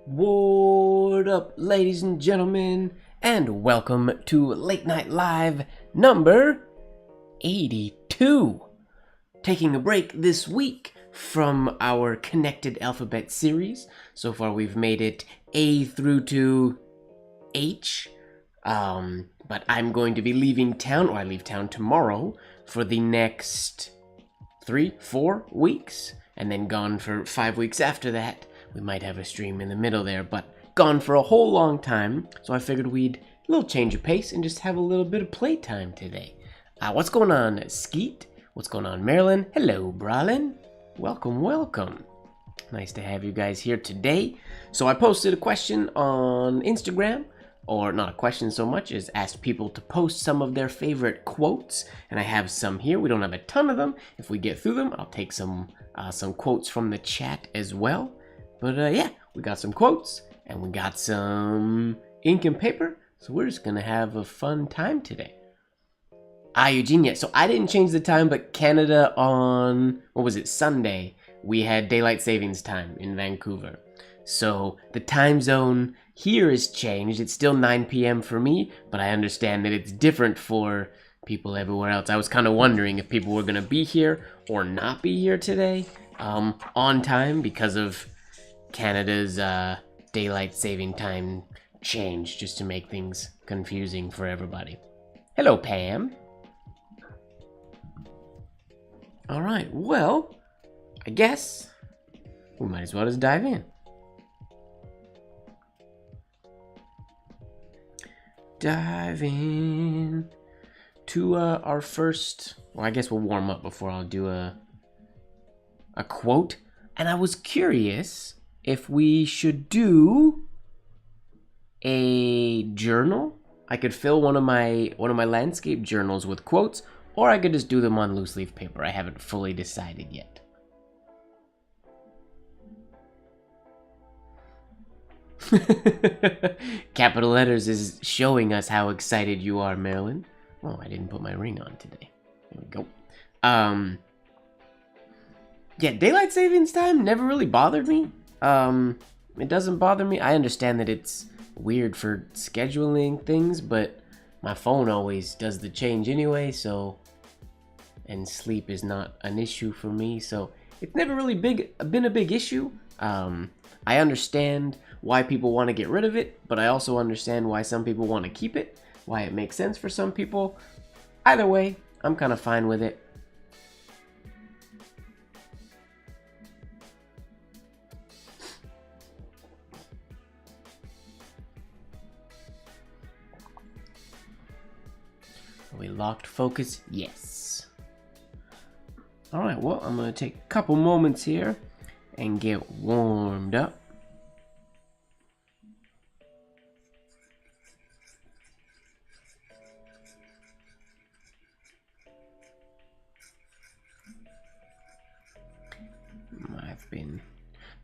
What up, ladies and gentlemen, and welcome to Late Night Live number 82. Taking a break this week from our Connected Alphabet series. So far we've made it A through to H. But I'm going to be leaving town, or I leave town tomorrow, for the next 3-4 weeks, and then gone for 5 weeks after that. We might have a stream in the middle there, but gone for a whole long time, so I figured we'd a little change of pace and just have a little bit of playtime today. What's going on, Skeet? What's going on, Marilyn? Hello, Bralin. Welcome, welcome. Nice to have you guys here today. So I posted a question on Instagram, or not a question so much as asked people to post some of their favorite quotes, and I have some here. We don't have a ton of them. If we get through them, I'll take some quotes from the chat as well. But yeah, we got some quotes, and we got some ink and paper, so we're just gonna have a fun time today. Eugenia, so I didn't change the time, but Canada on, what was it, Sunday, we had daylight savings time in Vancouver. So the time zone here is changed. It's still 9 p.m. for me, but I understand that it's different for people everywhere else. I was kind of wondering if people were gonna be here or not be here today on time because of Canada's daylight saving time change, just to make things confusing for everybody. Hello, Pam. All right, well, I guess we might as well just dive in. Dive in to our first, well, I guess we'll warm up before I'll do a quote. And I was curious if we should do a journal. I could fill one of my landscape journals with quotes, or I could just do them on loose leaf paper. I haven't fully decided yet. Capital letters is showing us how excited you are, Marilyn. Oh, I didn't put my ring on today. There we go. Yeah, daylight savings time never really bothered me. It doesn't bother me. I understand that it's weird for scheduling things, but my phone always does the change anyway, so, and sleep is not an issue for me, so it's never really been a big issue. I understand why people want to get rid of it, but I also understand why some people want to keep it, why it makes sense for some people. Either way, I'm kind of fine with it. Are we locked focus? Yes. Alright, well, I'm going to take a couple moments here and get warmed up.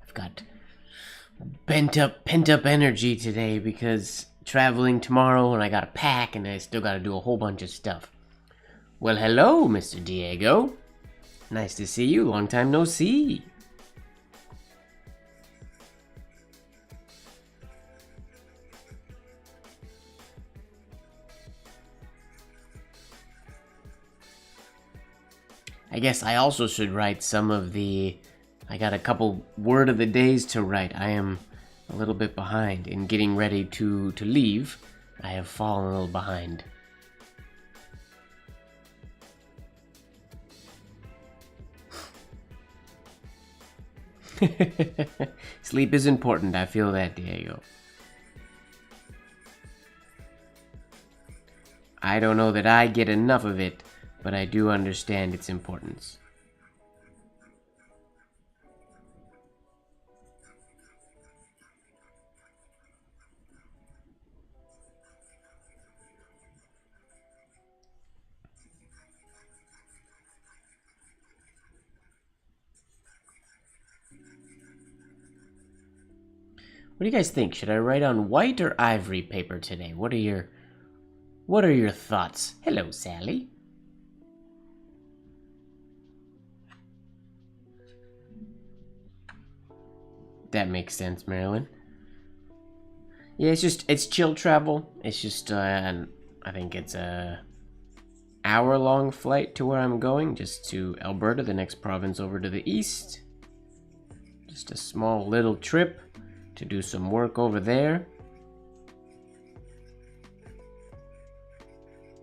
I've got pent up energy today because traveling tomorrow and I gotta pack and I still gotta do a whole bunch of stuff. Well, hello, Mr. Diego. Nice to see you. Long time no see. I guess I also should write some of the... I got a couple word of the days to write. I am a little bit behind in getting ready to leave. I have fallen a little behind. Sleep is important. I feel that, Diego. I don't know that I get enough of it, but I do understand its importance. What do you guys think? Should I write on white or ivory paper today? What are your thoughts? Hello, Sally. That makes sense, Marilyn. Yeah, it's chill travel. It's just, I think it's a hour-long flight to where I'm going, just to Alberta, the next province over to the east. Just a small little trip to do some work over there.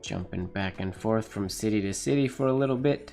Jumping back and forth from city to city for a little bit.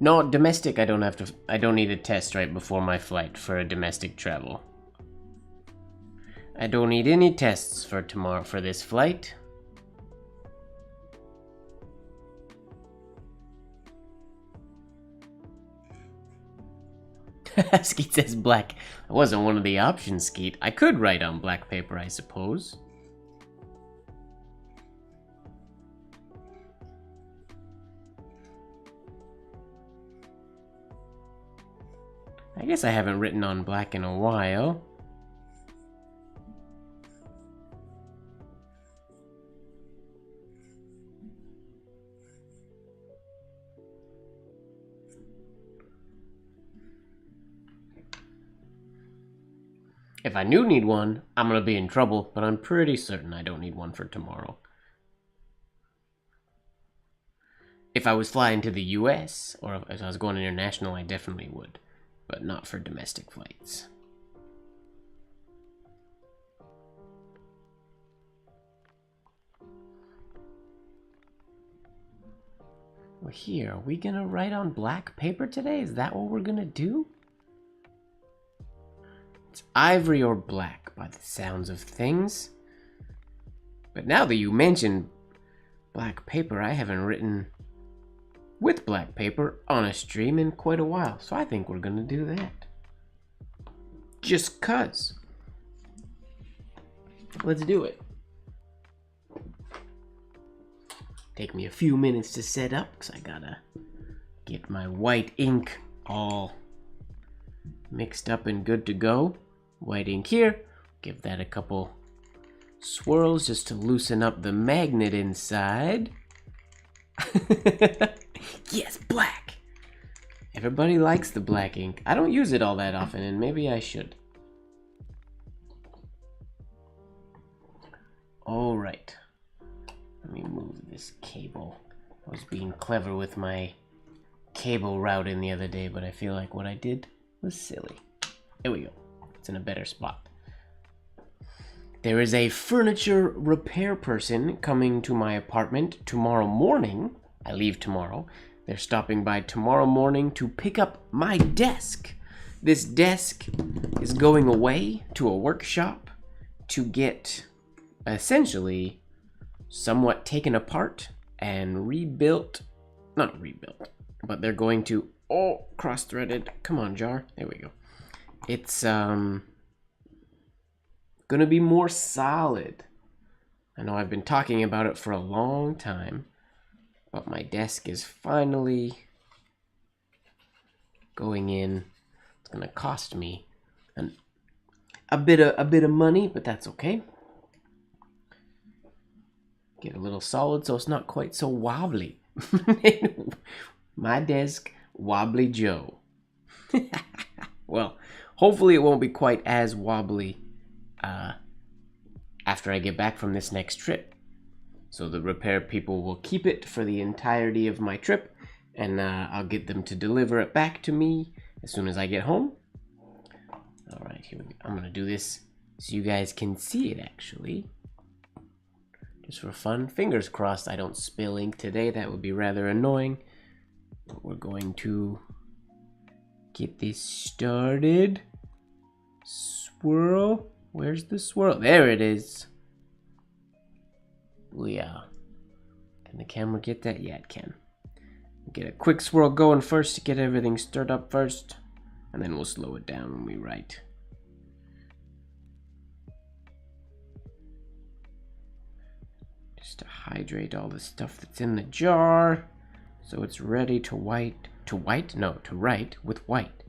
No, domestic I don't need a test right before my flight for a domestic travel. I don't need any tests for tomorrow for this flight. Skeet says black. That wasn't one of the options, Skeet. I could write on black paper, I suppose. I guess I haven't written on black in a while. If I do need one, I'm gonna be in trouble, but I'm pretty certain I don't need one for tomorrow. If I was flying to the US, or if I was going international, I definitely would. But not for domestic flights. Well, here, are we gonna write on black paper today? Is that what we're gonna do? It's ivory or black by the sounds of things. But now that you mention black paper, I haven't written with black paper on a stream in quite a while, so I think we're gonna do that. Just cuz. Let's do it. Take me a few minutes to set up, because I gotta get my white ink all mixed up and good to go. White ink here. Give that a couple swirls just to loosen up the magnet inside. Yes, black! Everybody likes the black ink. I don't use it all that often, and maybe I should. Alright. Let me move this cable. I was being clever with my cable routing the other day, but I feel like what I did was silly. There we go. It's in a better spot. There is a furniture repair person coming to my apartment tomorrow morning. I leave tomorrow. They're stopping by tomorrow morning to pick up my desk. This desk is going away to a workshop to get essentially somewhat taken apart and rebuilt. Not rebuilt, but they're going to, oh, cross-threaded. Come on, jar. There we go. It's gonna be more solid. I know I've been talking about it for a long time, but my desk is finally going in. It's gonna cost me a bit of money, but that's okay. Get a little solid so it's not quite so wobbly. My desk, Wobbly Joe. Well, hopefully it won't be quite as wobbly after I get back from this next trip. So the repair people will keep it for the entirety of my trip, and I'll get them to deliver it back to me as soon as I get home. All right, here we go. I'm gonna do this so you guys can see it actually. Just for fun. Fingers crossed I don't spill ink today. That would be rather annoying. We're going to get this started. Swirl. Where's the swirl? There it is. Yeah. Can the camera get that? Yeah, it can. Get a quick swirl going first to get everything stirred up first. And then we'll slow it down when we write. Just to hydrate all the stuff that's in the jar. So it's ready to write. To write with white.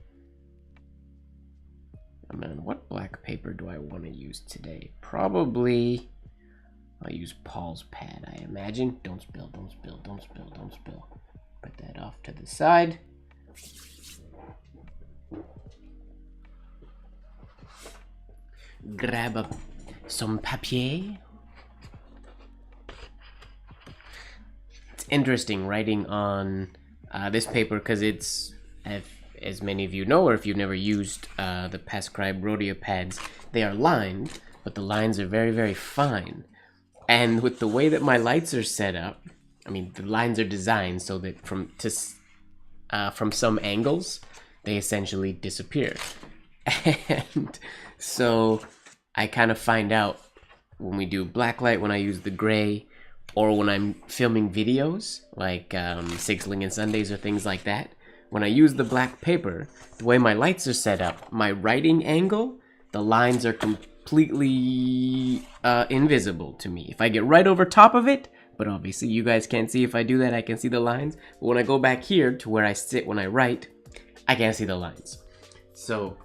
Oh man, what black paper do I want to use today? Probably I'll use Paul's pad, I imagine. Don't spill, don't spill, don't spill, don't spill. Put that off to the side. Grab some papier. It's interesting writing on this paper because it's, as many of you know, or if you've never used the Pascribe Rhodia pads, they are lined, but the lines are very, very fine. And with the way that my lights are set up, I mean, the lines are designed so that from some angles, they essentially disappear. And so I kind of find out when we do blacklight, when I use the gray, or when I'm filming videos, like Sixling and Sundays or things like that, when I use the black paper, the way my lights are set up, my writing angle, the lines are completely invisible to me. If I get right over top of it, but obviously you guys can't see if I do that, I can see the lines. But when I go back here to where I sit when I write, I can't see the lines. So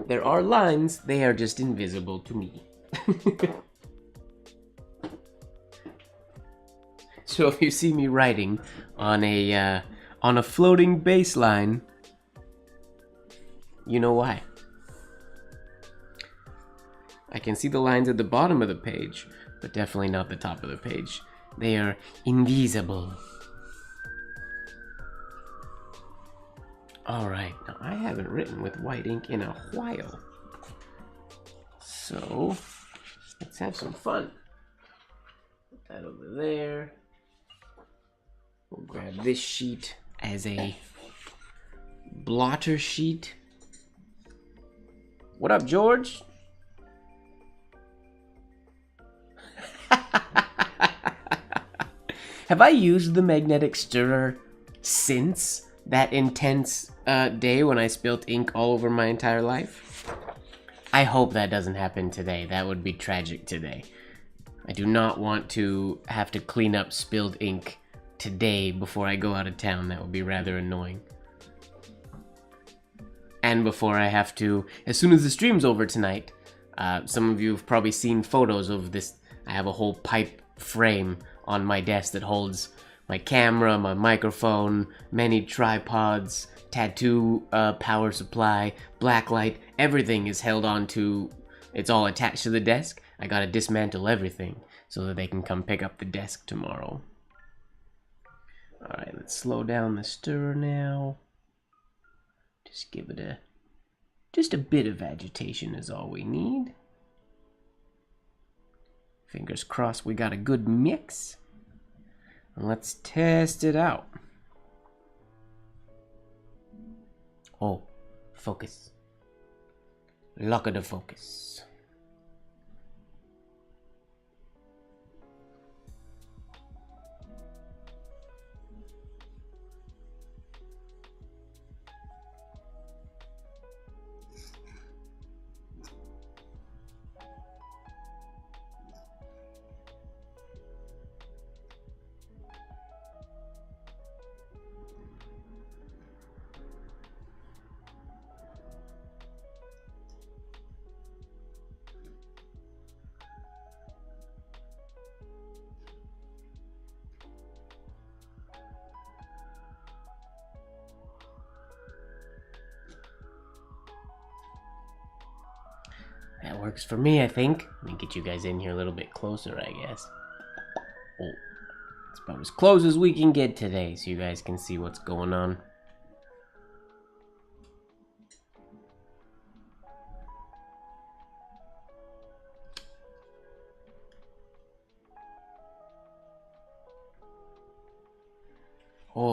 there are lines, they are just invisible to me. So if you see me writing on a floating baseline, you know why. I can see the lines at the bottom of the page, but definitely not the top of the page. They are invisible. Alright, now I haven't written with white ink in a while. So, let's have some fun. Put that over there. We'll grab this sheet as a blotter sheet. What up, George? Have I used the magnetic stirrer since that intense day when I spilled ink all over my entire life? I hope that doesn't happen today. That would be tragic today. I do not want to have to clean up spilled ink today before I go out of town. That would be rather annoying. And before I have to, as soon as the stream's over tonight, some of you have probably seen photos of this. I have a whole pipe frame on my desk that holds my camera, my microphone, many tripods, tattoo power supply, blacklight. Everything is held onto, it's all attached to the desk. I gotta dismantle everything so that they can come pick up the desk tomorrow. Alright, let's slow down the stirrer now. Just give it just a bit of agitation is all we need. Fingers crossed we got a good mix. And let's test it out. Oh, focus. Lock of the focus. That works for me, I think. Let me get you guys in here a little bit closer, I guess. Oh, it's about as close as we can get today, so you guys can see what's going on.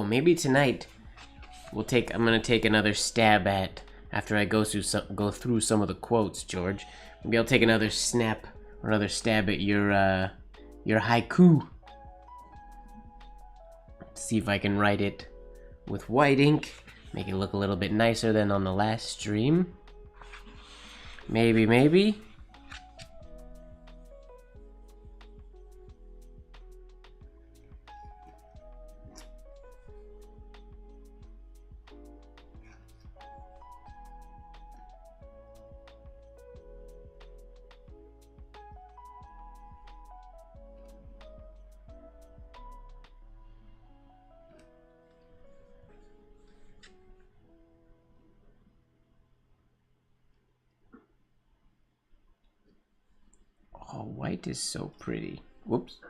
maybe tonight I'm gonna take another stab at, after I go through some of the quotes, George. Maybe I'll take another snap or another stab at your haiku. See if I can write it with white ink, make it look a little bit nicer than on the last stream. Maybe. Oh, white is so pretty. Whoops.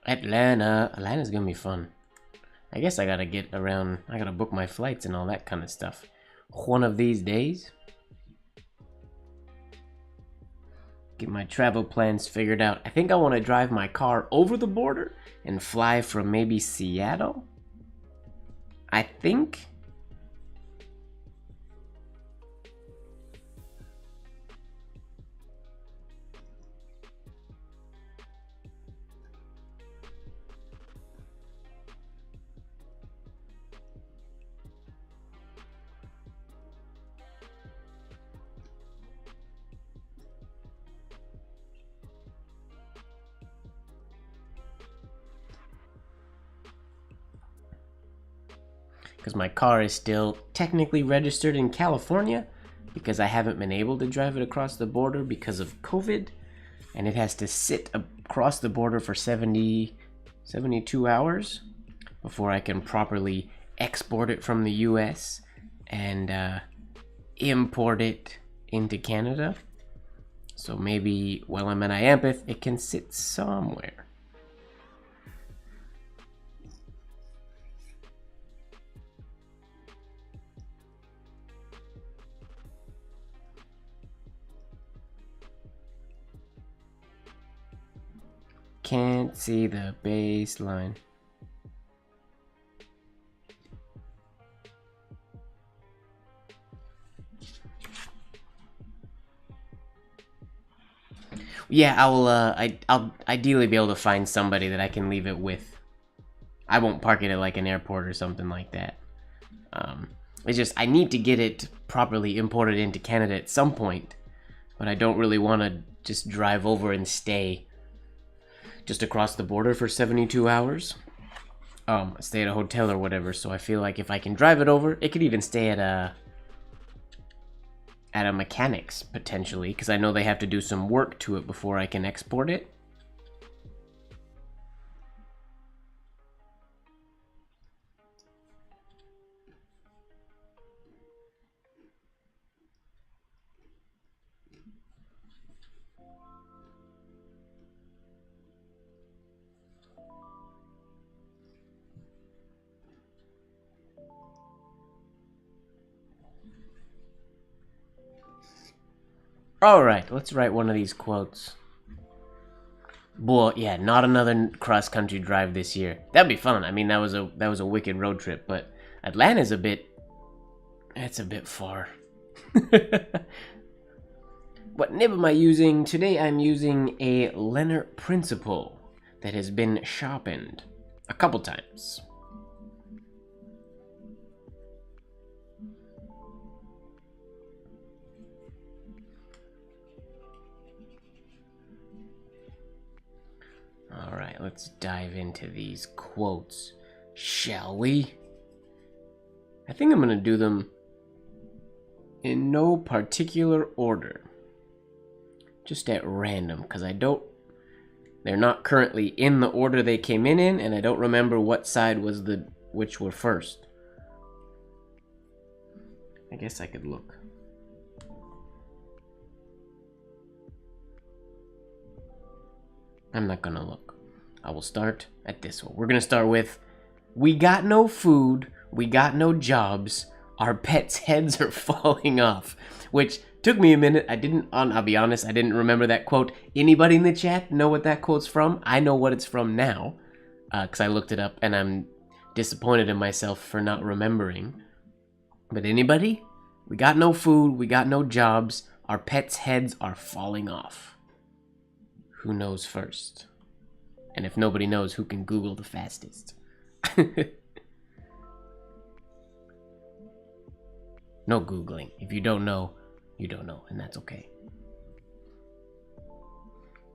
Atlanta's gonna be fun. I guess I gotta get around, I gotta book my flights and all that kind of stuff. One of these days. Get my travel plans figured out. I think I want to drive my car over the border and fly from maybe Seattle. I think. Because my car is still technically registered in California, because I haven't been able to drive it across the border because of COVID, and it has to sit across the border for 72 hours before I can properly export it from the US and import it into Canada. So maybe while I'm in Iampith, it can sit somewhere. Can't see the baseline. Yeah, I'll ideally be able to find somebody that I can leave it with. I won't park it at like an airport or something like that. It's just I need to get it properly imported into Canada at some point, but I don't really want to just drive over and stay just across the border for 72 hours. Stay at a hotel or whatever. So I feel like if I can drive it over, it could even stay at a mechanic's potentially, because I know they have to do some work to it before I can export it. Alright, let's write one of these quotes. Boy, yeah, not another cross-country drive this year. That'd be fun. I mean, that was a wicked road trip, but Atlanta's a bit far. What nib am I using? Today I'm using a Leonard Principle that has been sharpened a couple times. Alright, let's dive into these quotes, shall we? I think I'm gonna do them in no particular order. Just at random, because they're not currently in the order they came in, and I don't remember what side was which were first. I guess I could look. I'm not gonna look. I will start at this one. We're gonna start with, we got no food, we got no jobs, Our pets' heads are falling off. Which took me a minute. I'll be honest, I didn't remember that quote. Anybody in the chat know what that quote's from? I know what it's from now, because I looked it up, and I'm disappointed in myself for not remembering. But anybody? We got no food, we got no jobs, our pets' heads are falling off. Who knows first? And if nobody knows, who can Google the fastest? No Googling. If you don't know, you don't know, and that's okay.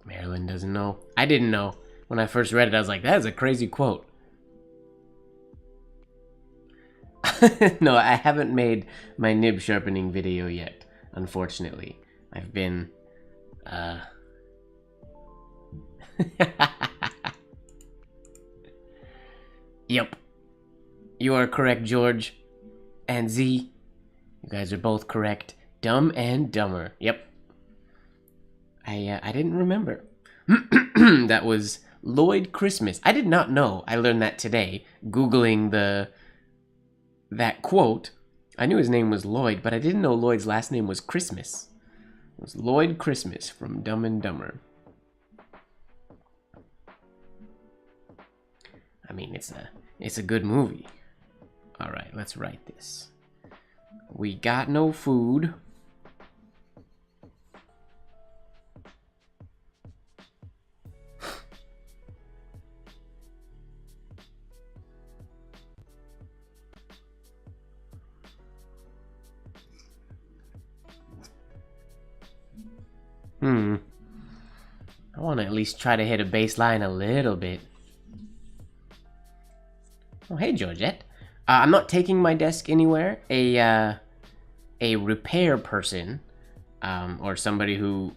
Marilyn doesn't know. I didn't know. When I first read it, I was like, that is a crazy quote. No, I haven't made my nib sharpening video yet, unfortunately. I've been, Yep. You are correct, George. And Z. You guys are both correct. Dumb and Dumber. Yep. I didn't remember. That was Lloyd Christmas. I did not know. I learned that today, Googling that quote. I knew his name was Lloyd, but I didn't know Lloyd's last name was Christmas. It was Lloyd Christmas from Dumb and Dumber. I mean, it's a good movie. All right, let's write this. We got no food. I want to at least try to hit a baseline a little bit. Oh, hey, Georgette. I'm not taking my desk anywhere. A repair person, or somebody who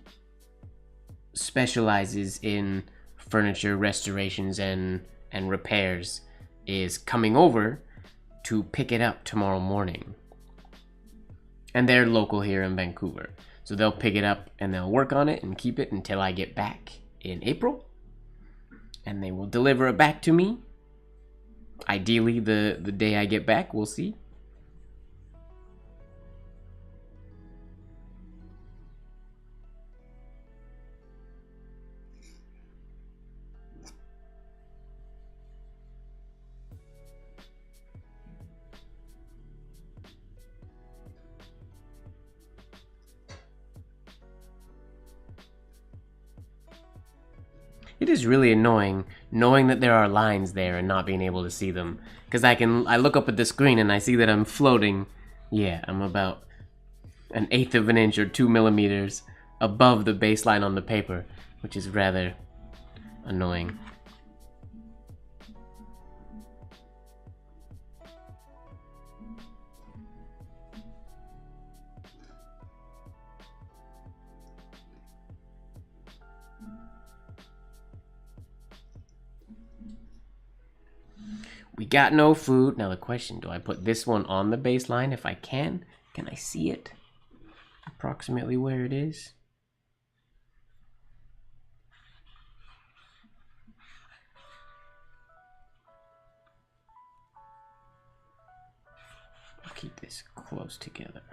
specializes in furniture restorations and repairs, is coming over to pick it up tomorrow morning. And they're local here in Vancouver. So they'll pick it up and they'll work on it and keep it until I get back in April. And they will deliver it back to me. Ideally, the day I get back, we'll see. It is really annoying knowing that there are lines there and not being able to see them. Because I look up at the screen and I see that I'm floating. Yeah, I'm about 1/8 of an inch or 2 millimeters above the baseline on the paper, which is rather annoying. We got no food. Now the question, do I put this one on the baseline if I can? Can I see it? Approximately where it is? I'll keep this close together.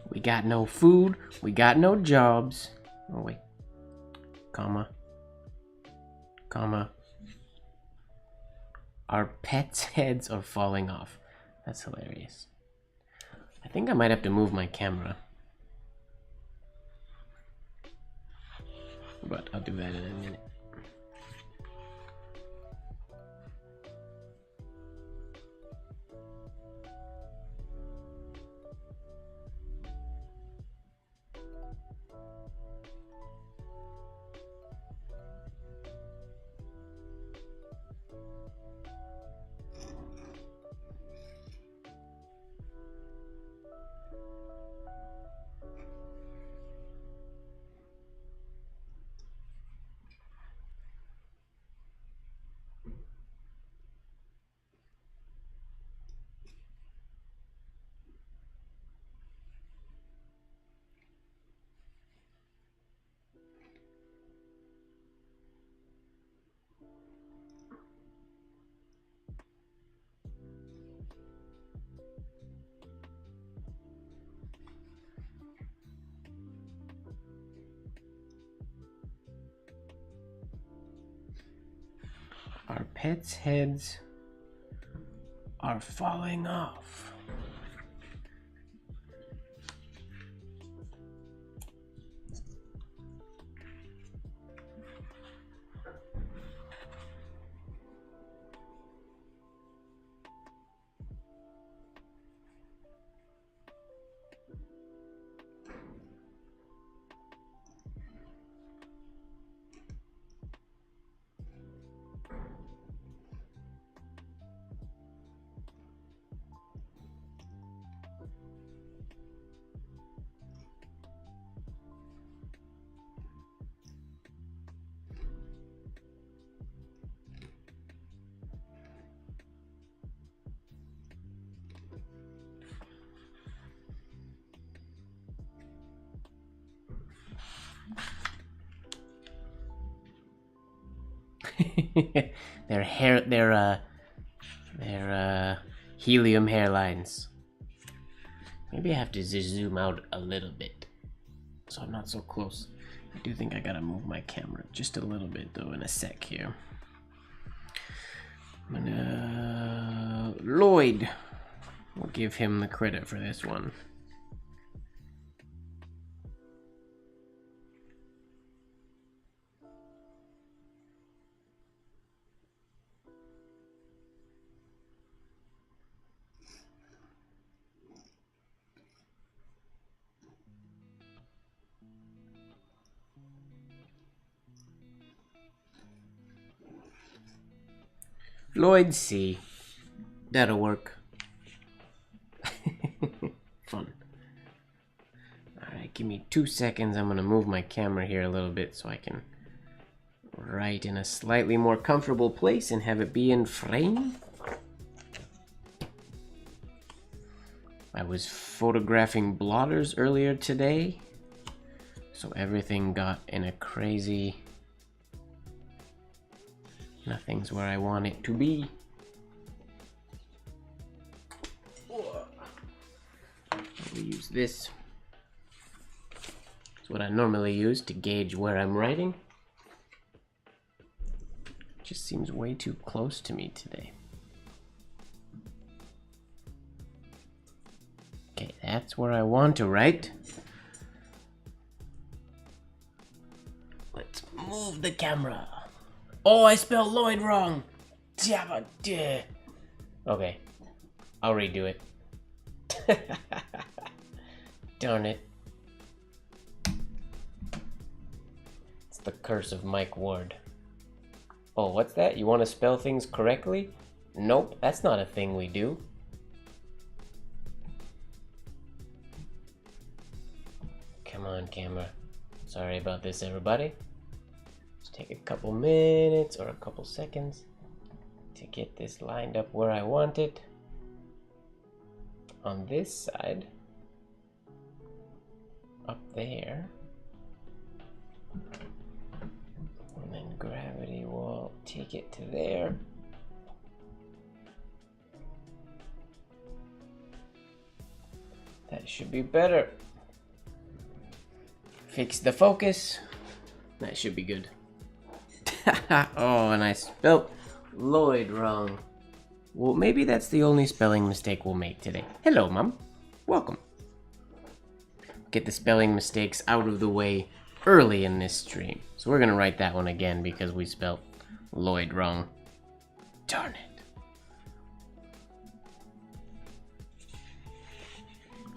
We got no food. We got no jobs. Oh, wait. Comma. Comma. Our pets' heads are falling off. That's hilarious. I think I might have to move my camera. But I'll do that in a minute. pets' heads are falling off. They're helium hairlines. Maybe I have to zoom out a little bit so I'm not so close. I do think I gotta move my camera just a little bit though in a sec here. I'm gonna... Lloyd! We'll give him the credit for this one. Lloyd C. That'll work. Fun. Alright, give me 2 seconds. I'm gonna move my camera here a little bit so I can write in a slightly more comfortable place and have it be in frame. I was photographing blotters earlier today, so everything got in a crazy... Nothing's where I want it to be. We use this. It's what I normally use to gauge where I'm writing. It just seems way too close to me today. Okay, that's where I want to write. Let's move the camera. Oh, I spelled Lloyd wrong. Okay, I'll redo it. Darn it. It's the curse of Mike Ward. Oh, what's that? You want to spell things correctly? Nope, that's not a thing we do. Come on, camera. Sorry about this, everybody. Take a couple minutes or a couple seconds to get this lined up where I want it. On this side, up there, and then gravity will take it to there. That should be better. Fix the focus. That should be good. Oh, and I spelt Lloyd wrong. Well, maybe that's the only spelling mistake we'll make today. Hello, Mom. Welcome. Get the spelling mistakes out of the way early in this stream. So we're going to write that one again because we spelt Lloyd wrong. Darn it.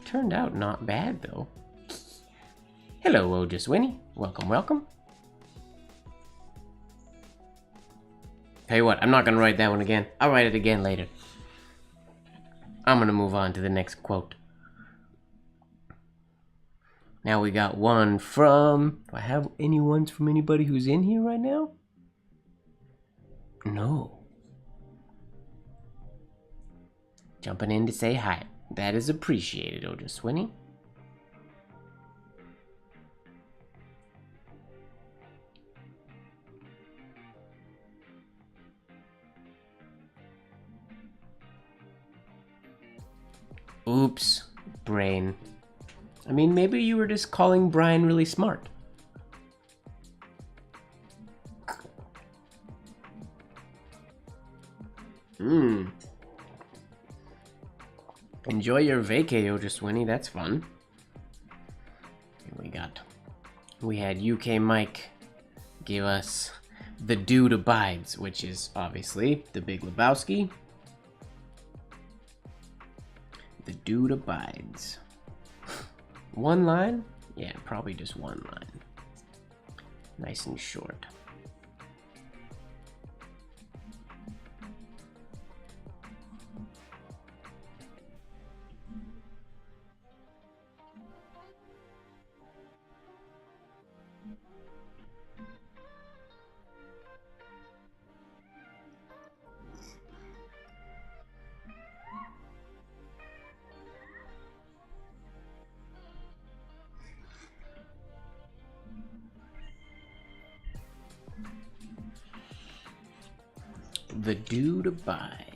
Turned out not bad, though. Hello, Otis Winnie. Welcome, welcome. Tell you what, I'm not going to write that one again. I'll write it again later. I'm going to move on to the next quote. Now we got one from... Do I have any ones from anybody who's in here right now? No. Jumping in to say hi. That is appreciated, Otis Winnie. Oops, brain. I mean, maybe you were just calling Brian really smart. Enjoy your vacay, Ojaswinny. That's fun. We had UK Mike give us The Dude Abides, which is obviously The Big Lebowski. The Dude Abides. One line? Yeah, probably just one line. Nice and short. The Dude Abides.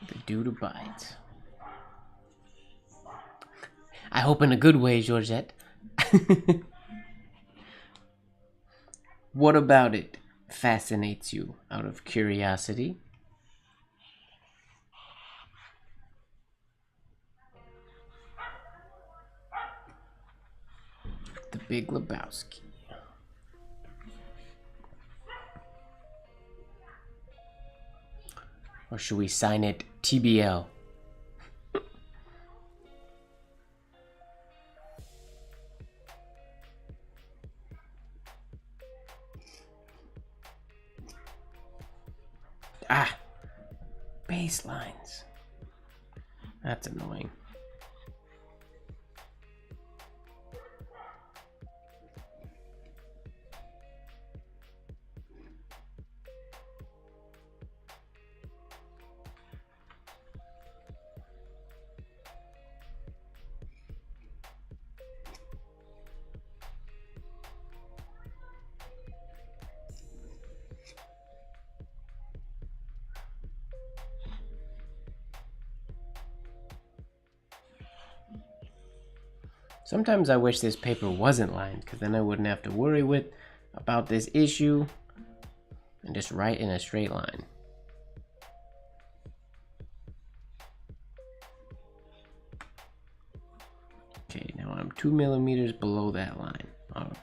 The Dude Abides. I hope in a good way, Georgette. What about it fascinates you out of curiosity? The Big Lebowski. Or should we sign it TBL? Ah! Baselines. That's annoying. Sometimes I wish this paper wasn't lined, because then I wouldn't have to worry about this issue and just write in a straight line. Okay, now I'm 2 millimeters below that line. All right.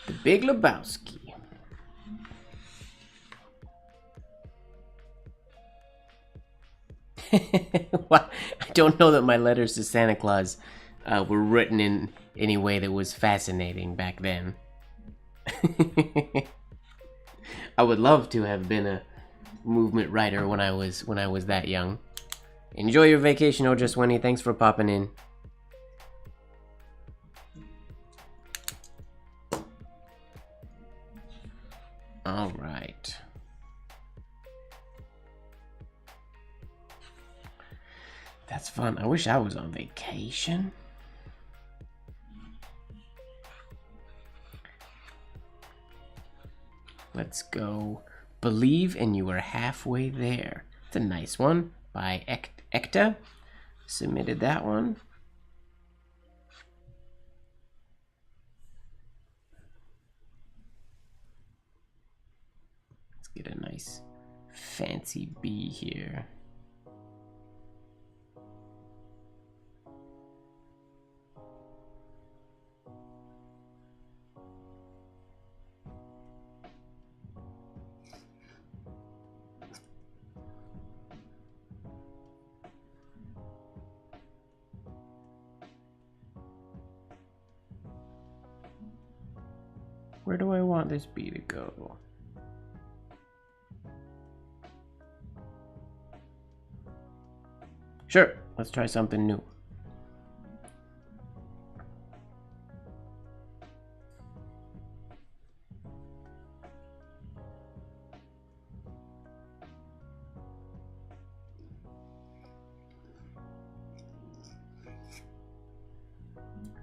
The Big Lebowski. Well, I don't know that my letters to Santa Claus were written in any way that was fascinating back then. I would love to have been a movement writer when I was that young. Enjoy your vacation, Ojaswinny. Thanks for popping in. All right. That's fun. I wish I was on vacation. Let's go. Believe and You Are Halfway There. It's a nice one by Ekta. Submitted that one. get a nice fancy B here. Where do I want this B to go? Sure, let's try something new.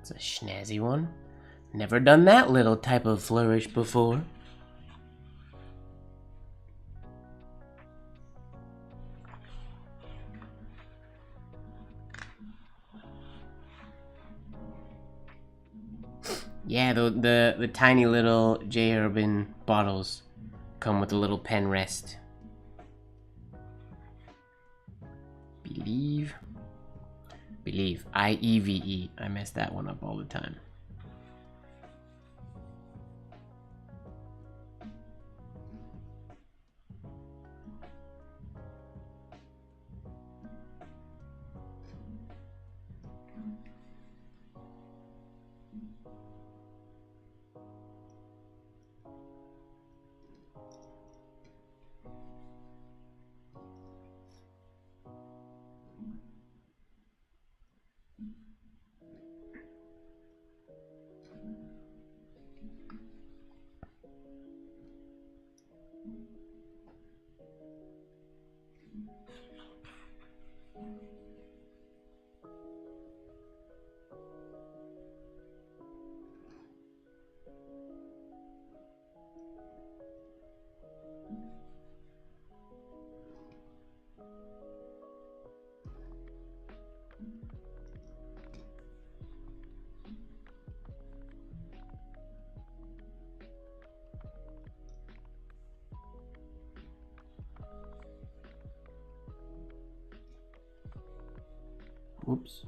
It's a snazzy one. Never done that little type of flourish before. Yeah, the tiny little J. Urban bottles come with a little pen rest. Believe. I-E-V-E. I mess that one up all the time. Whoops.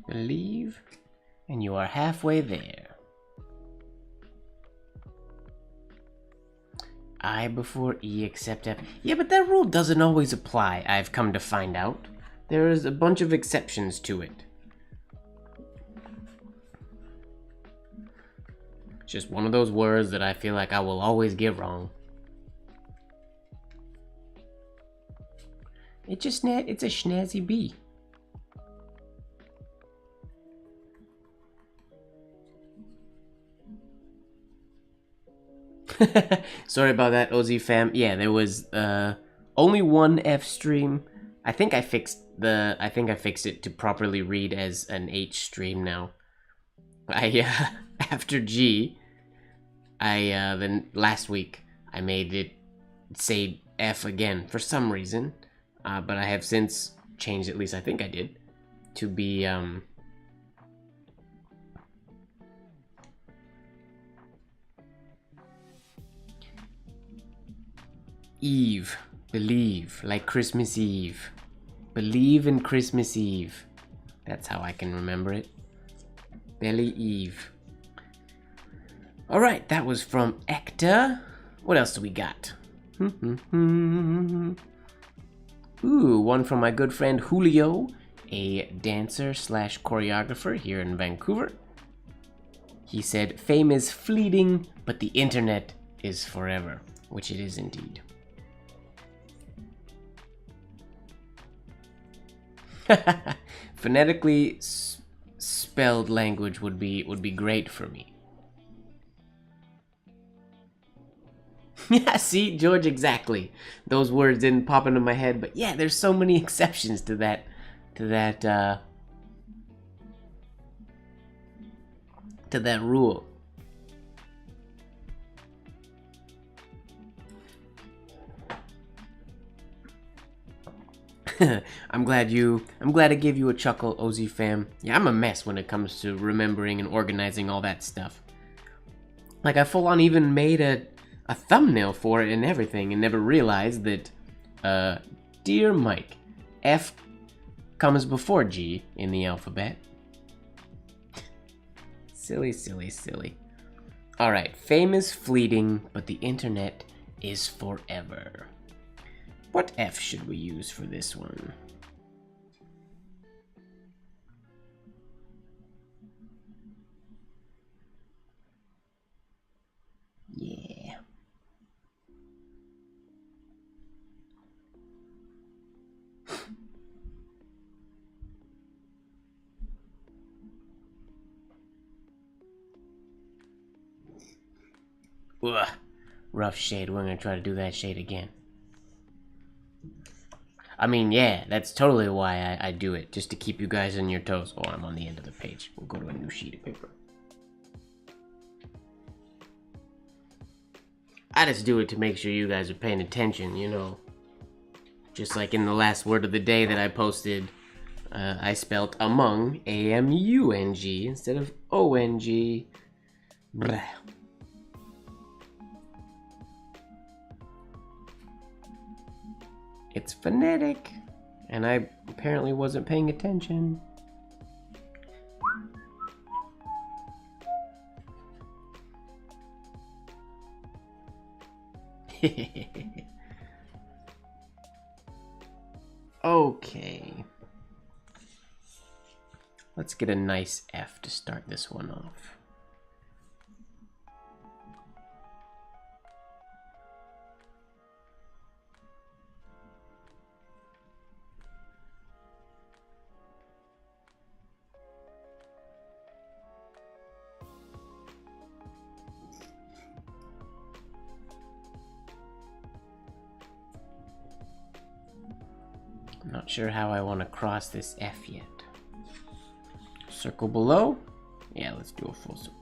Believe, and you are halfway there. I before E except F. Yeah, but that rule doesn't always apply, I've come to find out. There is a bunch of exceptions to it. It's just one of those words that I feel like I will always get wrong. It's a snazzy B. Sorry about that, OZ fam. Yeah, there was only one F stream. I think I fixed it to properly read as an H stream now. After G, then last week I made it say F again for some reason, but I have since changed, at least I think I did, to be Eve, believe, like Christmas Eve. Believe in Christmas Eve. That's how I can remember it. Belly Eve. Alright, that was from Ecta. What else do we got? Ooh, one from my good friend Julio, a dancer slash choreographer here in Vancouver. He said, fame is fleeting, but the internet is forever, which it is indeed. Phonetically spelled language would be great for me. Yeah, see, George, exactly. Those words didn't pop into my head, but yeah, there's so many exceptions to that rule. I'm glad it gave you a chuckle, OZ fam. Yeah, I'm a mess when it comes to remembering and organizing all that stuff. Like, I full on even made a thumbnail for it and everything, and never realized that, dear Mike, F comes before G in the alphabet. Silly, silly, silly. Alright, fame is fleeting, but the internet is forever. What F should we use for this one? Yeah. Ugh. Rough shade. We're gonna try to do that shade again. I mean, yeah, that's totally why I do it. Just to keep you guys on your toes. Oh, I'm on the end of the page. We'll go to a new sheet of paper. I just do it to make sure you guys are paying attention, you know. Just like in the last word of the day that I posted, I spelt among, A-M-U-N-G, instead of O-N-G. Blah. It's phonetic, and I apparently wasn't paying attention. Okay. Let's get a nice F to start this one off. I'm not sure how I want to cross this F yet. Circle below? Yeah, let's do a full circle.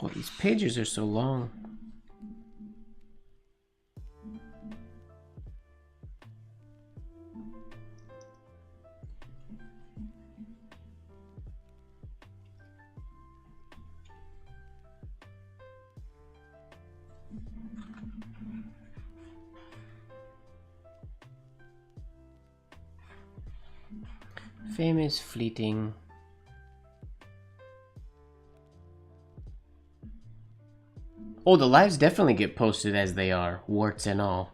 Oh, these pages are so long. Fame is fleeting. Oh, the lives definitely get posted as they are, warts and all.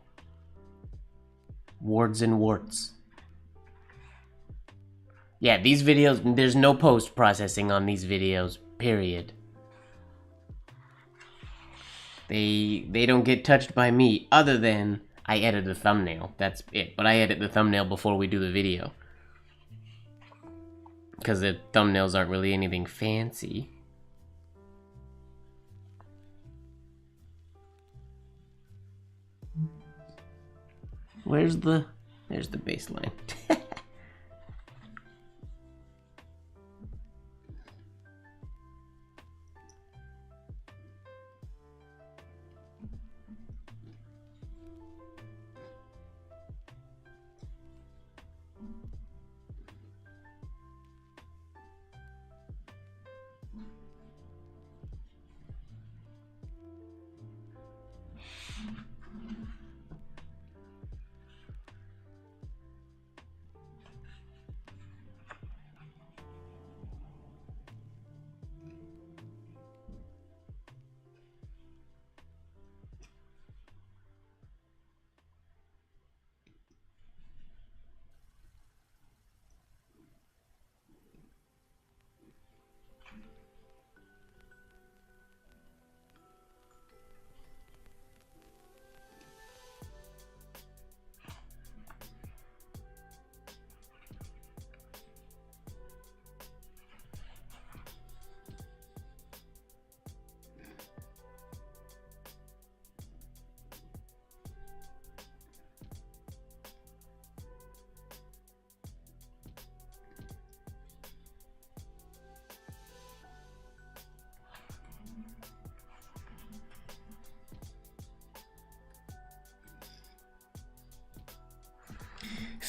Wards and warts. Yeah, these videos, there's no post-processing on these videos, period. They don't get touched by me, other than I edit the thumbnail. That's it, but I edit the thumbnail before we do the video. Because the thumbnails aren't really anything fancy. There's the baseline.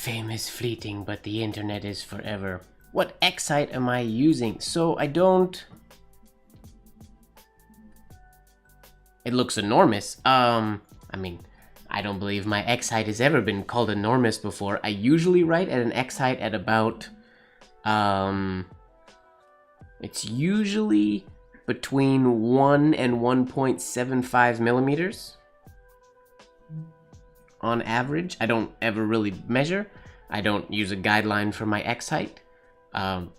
fame is fleeting, but the internet is forever. What X height am I using? So I don't... It looks enormous. I mean, I don't believe my X height has ever been called enormous before. I usually write at an X height at about... It's usually between 1 and 1.75 millimeters. On average. I don't ever really measure. I don't use a guideline for my X height. But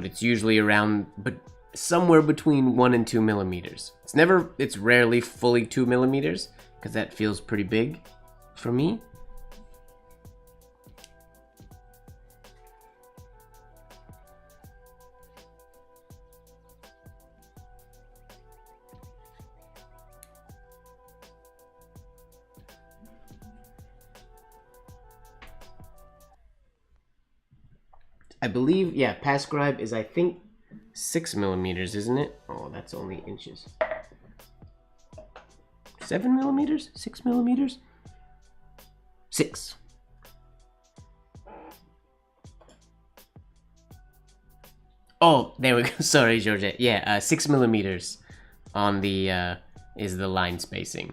it's usually around... somewhere between 1 and 2 millimeters. It's rarely fully 2 millimeters, because that feels pretty big for me. I believe, yeah, past scribe is, I think, 6 millimeters, isn't it? Oh, that's only inches. 7 millimeters? 6 millimeters? 6. Oh, there we go. Sorry, Georgette. Yeah, 6 millimeters on the is the line spacing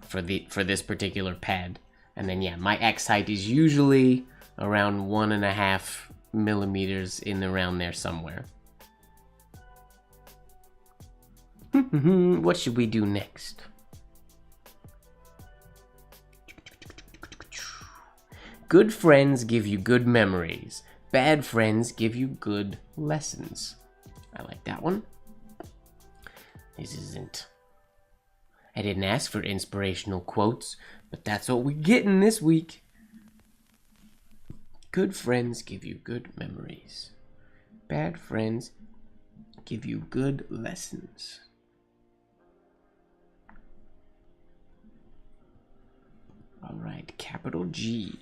for this particular pad. And then yeah, my X height is usually around 1.5 millimeters in around there somewhere. What should we do next? Good friends give you good memories. Bad friends give you good lessons. I like that one. This isn't... I didn't ask for inspirational quotes, but that's what we're getting this week. Good friends give you good memories. Bad friends give you good lessons. All right, capital G.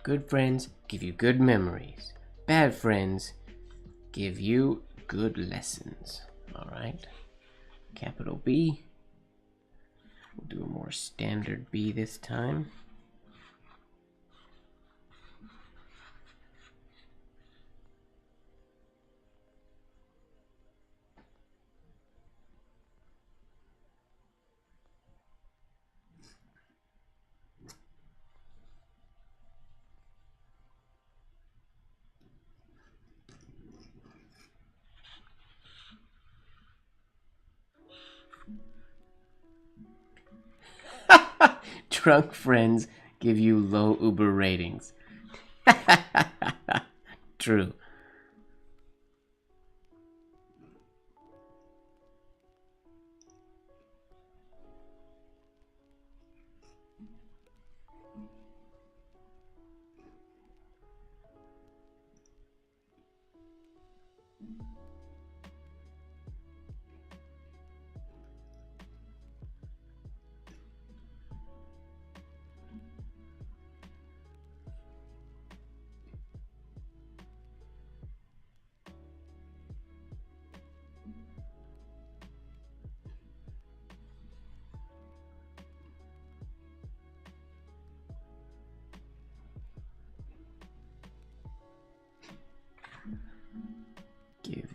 Good friends give you good memories. Bad friends give you good lessons. All right. Capital B. We'll do a more standard B this time. Drunk friends give you low Uber ratings. True.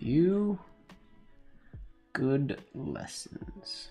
few good lessons.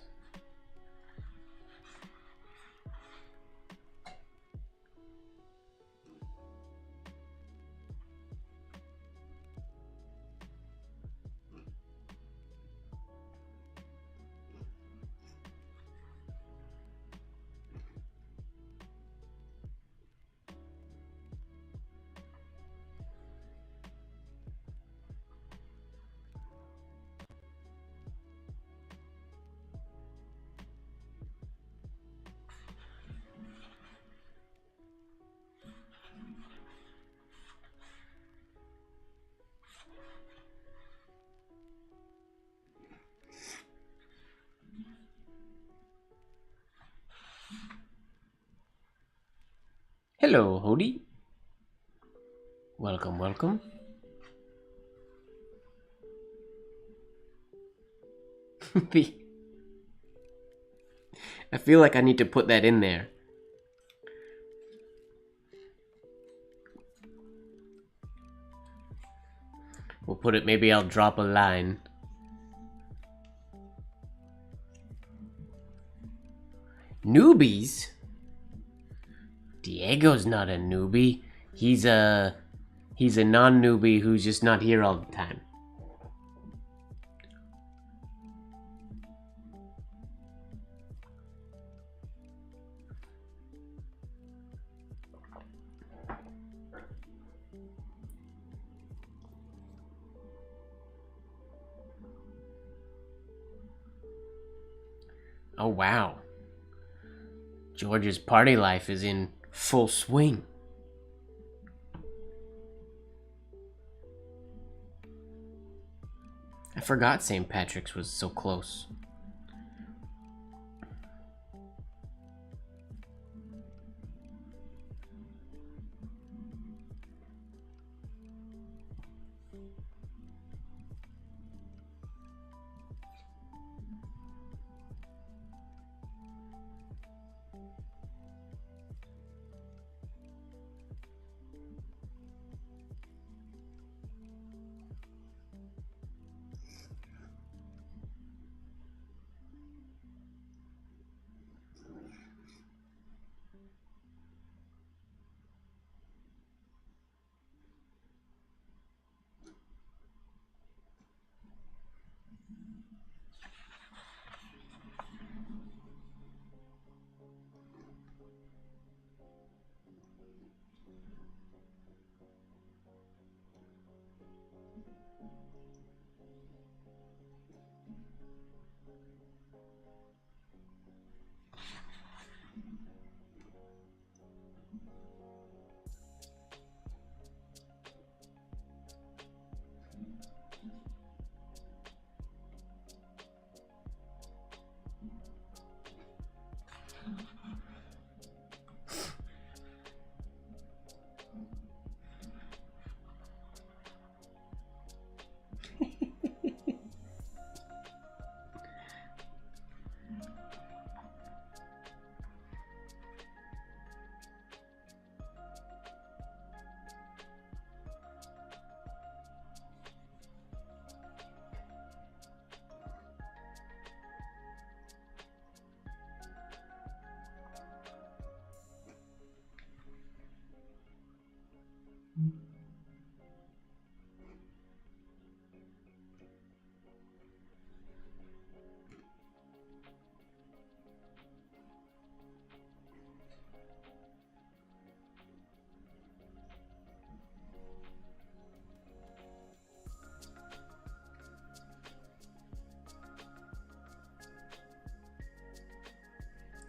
Hello, Hody. Welcome, welcome. I feel like I need to put that in there. We'll put it, maybe I'll drop a line. Newbies? Diego's not a newbie. He's a non-newbie who's just not here all the time. Oh wow. George's party life is in full swing. I forgot St. Patrick's was so close.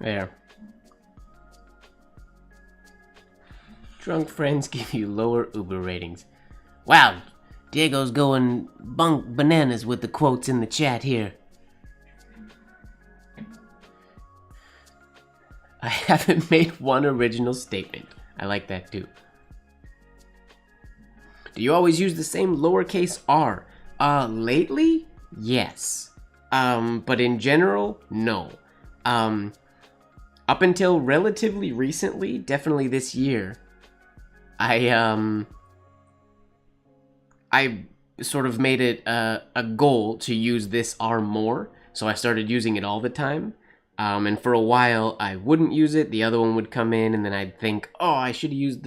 There. Drunk friends give you lower Uber ratings. Wow, Diego's going bananas with the quotes in the chat here. I haven't made one original statement. I like that too. Do you always use the same lowercase r? Lately? Yes. But in general, no. Up until relatively recently, definitely this year, I sort of made it a goal to use this R more, so I started using it all the time. And for a while, I wouldn't use it. The other one would come in, and then I'd think, oh, I should use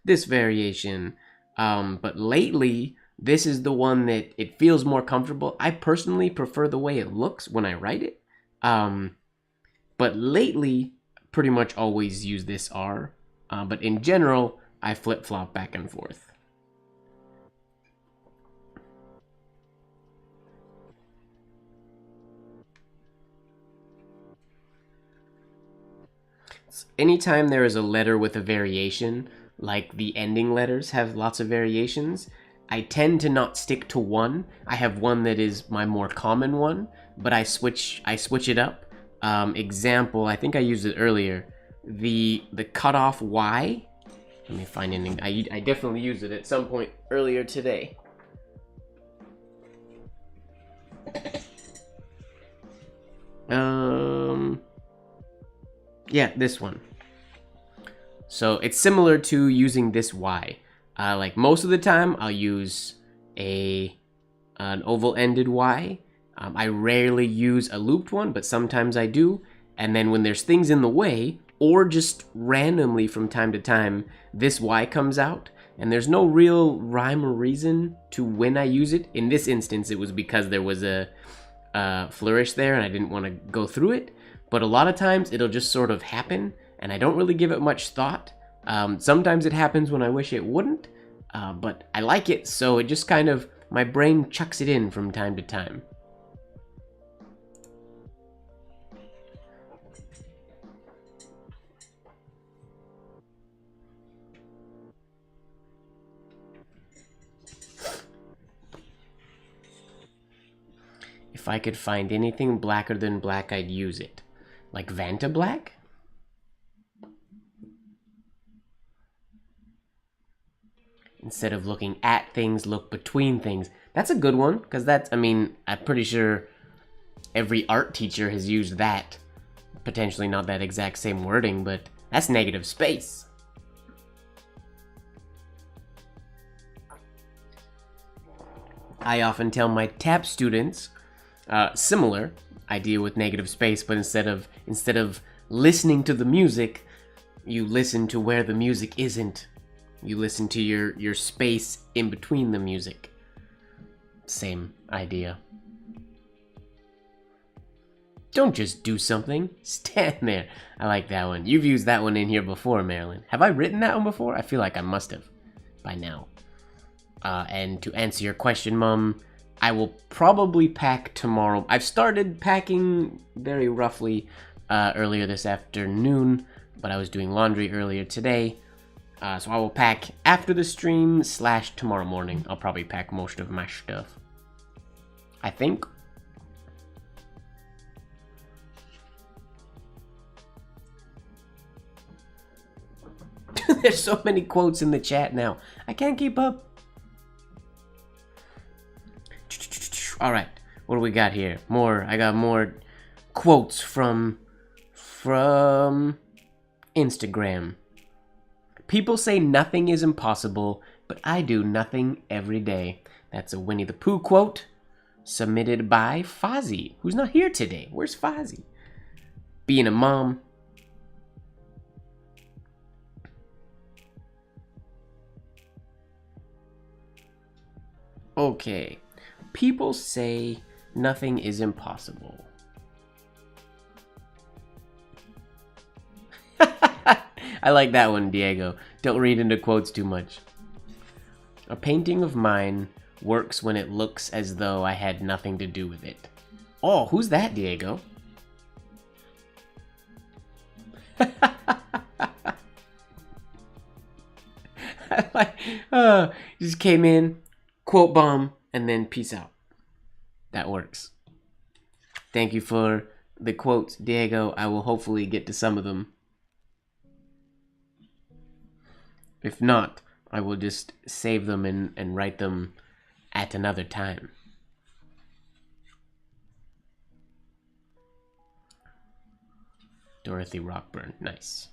this variation. But lately, this is the one that it feels more comfortable. I personally prefer the way it looks when I write it. But lately, pretty much always use this R. But in general, I flip-flop back and forth. Anytime there is a letter with a variation, like the ending letters have lots of variations, I tend to not stick to one. I have one that is my more common one, but I switch it up. Example, I think I used it earlier. The cutoff Y. Let me find it. I definitely used it at some point earlier today. Yeah, this one. So it's similar to using this Y. Like most of the time, I'll use an oval-ended Y. I rarely use a looped one, but sometimes I do. And then when there's things in the way, or just randomly from time to time, this Y comes out, and there's no real rhyme or reason to when I use it. In this instance, it was because there was a flourish there, and I didn't want to go through it. But a lot of times, it'll just sort of happen, and I don't really give it much thought. Sometimes it happens when I wish it wouldn't, but I like it, so it just kind of, my brain chucks it in from time to time. If I could find anything blacker than black, I'd use it. Like Vanta Black? Instead of looking at things, look between things. That's a good one, because that's, I mean, I'm pretty sure every art teacher has used that. Potentially not that exact same wording, but that's negative space. I often tell my TAP students, similar idea with negative space, but instead of listening to the music, you listen to where the music isn't. You listen to your space in between the music. Same idea. Don't just do something. Stand there. I like that one. You've used that one in here before, Marilyn. Have I written that one before? I feel like I must have by now. And to answer your question, Mom, I will probably pack tomorrow. I've started packing very roughly earlier this afternoon, but I was doing laundry earlier today. So I will pack after the stream / tomorrow morning. I'll probably pack most of my stuff, I think. There's so many quotes in the chat now. I can't keep up. All right, what do we got here? I got more quotes from Instagram. People say nothing is impossible, but I do nothing every day. That's a Winnie the Pooh quote submitted by Fozzie, who's not here today. Where's Fozzie? Being a mom. Okay. People say nothing is impossible. I like that one, Diego. Don't read into quotes too much. A painting of mine works when it looks as though I had nothing to do with it. Oh, who's that, Diego? Just came in, quote bomb, and then peace out. That works. Thank you for the quotes, Diego. I will hopefully get to some of them. If not, I will just save them and write them at another time. Dorothy Rockburn, nice.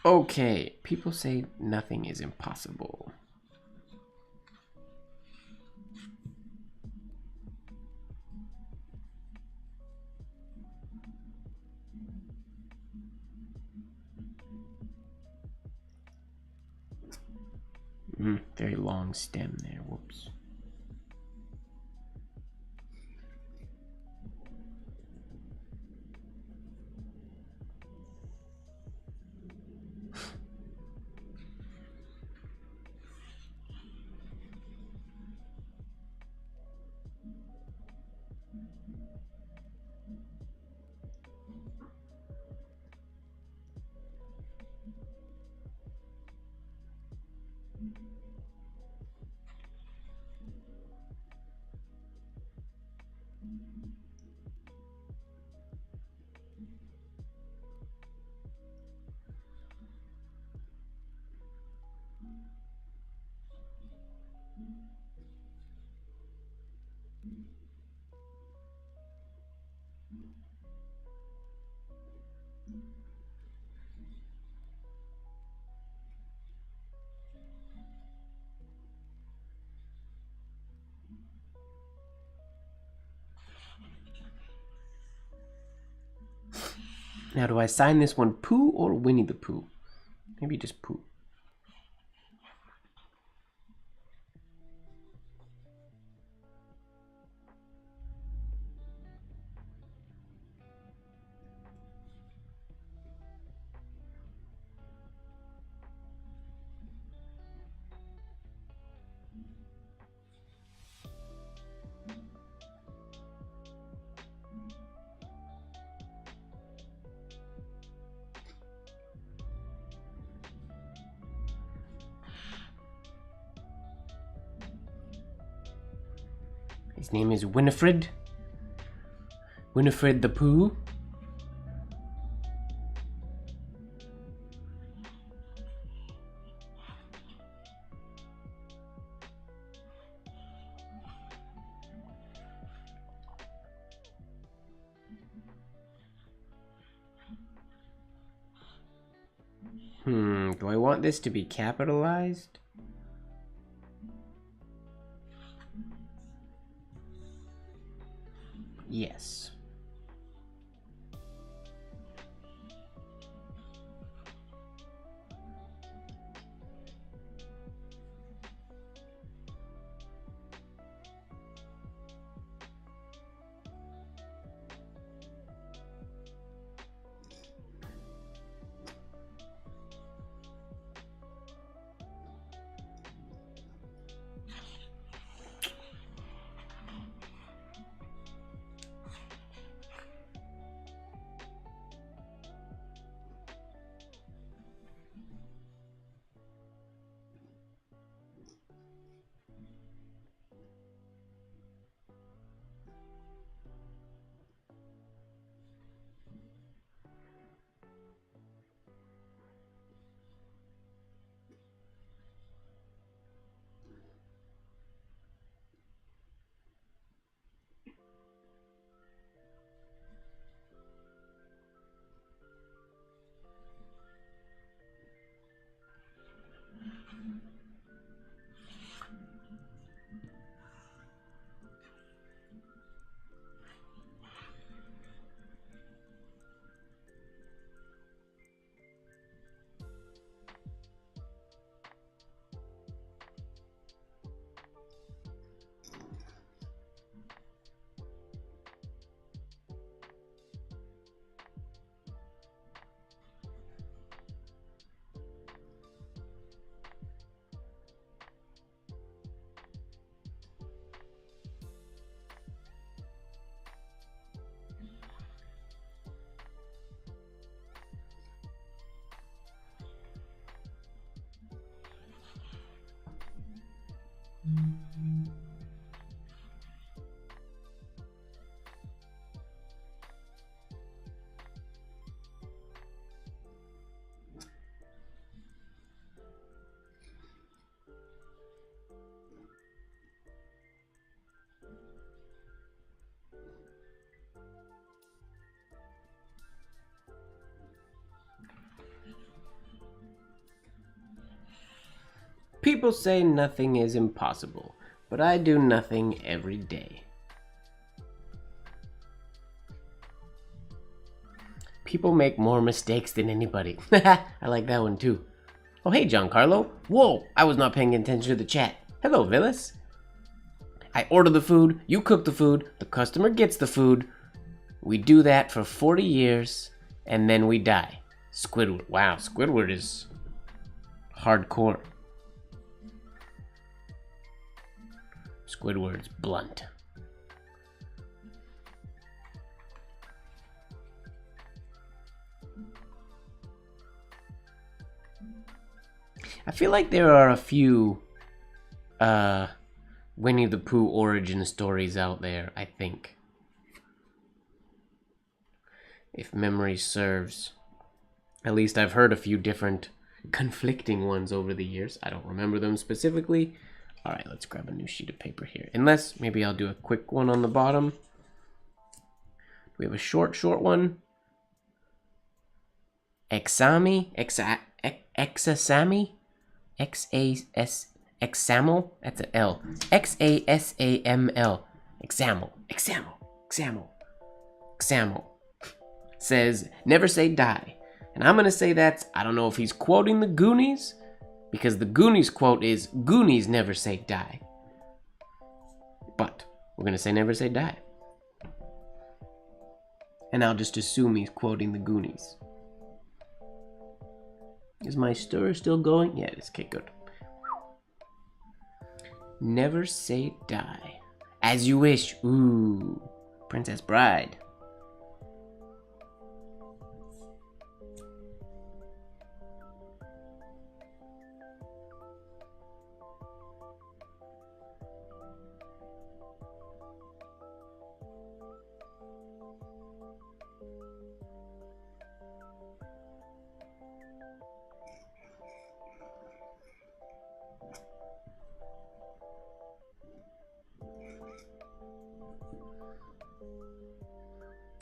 Okay, people say nothing is impossible. Very long stem there. Whoops. Now, do I sign this one Pooh or Winnie the Pooh? Maybe just Pooh. His name is Winifred. Winifred the Pooh. Do I want this to be capitalized? Yes. People say nothing is impossible, but I do nothing every day. People make more mistakes than anybody. I like that one too. Oh, hey, Giancarlo. Whoa, I was not paying attention to the chat. Hello, Villas. I order the food, you cook the food, the customer gets the food. We do that for 40 years, and then we die. Squidward. Wow, Squidward is hardcore. Squidward's blunt. I feel like there are a few Winnie the Pooh origin stories out there, I think. If memory serves. At least I've heard a few different conflicting ones over the years. I don't remember them specifically. Alright, let's grab a new sheet of paper here. Unless, maybe I'll do a quick one on the bottom. Do we have a short one? Exami? Exasami? Examel? That's an L. X-A-S-A-M-L. Examel. Says, never say die. And I'm gonna say that's, I don't know if he's quoting the Goonies, because the Goonies quote is, Goonies never say die. But, we're gonna say never say die. And I'll just assume he's quoting the Goonies. Is my stir still going? Yeah, it is. Okay, good. Never say die. As you wish. Ooh. Princess Bride.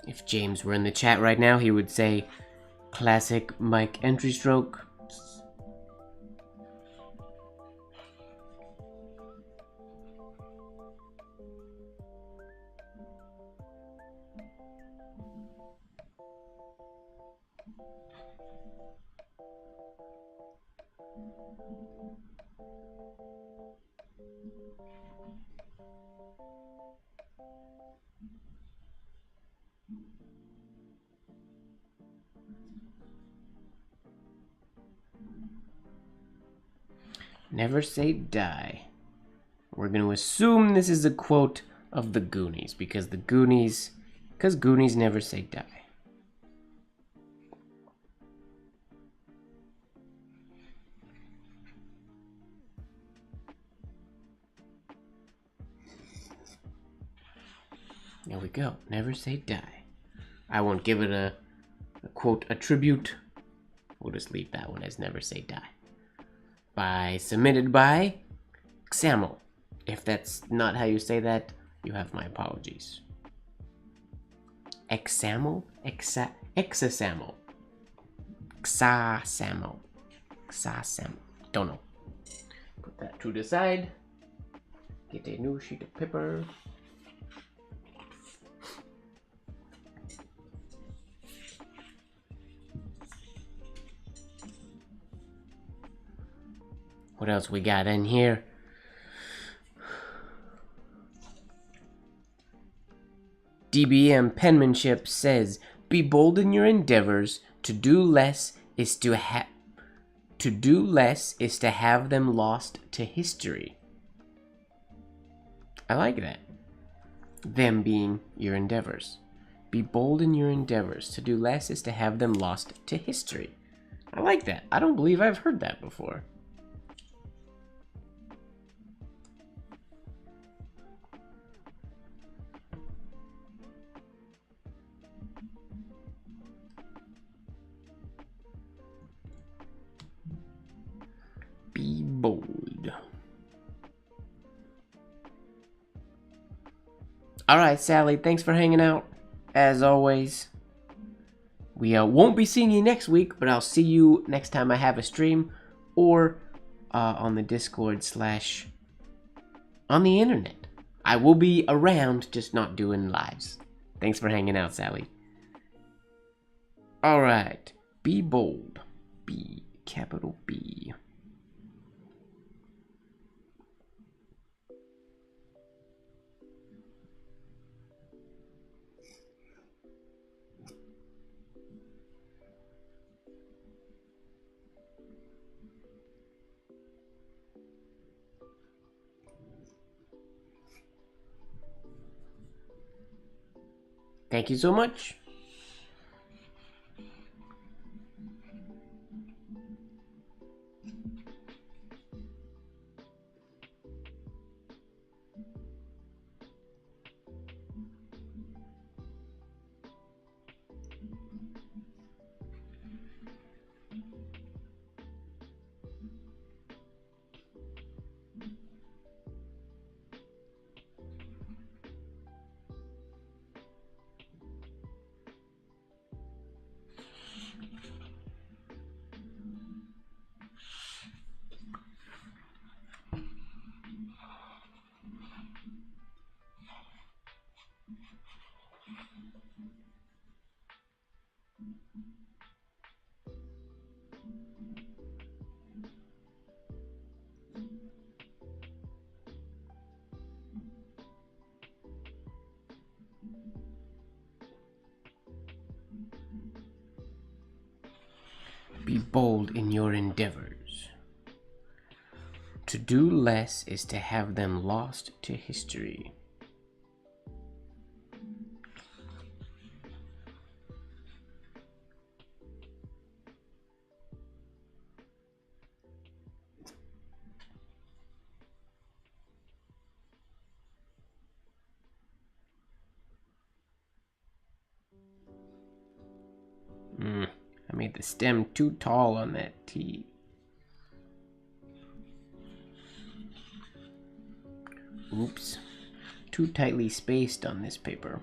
If James were in the chat right now, he would say, classic mic entry stroke. Never say die. We're going to assume this is a quote of the Goonies, because Goonies never say die. There we go. Never say die. I won't give it a quote attribute. We'll just leave that one as never say die. Submitted by Xamel. If that's not how you say that, you have my apologies. Examel? Exasamel. Xasamel. Don't know. Put that to the side. Get a new sheet of paper. What else we got in here? DBM Penmanship says, be bold in your endeavors. To do less is to have them lost to history. I like that. Them being your endeavors. Be bold in your endeavors. To do less is to have them lost to history. I like that. I don't believe I've heard that before. Be bold. Alright, Sally, thanks for hanging out. As always, we won't be seeing you next week, but I'll see you next time I have a stream, or on the Discord / on the internet. I will be around, just not doing lives. Thanks for hanging out, Sally. Alright, be bold. Be capital B. Thank you so much. Be bold in your endeavors. To do less is to have them lost to history. I made the stem too tall on that T. Oops. Too tightly spaced on this paper.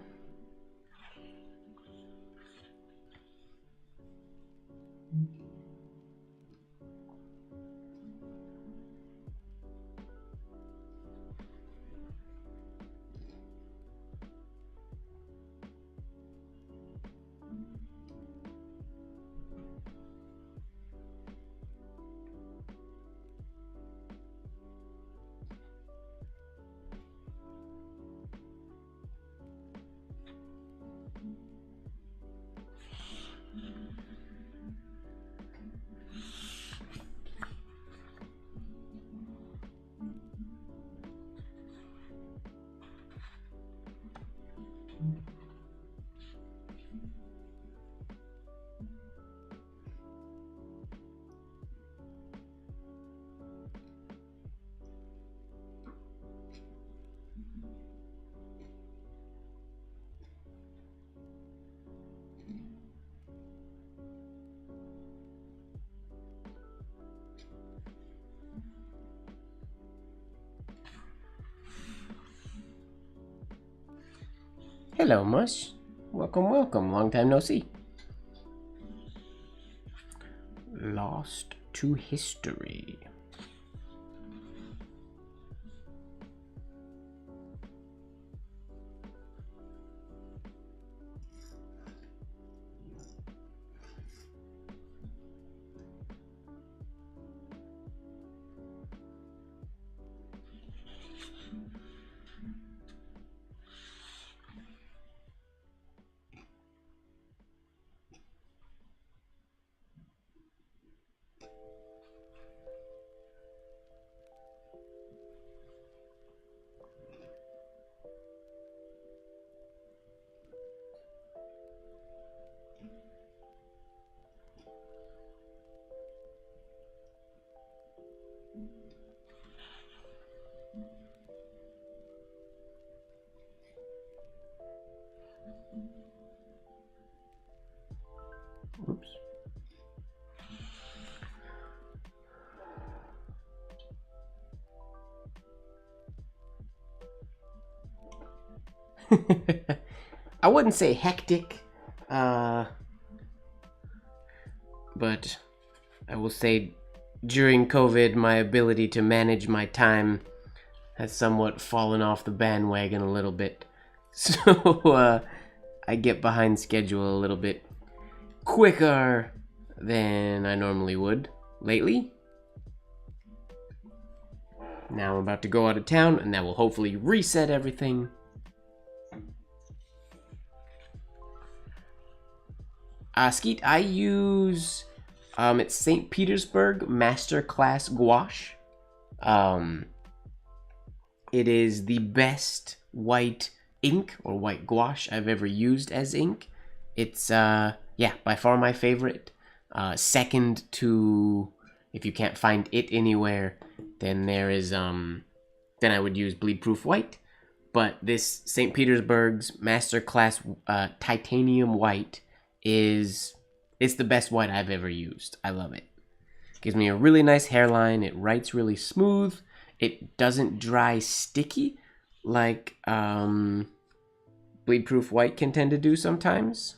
Hello, Mush. Welcome, welcome. Long time no see. Lost to history. Oops. I wouldn't say hectic, but I will say during COVID, my ability to manage my time has somewhat fallen off the bandwagon a little bit. So I get behind schedule a little bit quicker than I normally would, lately. Now I'm about to go out of town, and that will hopefully reset everything. Skeet, I use, it's St. Petersburg Masterclass Gouache. It is the best white ink or white gouache I've ever used as ink. It's, yeah, by far my favorite. Second to, if you can't find it anywhere, then there is, then I would use Bleed Proof White. But this St. Petersburg's Masterclass Titanium White it's the best white I've ever used. I love it. Gives me a really nice hairline. It writes really smooth. It doesn't dry sticky like Bleed Proof White can tend to do sometimes.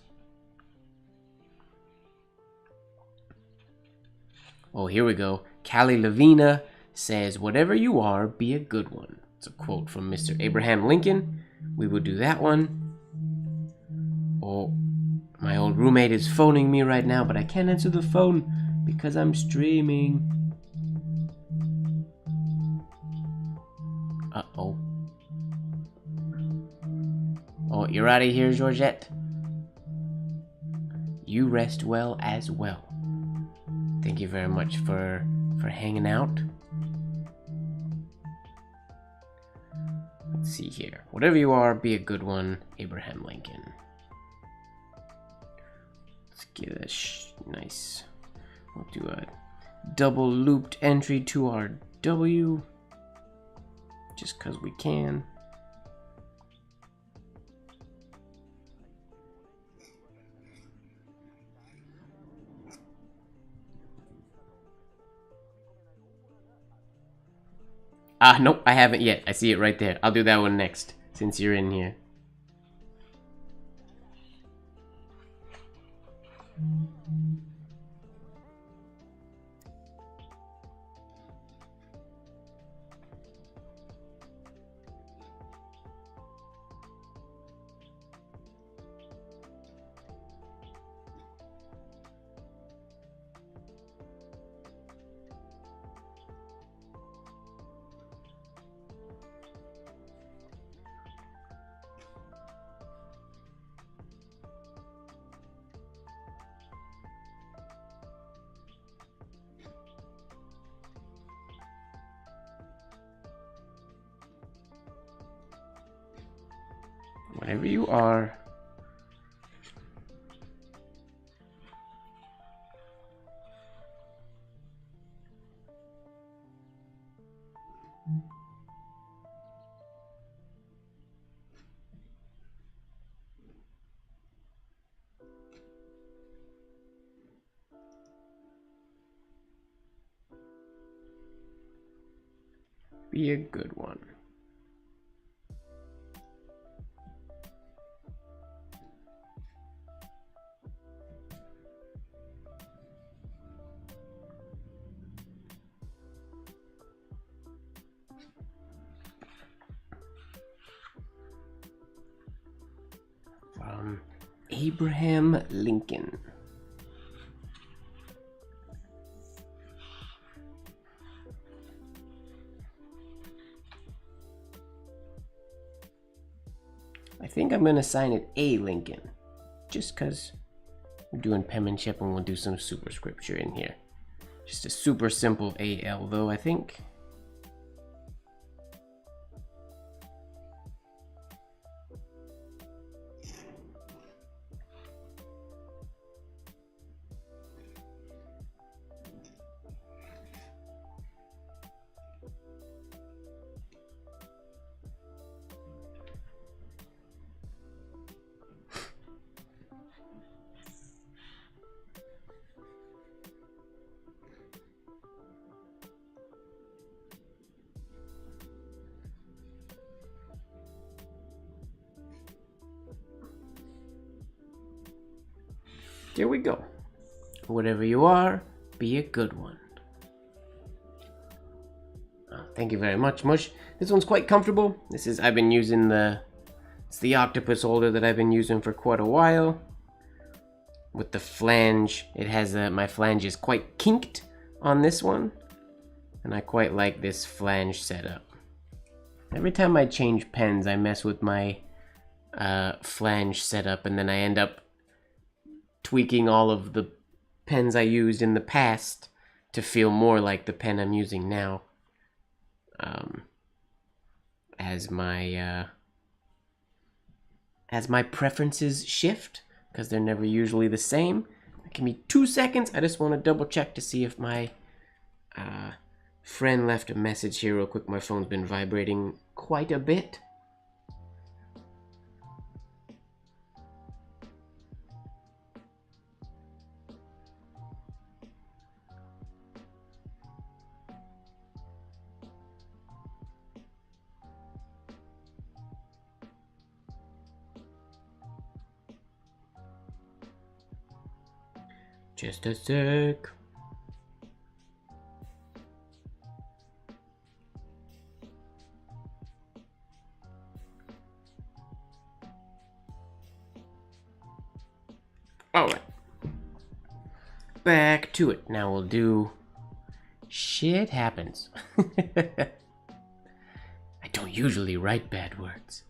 Oh, here we go. Callie Lavina says, "Whatever you are, be a good one." It's a quote from Mr. Abraham Lincoln. We will do that one. Oh, my old roommate is phoning me right now, but I can't answer the phone because I'm streaming. Uh-oh. Oh, you're out of here, Georgette. You rest well as well. Thank you very much for hanging out. Let's see here. Whatever you are, be a good one, Abraham Lincoln. Let's give this nice. We'll do a double looped entry to our W. Just because we can. Nope, I haven't yet. I see it right there. I'll do that one next, since you're in here. Whatever you are. Be a good one. Abraham Lincoln. I think I'm gonna sign it A. Lincoln, just cause we're doing penmanship and we'll do some superscripture in here. Just a super simple AL though, I think. There we go. Whatever you are, be a good one. Oh, thank you very much, Mush. This one's quite comfortable. I've been using it's the octopus holder that I've been using for quite a while. With the flange, it has my flange is quite kinked on this one, and I quite like this flange setup. Every time I change pens, I mess with my flange setup, and then I end up tweaking all of the pens I used in the past to feel more like the pen I'm using now. As my preferences shift, because they're never usually the same. Give me 2 seconds. I just want to double check to see if my friend left a message here real quick. My phone's been vibrating quite a bit. Just a sec. Alright. Back to it. Now we'll do... Shit happens. I don't usually write bad words.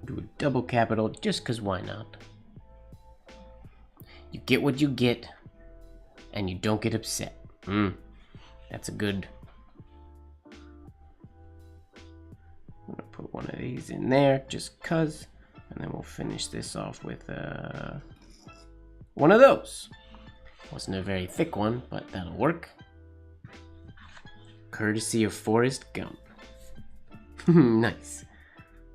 Do a double capital just because why not? You get what you get, and you don't get upset. That's a good... I'm gonna put one of these in there just cause, and then we'll finish this off with one of those. Wasn't a very thick one, but that'll work. Courtesy of Forrest Gump. Nice.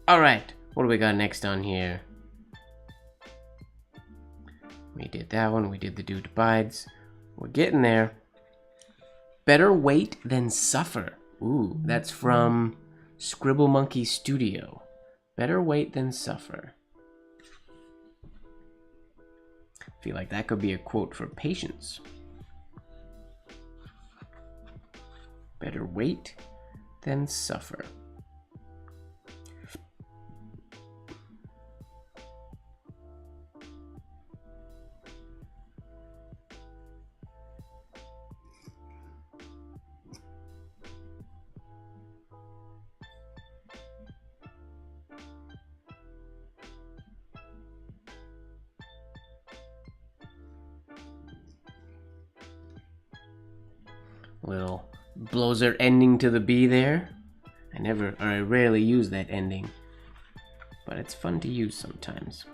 Alright, what do we got next on here? We did that one, we did the dude bides. We're getting there. Better wait than suffer. Ooh, that's from Scribble Monkey Studio. Better wait than suffer. Feel like that could be a quote for patience. Better wait than suffer. Little blows-er ending to the B there. I rarely use that ending, but it's fun to use sometimes.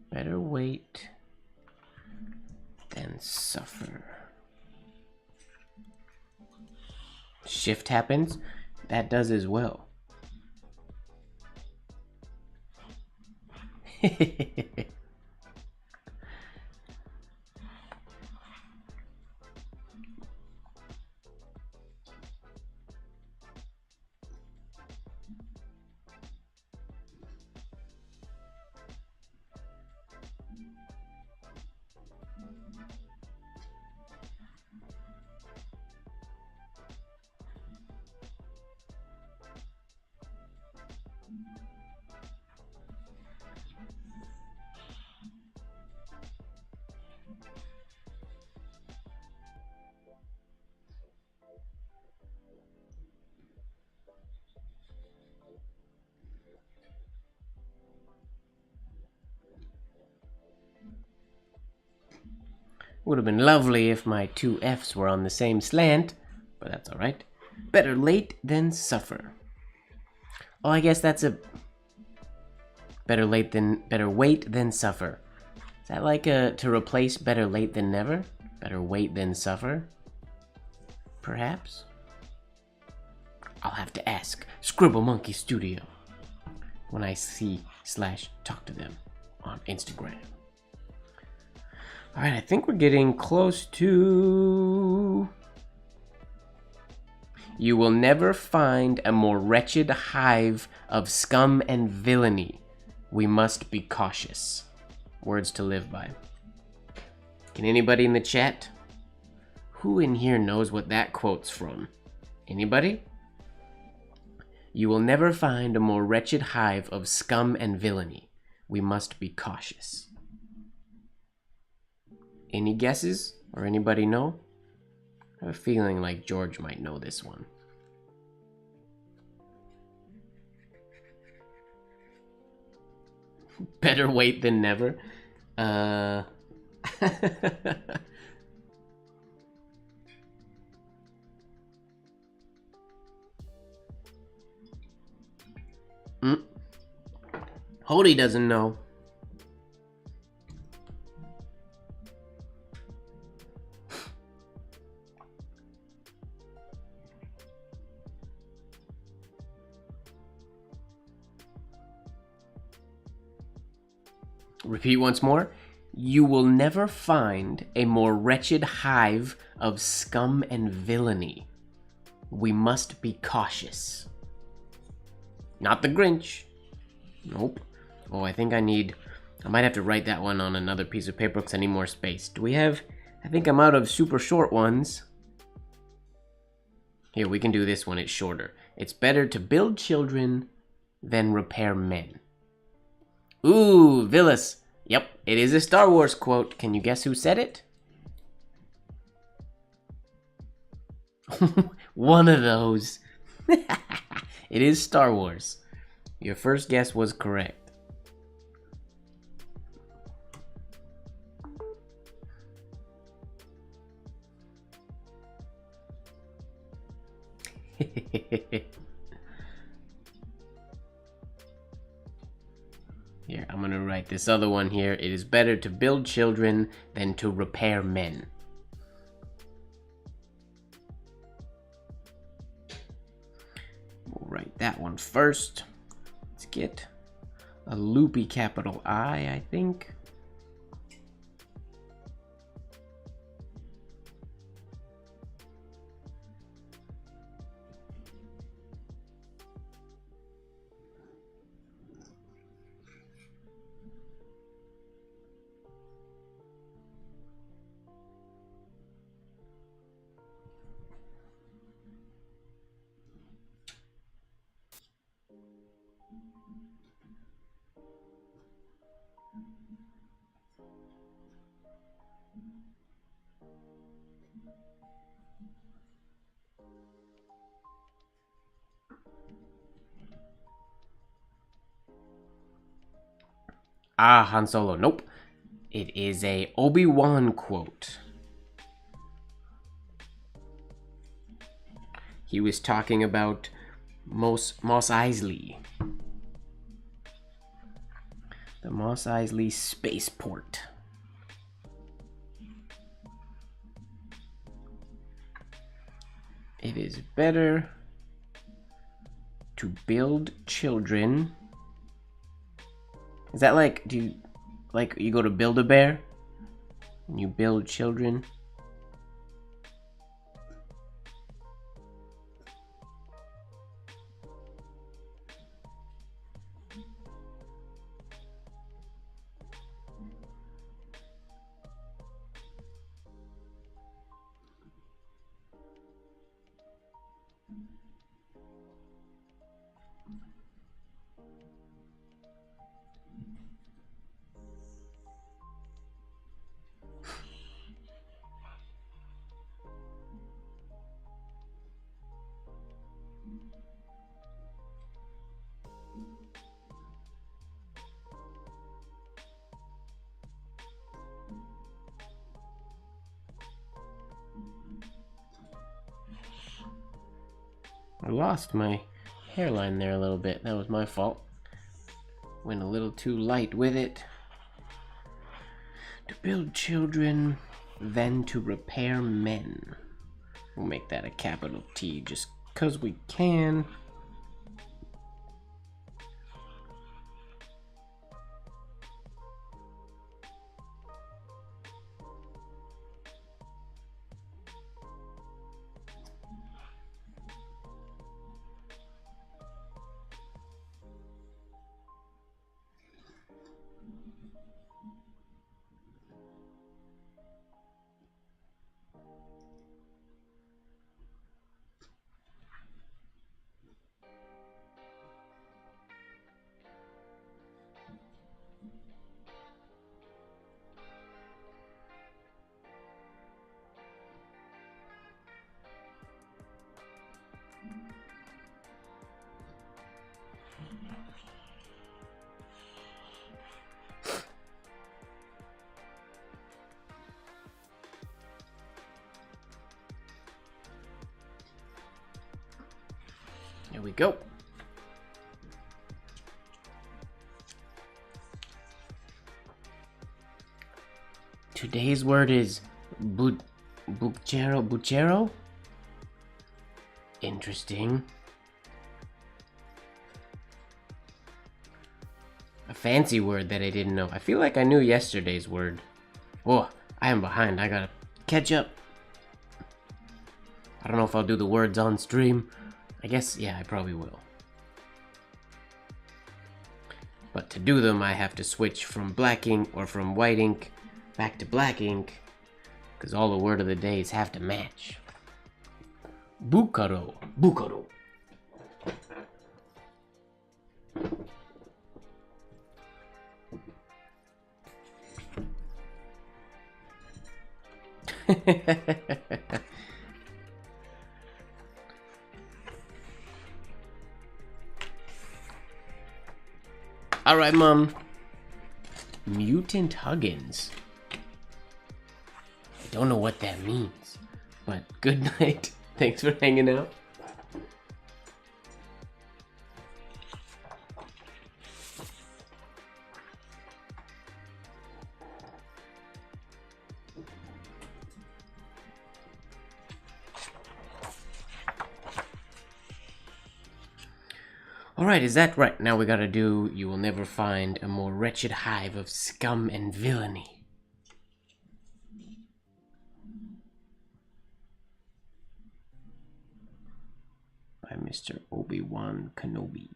Better wait than suffer. Shift happens. That does as well. Would have been lovely if my two F's were on the same slant, but that's alright. Better late than suffer. Oh, I guess that's a... better wait than suffer. Is that like to replace better late than never? Better wait than suffer? Perhaps? I'll have to ask Scribble Monkey Studio when I see/talk to them on Instagram. Alright, I think we're getting close to... You will never find a more wretched hive of scum and villainy. We must be cautious. Words to live by. Can anybody in the chat? Who in here knows what that quote's from? Anybody? You will never find a more wretched hive of scum and villainy. We must be cautious. Any guesses? Or anybody know? I have a feeling like George might know this one. Better wait than never. Hody doesn't know. Repeat once more. You will never find a more wretched hive of scum and villainy. We must be cautious. Not the Grinch. Nope. Oh, I think I might have to write that one on another piece of paper because I need more space. Do we have... I think I'm out of super short ones. Here, we can do this one. It's shorter. It's better to build children than repair men. Ooh, Villas. Yep, it is a Star Wars quote. Can you guess who said it? One of those. It is Star Wars. Your first guess was correct. Here, I'm gonna write this other one here. It is better to build children than to repair men. We'll write that one first. Let's get a loopy capital I think. Ah, Han Solo. Nope. It is a Obi-Wan quote. He was talking about Mos Eisley. The Mos Eisley spaceport. It is better to build children. Is that like, you go to Build-A-Bear and you build children? I lost my hairline there a little bit. That was my fault. Went a little too light with it. To build children, then to repair men. We'll make that a capital T just 'cause we can. There we go. Today's word is buchero. Interesting. A fancy word that I didn't know. I feel like I knew yesterday's word. Oh, I am behind. I gotta catch up. I don't know if I'll do the words on stream. I guess, yeah, I probably will. But to do them, I have to switch from black ink or from white ink back to black ink, because all the word of the days have to match. Bucaro. Alright, Mom. Mutant Huggins. I don't know what that means, but good night. Thanks for hanging out. Alright, is that right? Now we gotta do You Will Never Find a More Wretched Hive of Scum and Villainy. By Mr. Obi-Wan Kenobi.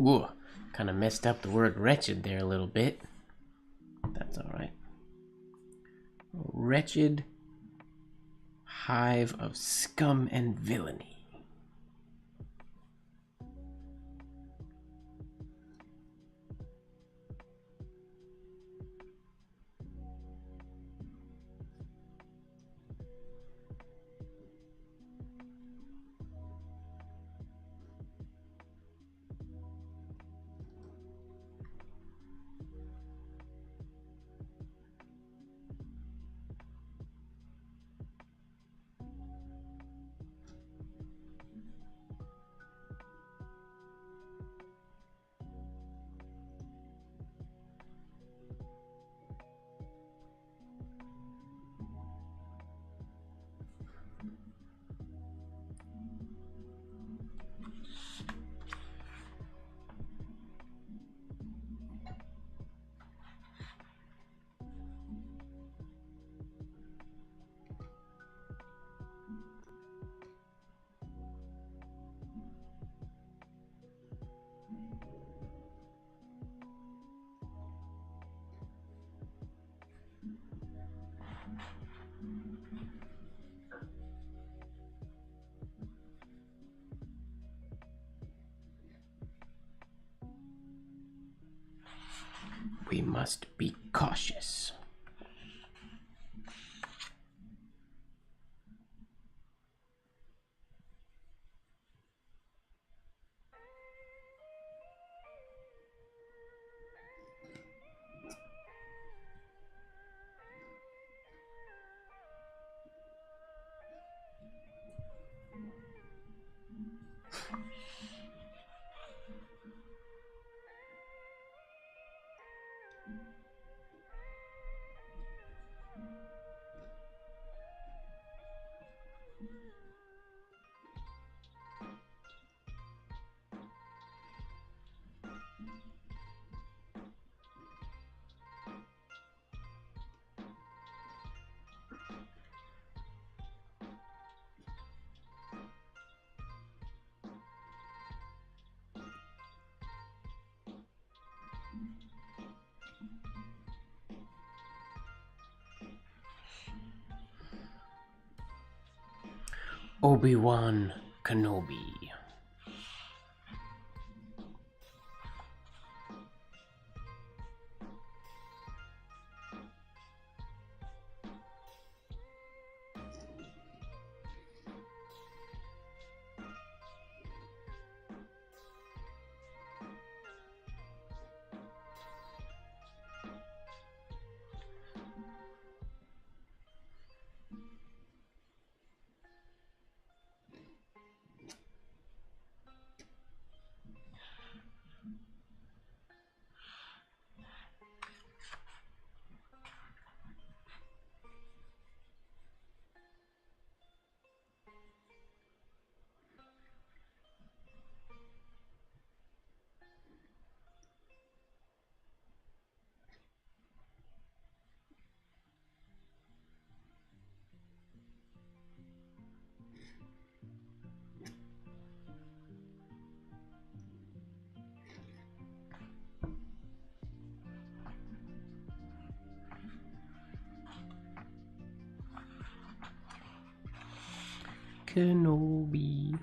Ooh, kind of messed up the word wretched there a little bit. That's alright. Wretched hive of scum and villainy. We must be cautious. Obi-Wan Kenobi. Kenobi.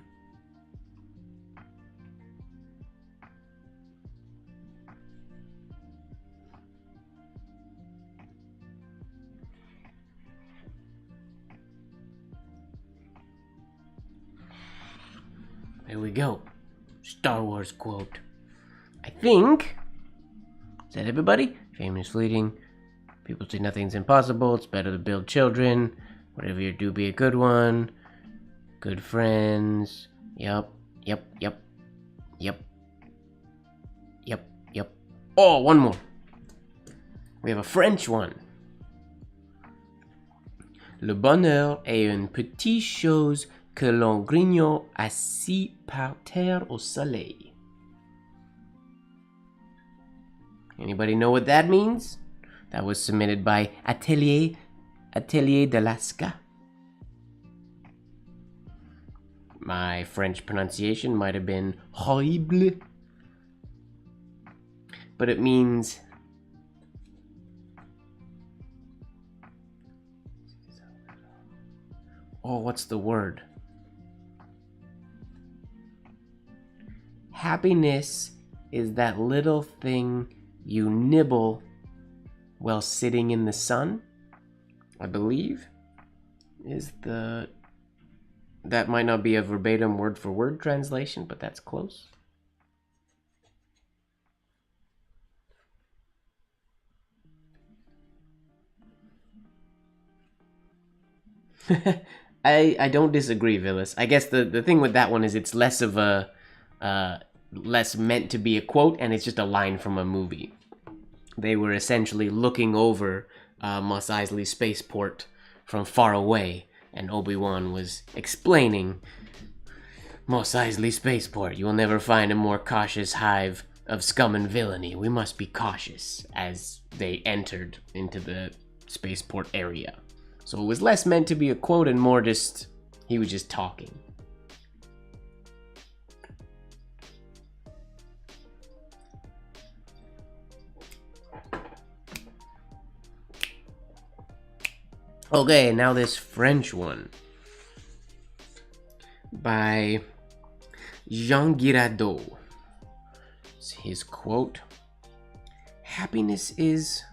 There we go. Star Wars quote. I think. Is that everybody? Fame is fleeting. People say nothing's impossible. It's better to build children. Whatever you do, be a good one. Good friends. Yep. Yep. Yep. Yep. Yep. Yep. Oh, one more. We have a French one. Le bonheur est une petite chose que l'on grignote assis par terre au soleil. Anybody know what that means? That was submitted by Atelier d'Alaska. My French pronunciation might have been horrible. but it means what's the word? Happiness is that little thing you nibble while sitting in the sun, I believe, that might not be a verbatim word for word translation, but that's close. I don't disagree, Villas. I guess the thing with that one is it's less of a less meant to be a quote, and it's just a line from a movie. They were essentially looking over Mos Eisley spaceport from far away, and Obi-Wan was explaining, Mos Eisley spaceport, you will never find a more cautious hive of scum and villainy. We must be cautious, as they entered into the spaceport area. So it was less meant to be a quote and more just, he was just talking. Okay, now this French one by Jean Giraudoux. It's his quote. Happiness is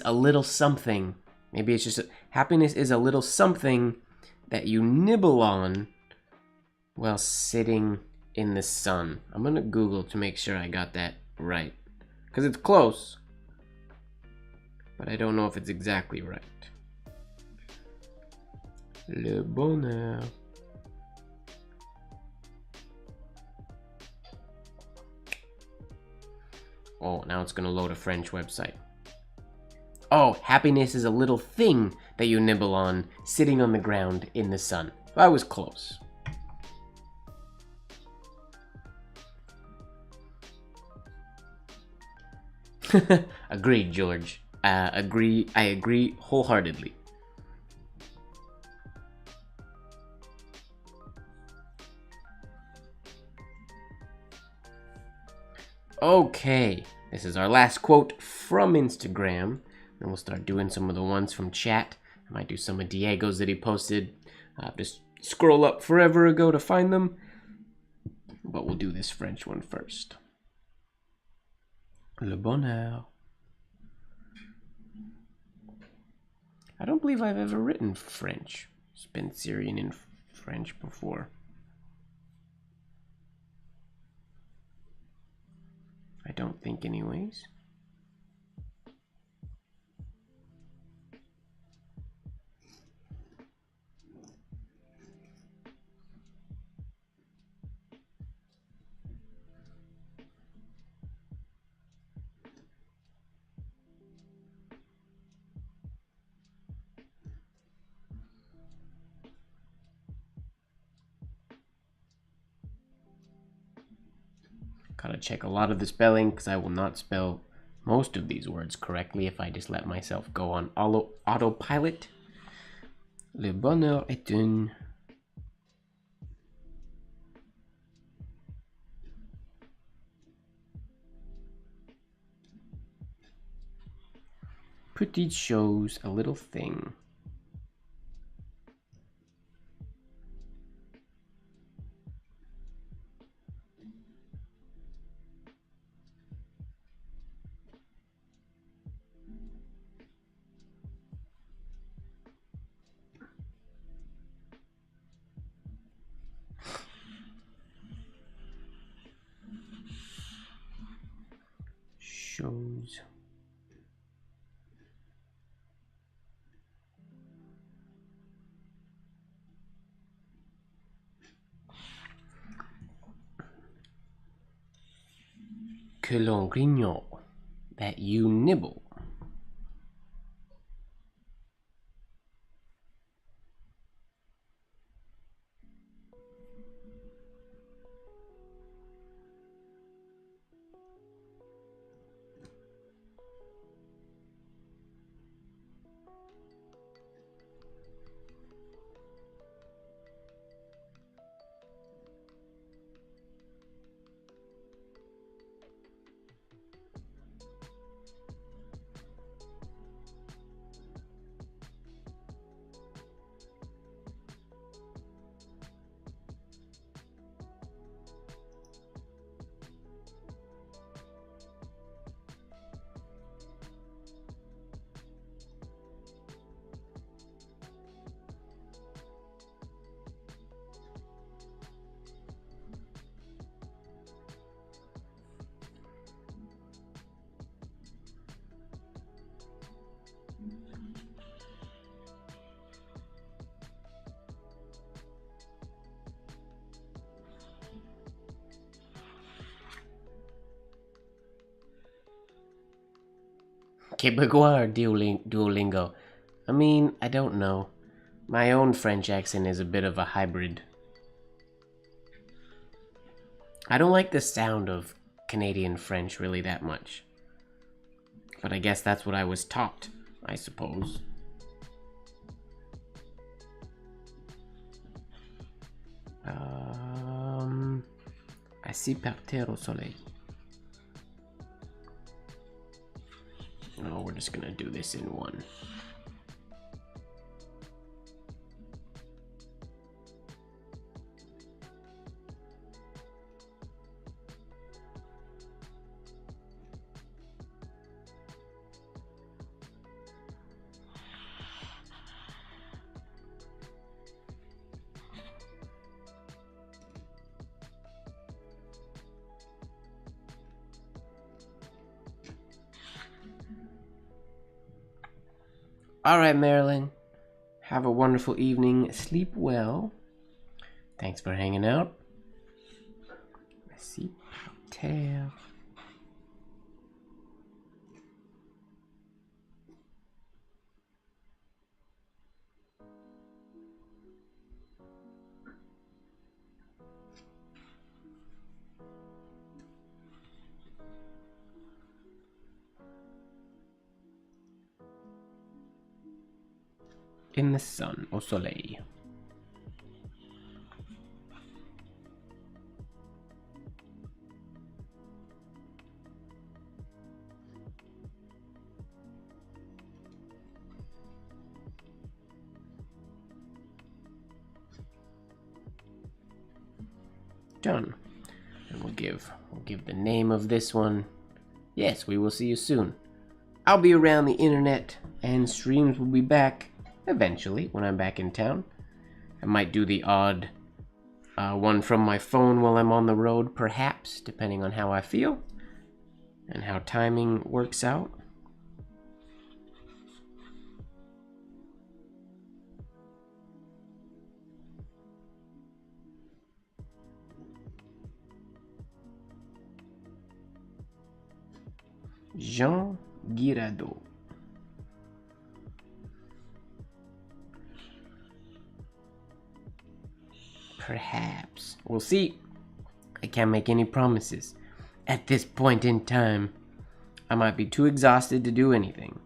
a little something. Maybe it's just happiness is a little something that you nibble on while sitting in the sun. I'm gonna Google to make sure I got that right, because it's close, but I don't know if it's exactly right. Le bonheur. Oh, now it's gonna load a French website. Oh, happiness is a little thing that you nibble on sitting on the ground in the sun. I was close. Agreed, George. I agree wholeheartedly. Okay, this is our last quote from Instagram. Then we'll start doing some of the ones from chat. I might do some of Diego's that he posted. Just scroll up forever ago to find them. But we'll do this French one first. Le bonheur. I don't believe I've ever written French. Spent Syrian in French before. I don't think anyways. Gotta check a lot of the spelling because I will not spell most of these words correctly if I just let myself go on autopilot. Le bonheur est une petite chose, a little thing. Chose. Que l'on grignote, that you nibble. Québécois or Duolingo? I mean, I don't know. My own French accent is a bit of a hybrid. I don't like the sound of Canadian French really that much. But I guess that's what I was taught, I suppose. Assis par terre au soleil. Oh, we're just gonna do this in one. All right, Marilyn. Have a wonderful evening. Sleep well. Thanks for hanging out. Merci. Terre. In the sun, au soleil. Done. And we'll give the name of this one. Yes, we will see you soon. I'll be around the internet, and streams will be back eventually when I'm back in town. I might do the odd one from my phone while I'm on the road, perhaps, depending on how I feel and how timing works out. Jean Girardeau. Perhaps. We'll see. I can't make any promises. At this point in time, I might be too exhausted to do anything.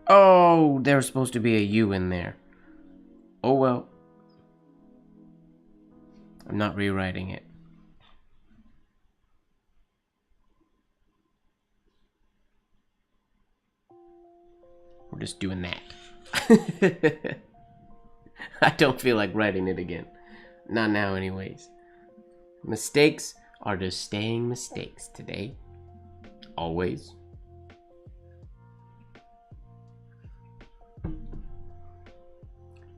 Oh, there's supposed to be a U in there. Oh well. I'm not rewriting it. We're just doing that. I don't feel like writing it again. Not now anyways. Mistakes are just staying mistakes today. Always.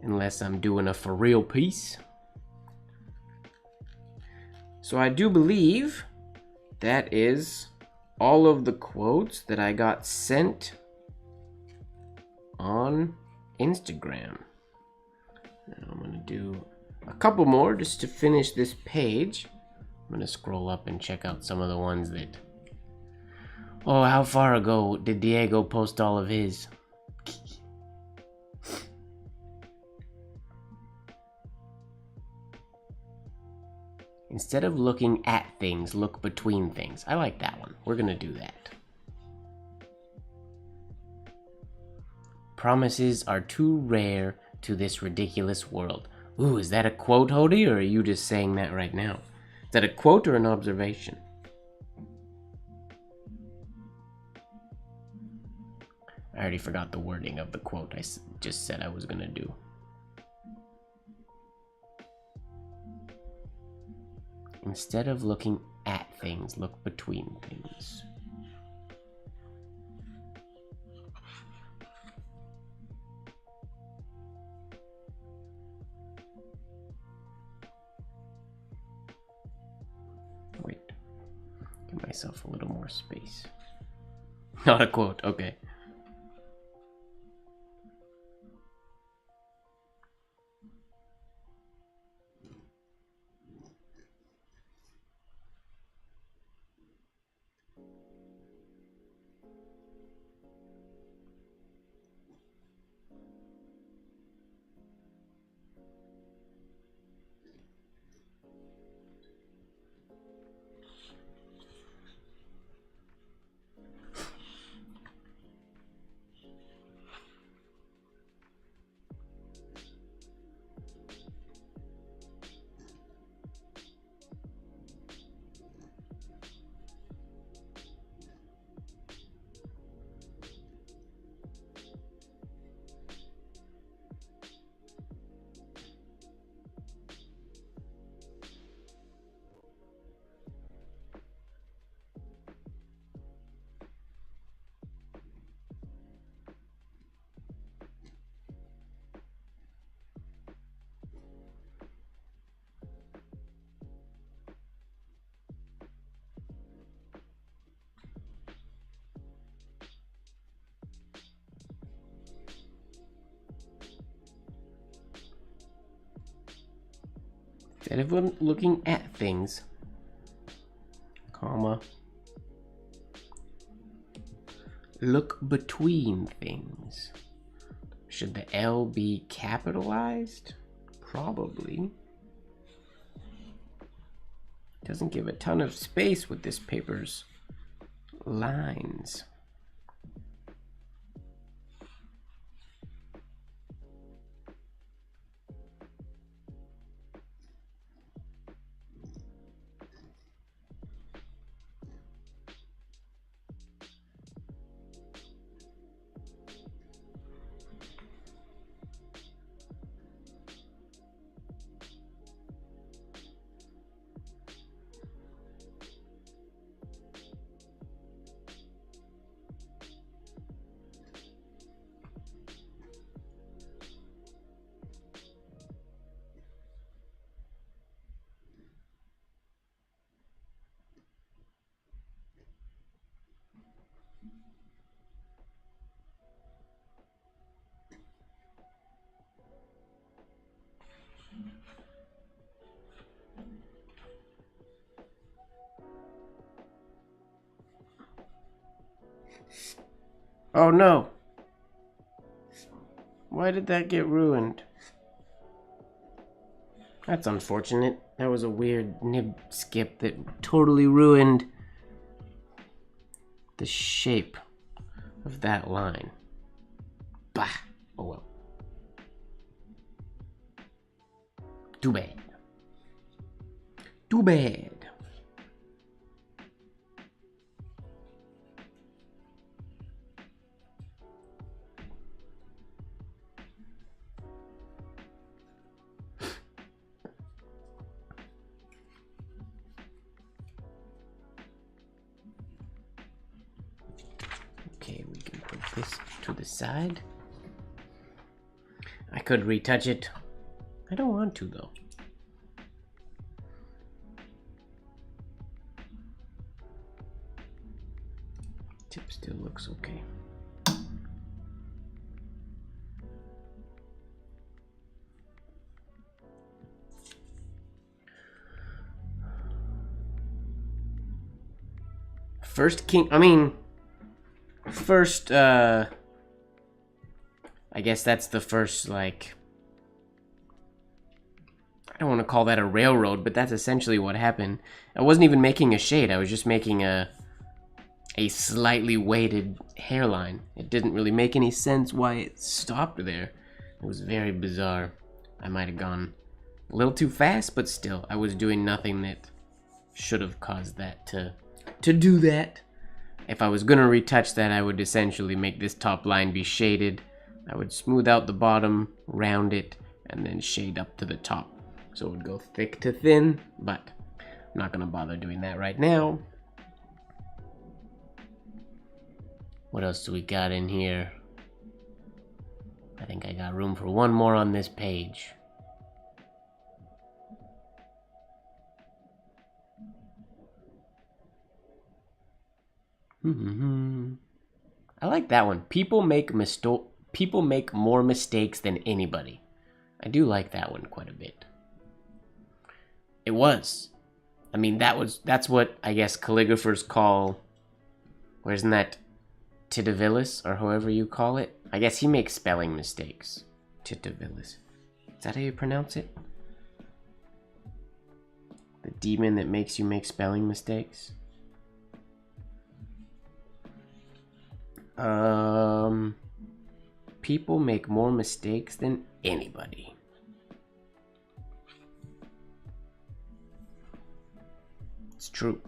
Unless I'm doing a for real piece. So I do believe that is all of the quotes that I got sent on Instagram. Now I'm going to do a couple more just to finish this page. I'm going to scroll up and check out some of the ones that... Oh, how far ago did Diego post all of his? Instead of looking at things, look between things. I like that one. We're gonna do that. Promises are too rare to this ridiculous world. Ooh, is that a quote, Hody, or are you just saying that right now? Is that a quote or an observation? I already forgot the wording of the quote I just said I was gonna do. Instead of looking at things, look between things. Wait, give myself a little more space. Not a quote, okay. Instead of looking at things, comma, look between things. Should the L be capitalized? Probably. Doesn't give a ton of space with this paper's lines. Oh no! Why did that get ruined? That's unfortunate. That was a weird nib skip that totally ruined the shape of that line. Bah! Oh well. Too bad. Too bad. Okay, we can put this to the side. I could retouch it. I don't want to though. Tip still looks okay. I guess that's the first, like, I don't want to call that a railroad, but that's essentially what happened. I wasn't even making a shade, I was just making a slightly weighted hairline. It didn't really make any sense why it stopped there. It was very bizarre. I might have gone a little too fast, but still, I was doing nothing that should have caused that to do that. If I was gonna retouch that, I would essentially make this top line be shaded. I would smooth out the bottom, round it, and then shade up to the top. So it would go thick to thin, but I'm not gonna bother doing that right now. What else do we got in here? I think I got room for one more on this page. I like that one. People make more mistakes than anybody. I do like that one quite a bit. It was. I mean, that's what I guess calligraphers call, or isn't that Titavilis, or however you call it? I guess he makes spelling mistakes. Titavilis. Is that how you pronounce it? The demon that makes you make spelling mistakes? People make more mistakes than anybody. It's true.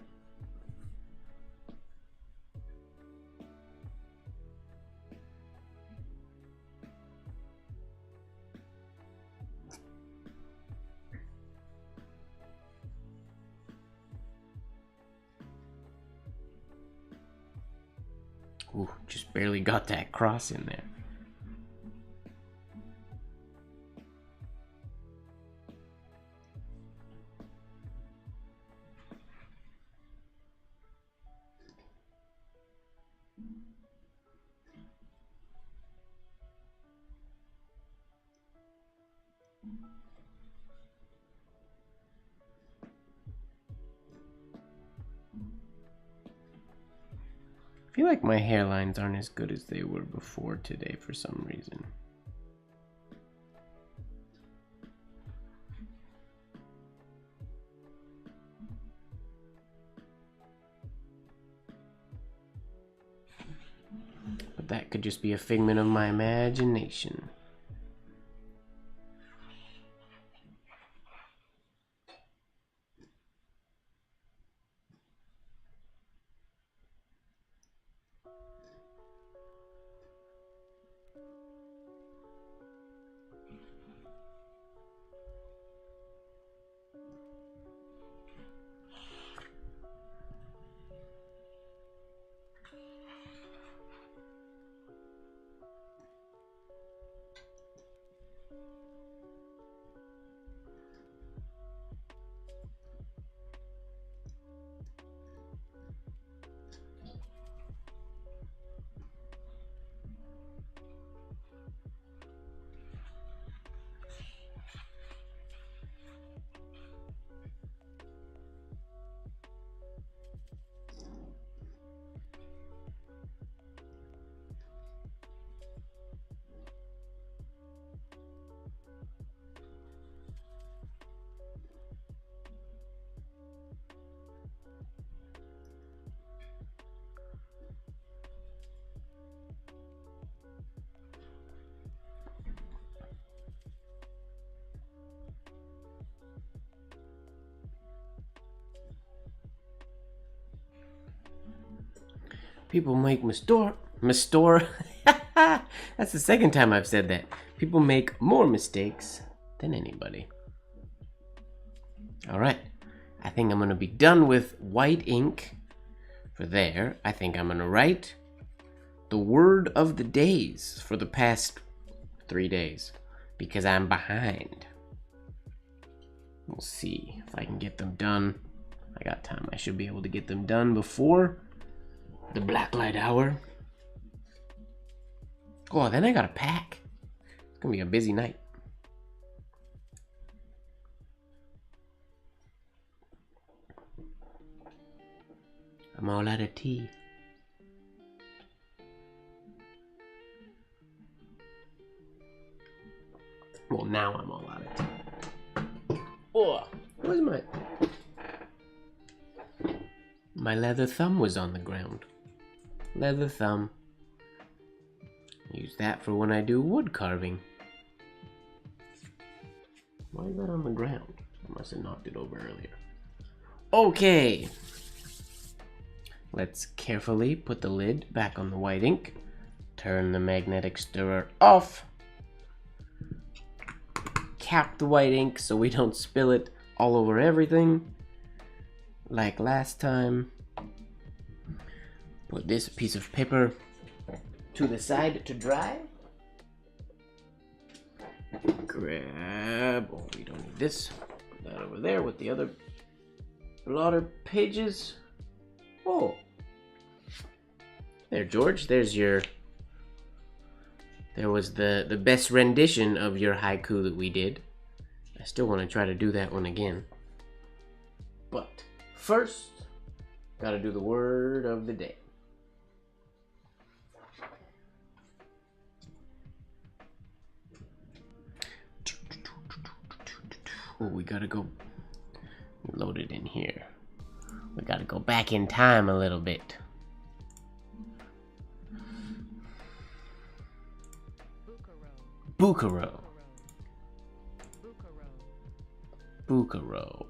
Ooh, just barely got that cross in there. I feel like my hairlines aren't as good as they were before today for some reason. But that could just be a figment of my imagination. People make That's the second time I've said that. People make more mistakes than anybody. Alright. I think I'm going to be done with white ink for there. I think I'm going to write the word of the days for the past 3 days. Because I'm behind. We'll see if I can get them done. I got time. I should be able to get them done before the blacklight hour. Oh, then I gotta pack. It's gonna be a busy night. I'm all out of tea. Well, now I'm all out of tea. Oh, where's my leather thumb was on the ground. Leather thumb. Use that for when I do wood carving. Why is that on the ground? I must have knocked it over earlier. Okay. Let's carefully put the lid back on the white ink. Turn the magnetic stirrer off. Cap the white ink so we don't spill it all over everything. Like last time. Put this piece of paper to the side to dry. Grab, oh, we don't need this. Put that over there with the other blotter pages. Oh, There, George. There's your... There was the best rendition of your haiku that we did. I still want to try to do that one again. But first, gotta do the word of the day. Oh, we gotta go load it in here. We gotta go back in time a little bit. Bucaro. Bucaro.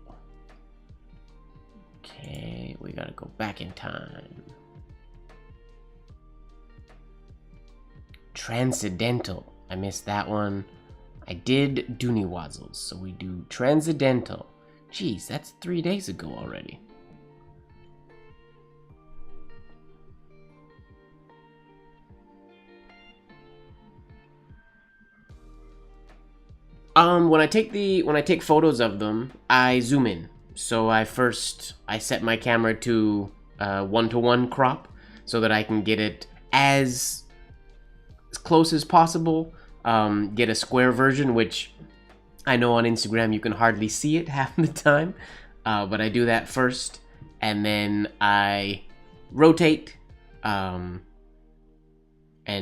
Okay, we gotta go back in time. Transcendental. I missed that one. I did Dooney Wazzles, so we do Transcendental. Jeez, that's 3 days ago already. When I take photos of them, I zoom in. So I set my camera to 1:1 crop so that I can get it as close as possible. Get a square version, which I know on Instagram you can hardly see it half the time. But I do that first, and then I rotate and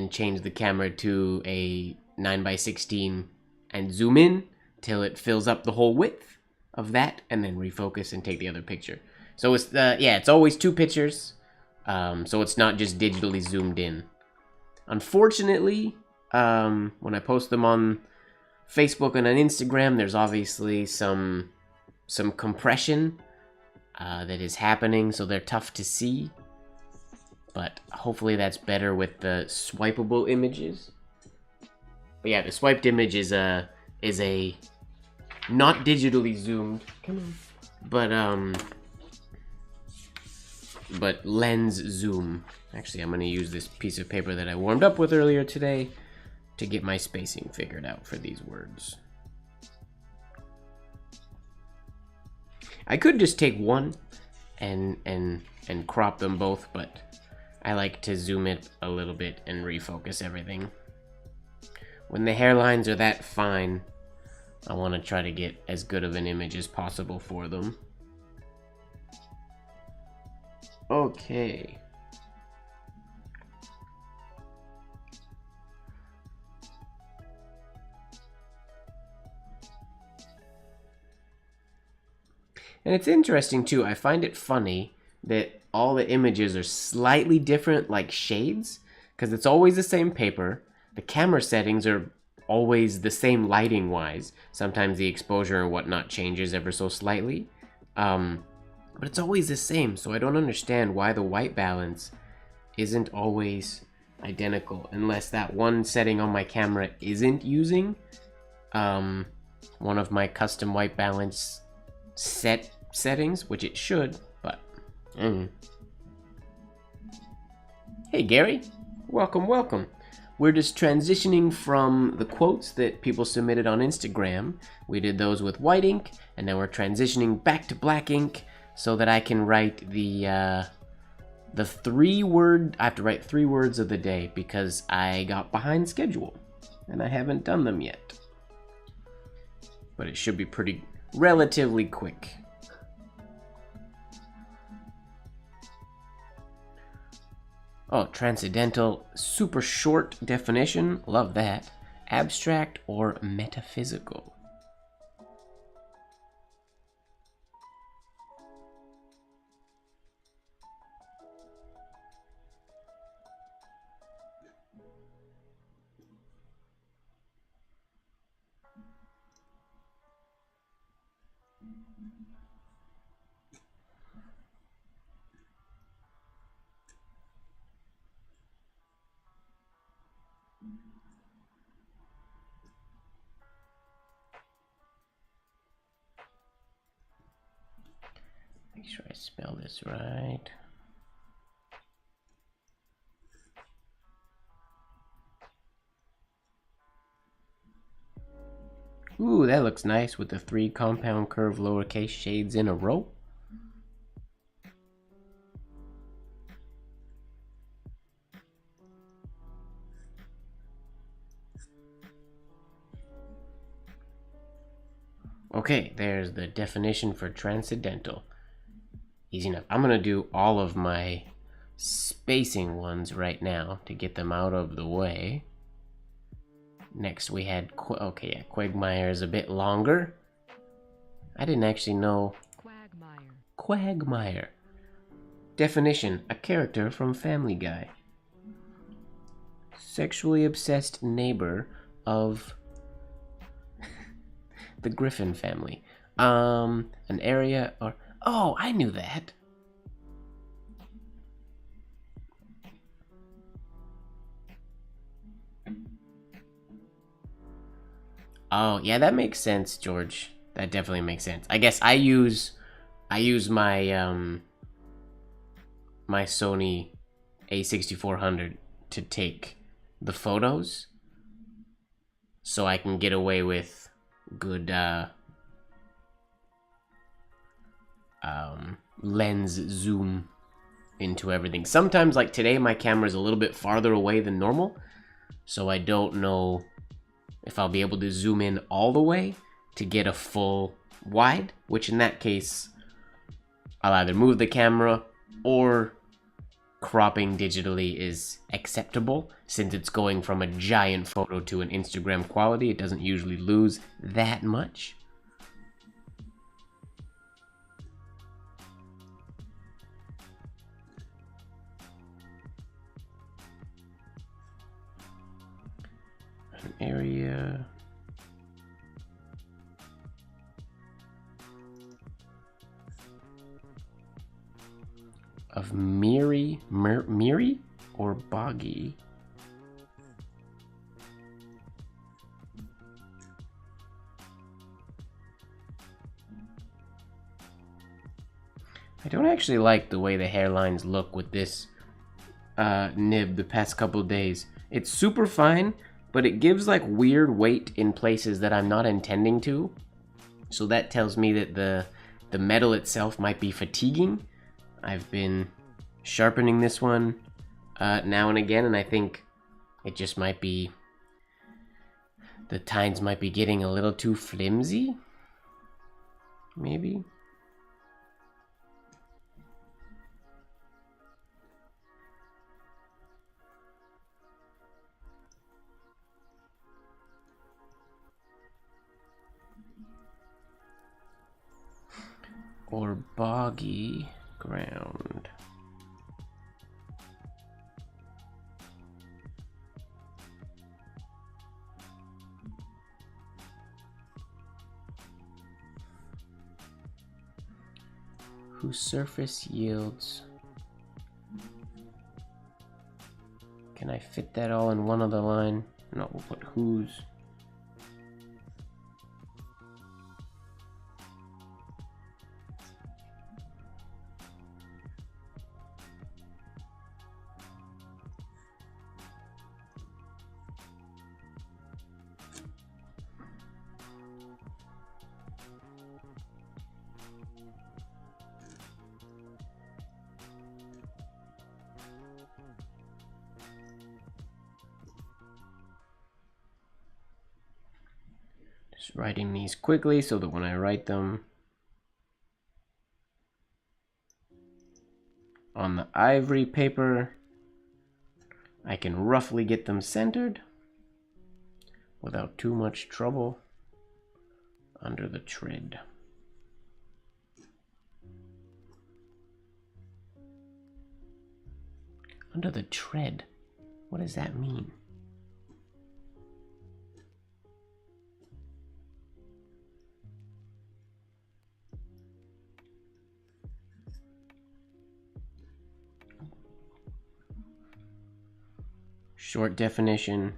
change the camera to a 9:16 and zoom in till it fills up the whole width of that, and then refocus and take the other picture. So it's it's always 2 pictures, so it's not just digitally zoomed in. Unfortunately, when I post them on Facebook and on Instagram, there's obviously some compression that is happening, so they're tough to see. But hopefully that's better with the swipeable images. But yeah, the swiped image is a not digitally zoomed, but lens zoom. Actually, I'm gonna use this piece of paper that I warmed up with earlier today to get my spacing figured out for these words. I could just take one and crop them both, but I like to zoom it a little bit and refocus everything. When the hairlines are that fine, I want to try to get as good of an image as possible for them. Okay. And it's interesting too, I find it funny that all the images are slightly different, like shades, because it's always the same paper. The camera settings are always the same lighting wise. Sometimes the exposure and whatnot changes ever so slightly. But it's always the same, so I don't understand why the white balance isn't always identical, unless that one setting on my camera isn't using one of my custom white balance settings, which it should, but Hey Gary, welcome. We're just transitioning from the quotes that people submitted on Instagram. We did those with white ink, and now we're transitioning back to black ink so that I can write the 3-word, I have to write 3 words of the day because I got behind schedule and I haven't done them yet. But it should be pretty relatively quick. Oh, transcendental, super short definition, love that. Abstract or metaphysical. Make sure I spell this right. Ooh, that looks nice with the 3 compound curve lowercase shades in a row. Okay, there's the definition for transcendental. Easy enough. I'm going to do all of my spacing ones right now to get them out of the way. Next we had, okay, yeah, Quagmire is a bit longer. I didn't actually know. Quagmire. Definition, a character from Family Guy. Sexually obsessed neighbor of the Griffin family. An area or... Oh, I knew that. Oh, yeah, that makes sense, George. That definitely makes sense. I guess I use my my Sony A6400 to take the photos, so I can get away with good lens zoom into everything. Sometimes, like today, my camera is a little bit farther away than normal, so I don't know if I'll be able to zoom in all the way to get a full wide, which in that case, I'll either move the camera or cropping digitally is acceptable. Since it's going from a giant photo to an Instagram quality, it doesn't usually lose that much. An area of Miri or boggy. I don't actually like the way the hairlines look with this nib the past couple days. It's super fine, but it gives like weird weight in places that I'm not intending to. So that tells me that the metal itself might be fatiguing. I've been sharpening this one now and again, and I think it just might be, the tines might be getting a little too flimsy, maybe. Or boggy ground. Whose surface yields. Can I fit that all in one other line? No, we'll put whose. Just writing these quickly so that when I write them on the ivory paper, I can roughly get them centered without too much trouble under the tread. Under the tread? What does that mean? Short definition,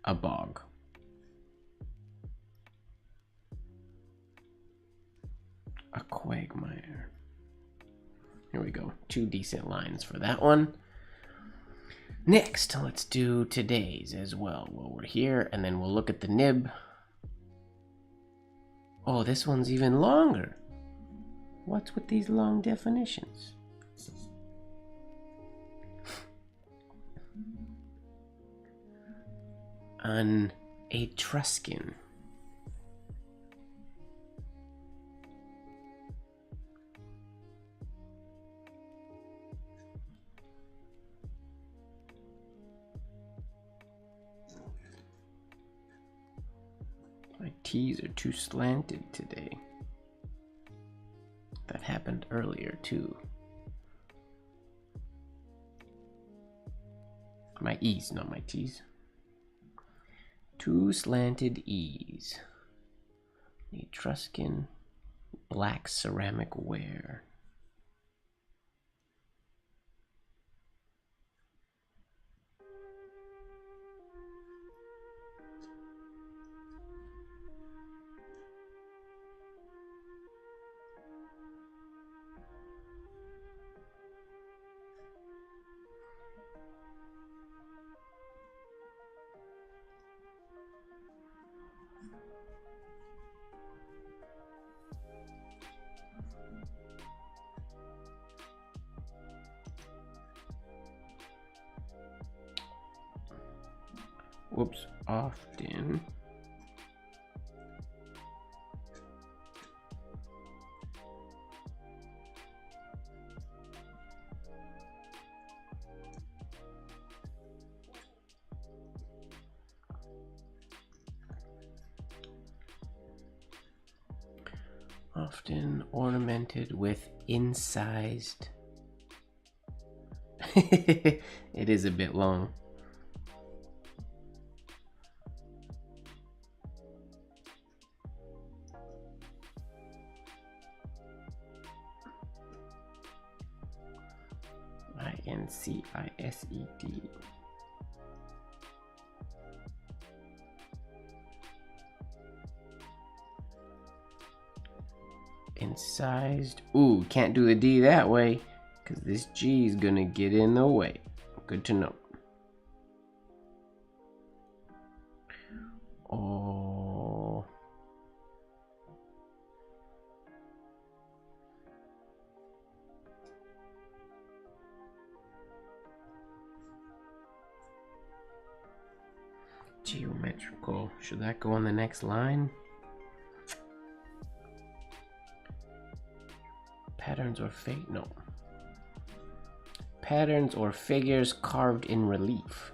a bog. A quagmire. Here we go. 2 decent lines for that one. Next, let's do today's as well while we're here, and then we'll look at the nib. Oh, this one's even longer. What's with these long definitions? An Etruscan. My T's are too slanted today. That happened earlier too. My E's, not my T's. Two slanted E's. Etruscan black ceramic ware. Whoops, often. Often ornamented with incised. It is a bit long. INCISED. Incised. Ooh, can't do the D that way, because this G is gonna get in the way. Good to know. Oh. Geometrical. Should that go on the next line? Patterns or fake? No. Patterns or figures carved in relief.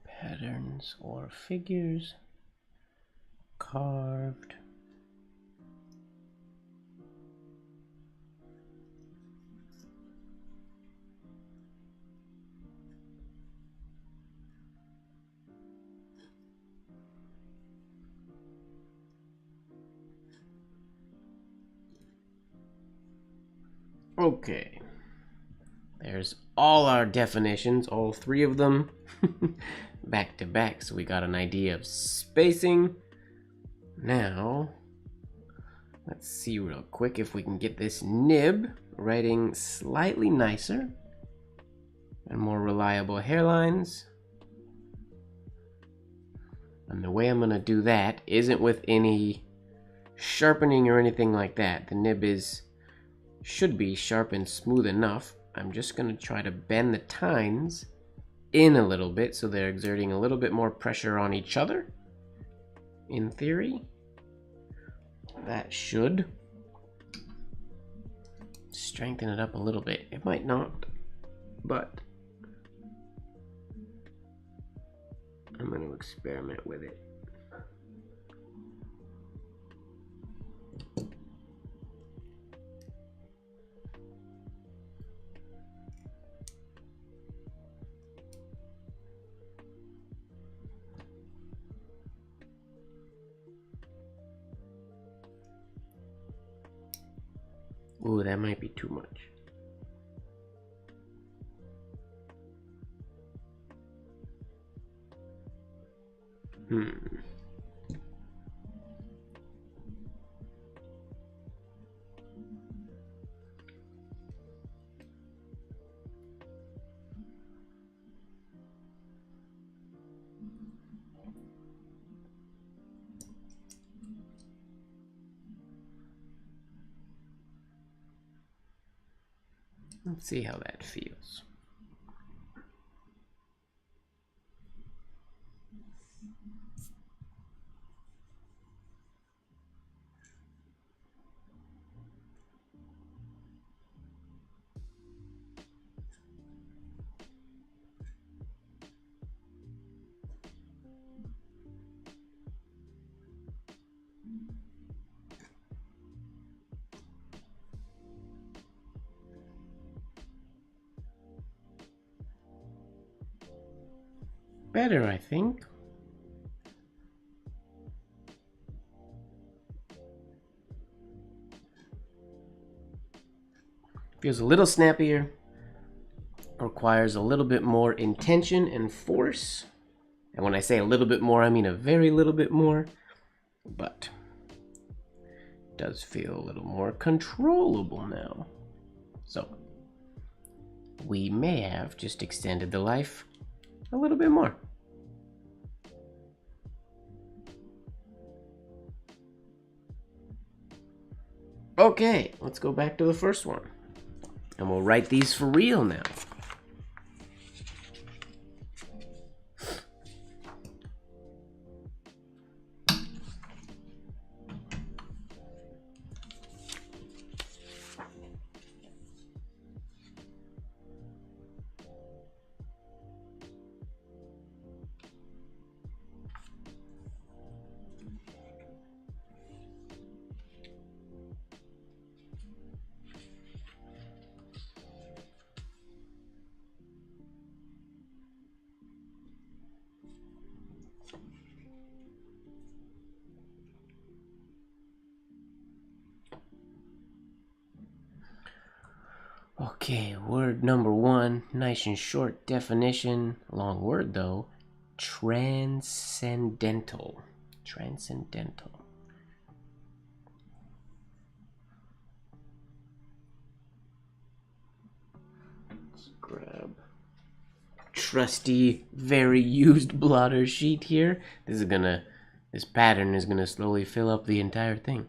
Patterns or figures carved okay. There's all our definitions, all three of them, back to back, so we got an idea of spacing. Now, let's see real quick if we can get this nib writing slightly nicer and more reliable hairlines. And the way I'm gonna do that isn't with any sharpening or anything like that. The nib should be sharp and smooth enough. I'm just gonna try to bend the tines in a little bit so they're exerting a little bit more pressure on each other. In theory, that should strengthen it up a little bit. It might not, but I'm gonna experiment with it. Ooh, that might be too much. Let's see how that feels. Better, I think. Feels a little snappier. Requires a little bit more intention and force. And when I say a little bit more, I mean a very little bit more. But it does feel a little more controllable now. So we may have just extended the life a little bit more. Okay, let's go back to the first one. And we'll write these for real now. Okay, word number one, nice and short definition, long word though, transcendental. Transcendental. Let's grab trusty, very used blotter sheet here. This pattern is gonna slowly fill up the entire thing.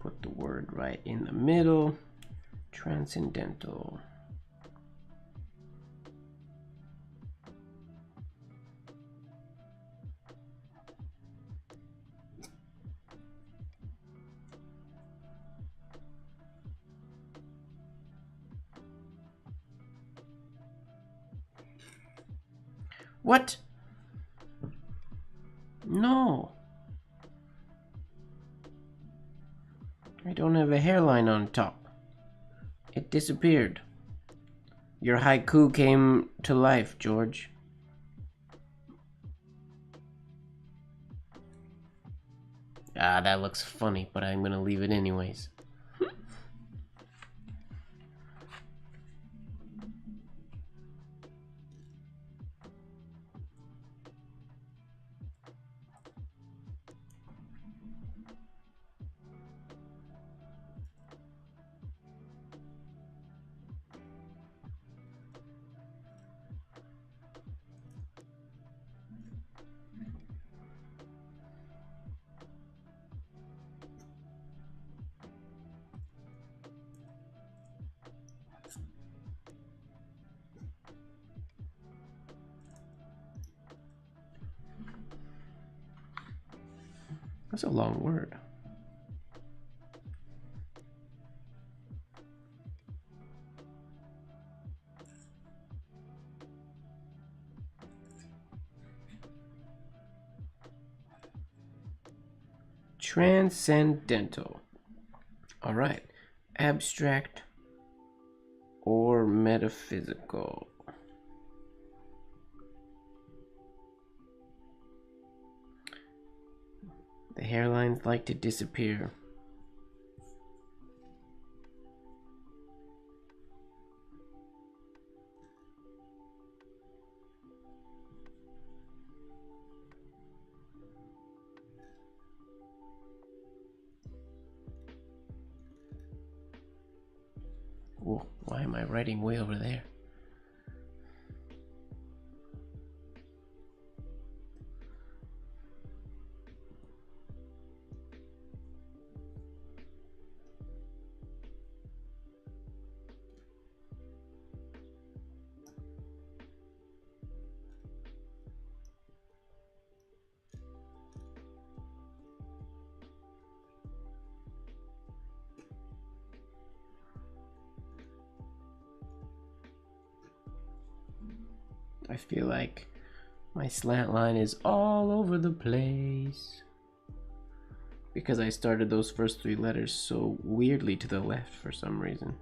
Put the word right in the middle. Transcendental. What? No. I don't have a hairline on top. It disappeared. Your haiku came to life, George. Ah, that looks funny, but I'm gonna leave it anyways. That's a long word. Transcendental. All right. Abstract or metaphysical. The hairlines like to disappear. Whoa, why am I writing way over there? I feel like my slant line is all over the place because I started those first 3 letters so weirdly to the left for some reason.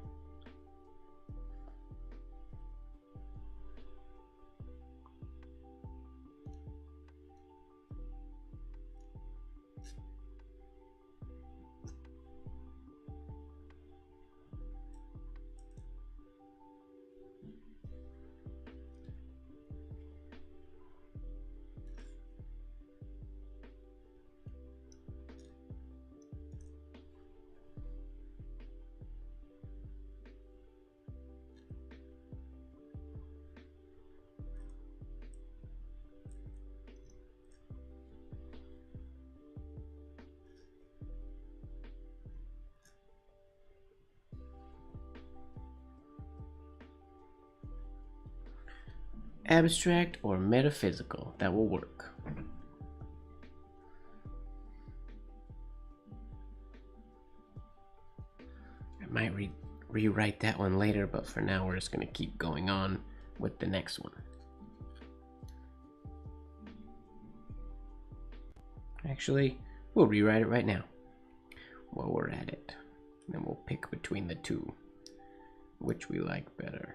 Abstract or metaphysical, that will work. I might rewrite that one later, but for now we're just going to keep going on with the next one. Actually, we'll rewrite it right now while we're at it. And then we'll pick between the two, which we like better.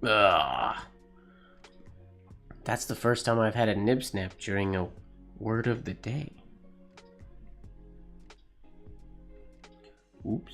Ugh. That's the first time I've had a nib snap during a word of the day. Oops.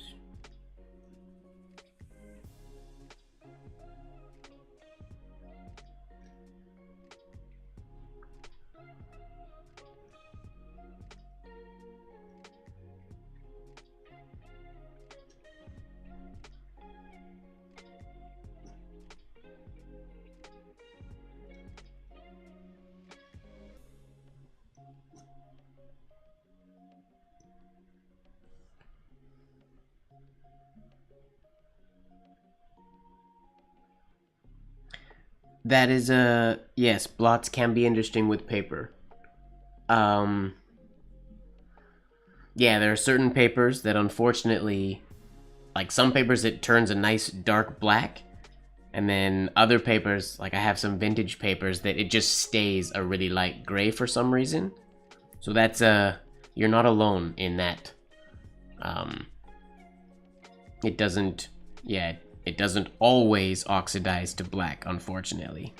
That is yes, blots can be interesting with paper. Yeah, there are certain papers that unfortunately, like some papers it turns a nice dark black, and then other papers, like I have some vintage papers that it just stays a really light gray for some reason. So that's you're not alone in that. It doesn't, yeah, it doesn't always oxidize to black, unfortunately.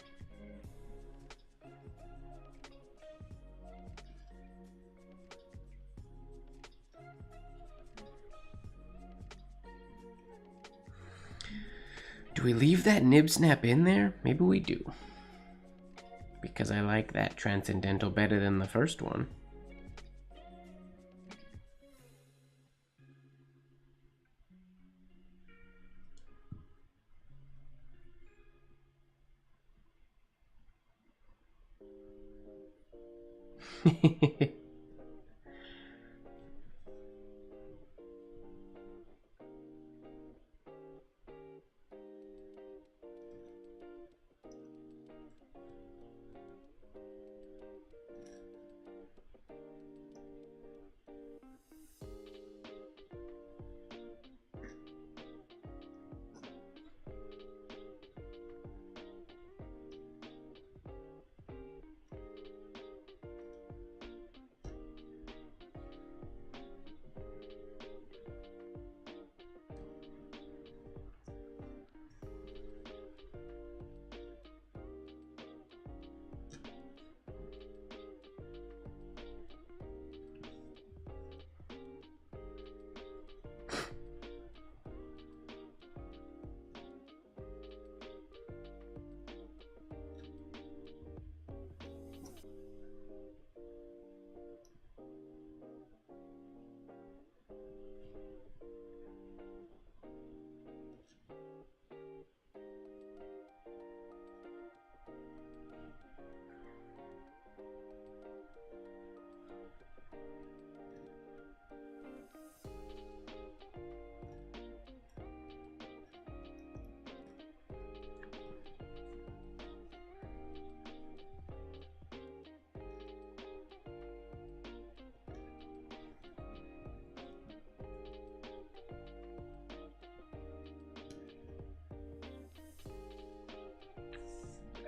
Do we leave that nib snap in there? Maybe we do. Because I like that transcendental better than the first one.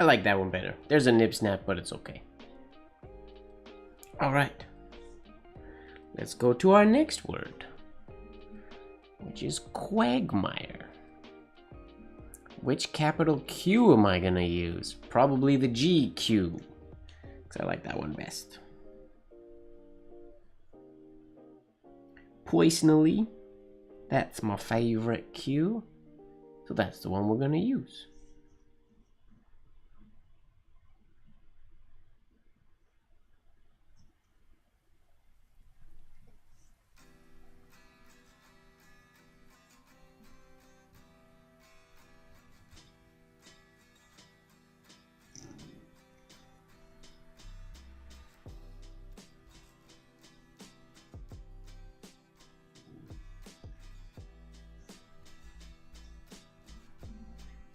I like that one better. There's a nib snap, but it's okay. Alright. Let's go to our next word, which is quagmire. Which capital Q am I gonna use? Probably the GQ, because I like that one best. Poisonally, that's my favorite Q, so that's the one we're gonna use.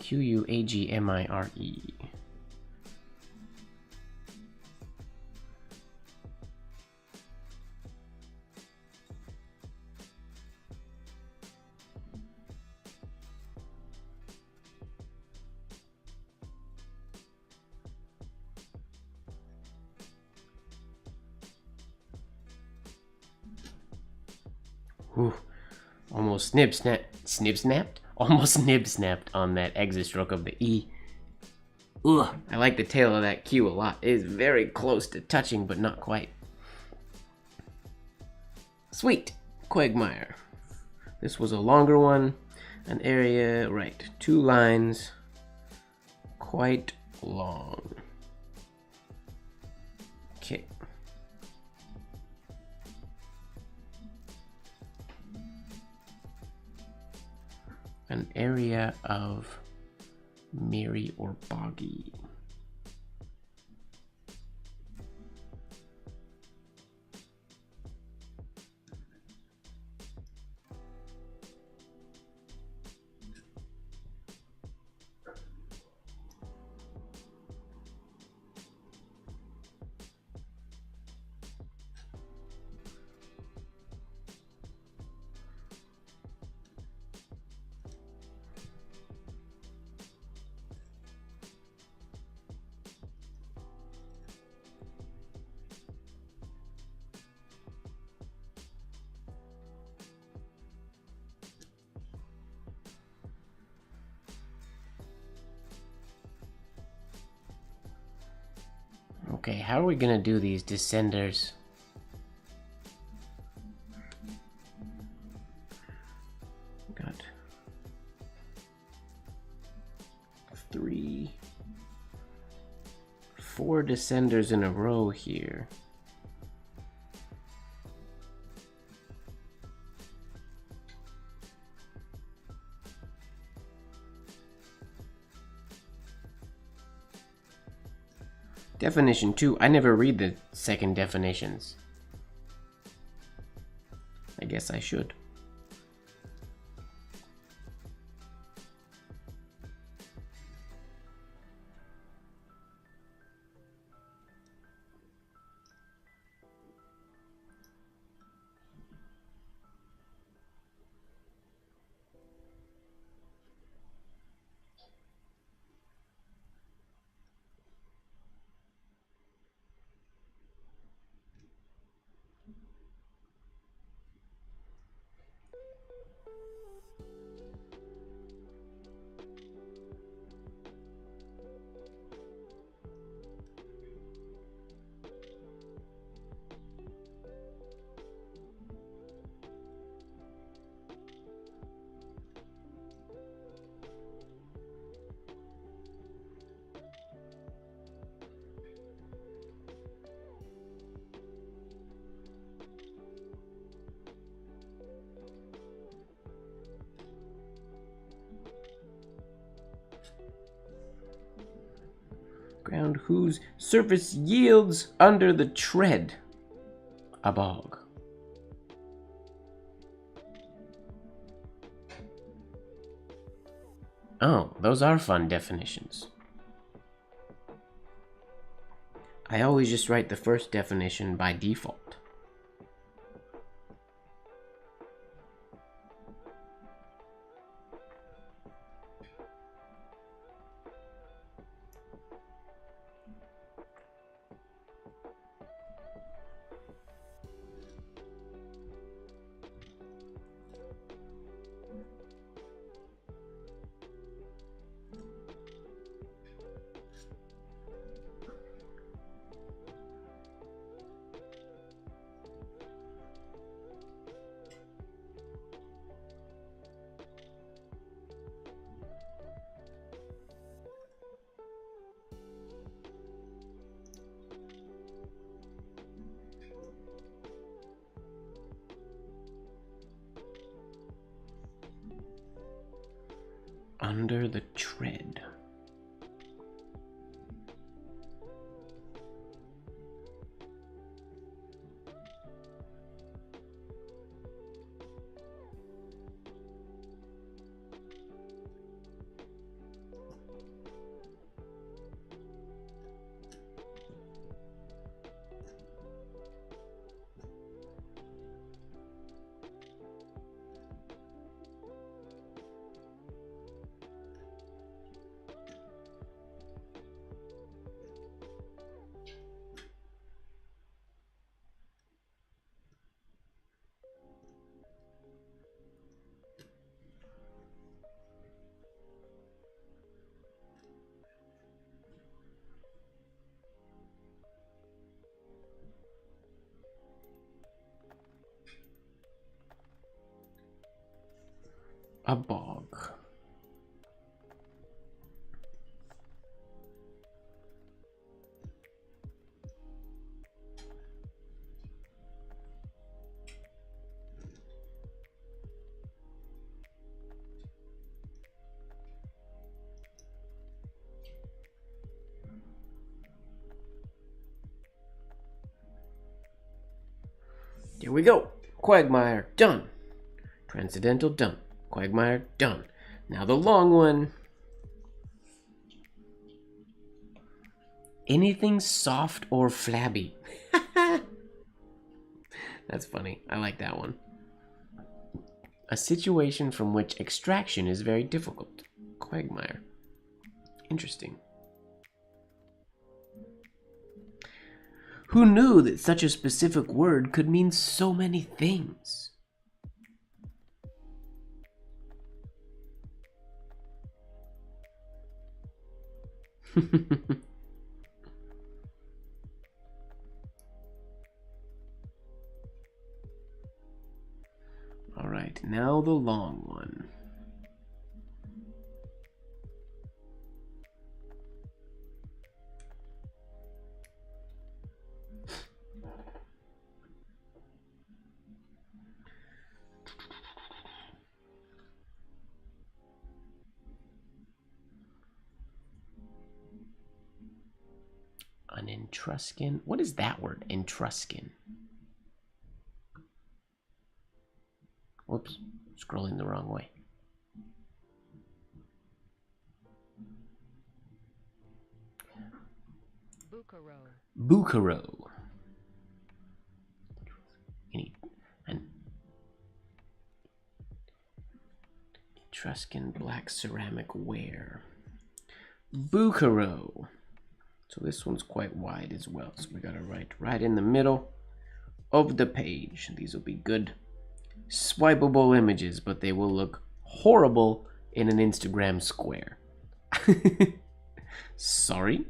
Quagmire. Whew. Almost snapped? Almost nib snapped on that exit stroke of the E. Ugh, I like the tail of that Q a lot. It is very close to touching, but not quite. Sweet, quagmire. This was a longer one. An area, right, 2 lines, quite long. Okay. An area of merry or boggy. Okay, how are we gonna do these descenders? Got 3, 4 descenders in a row here. Definition 2. I never read the second definitions. I guess I should. Ground whose surface yields under the tread. A bog. Oh, those are fun definitions. I always just write the first definition by default. under the tread. A bog. Here we go. Quagmire, done. Transcendental, done. Quagmire, done. Now the long one. Anything soft or flabby. That's funny. I like that one. A situation from which extraction is very difficult. Quagmire. Interesting. Who knew that such a specific word could mean so many things? All right, now the long one. An Etruscan. What is that word? Etruscan. Whoops, scrolling the wrong way. Bucaro. An Etruscan black ceramic ware. Bucaro. So this one's quite wide as well. So we gotta write right in the middle of the page. These will be good swipeable images, but they will look horrible in an Instagram square. Sorry.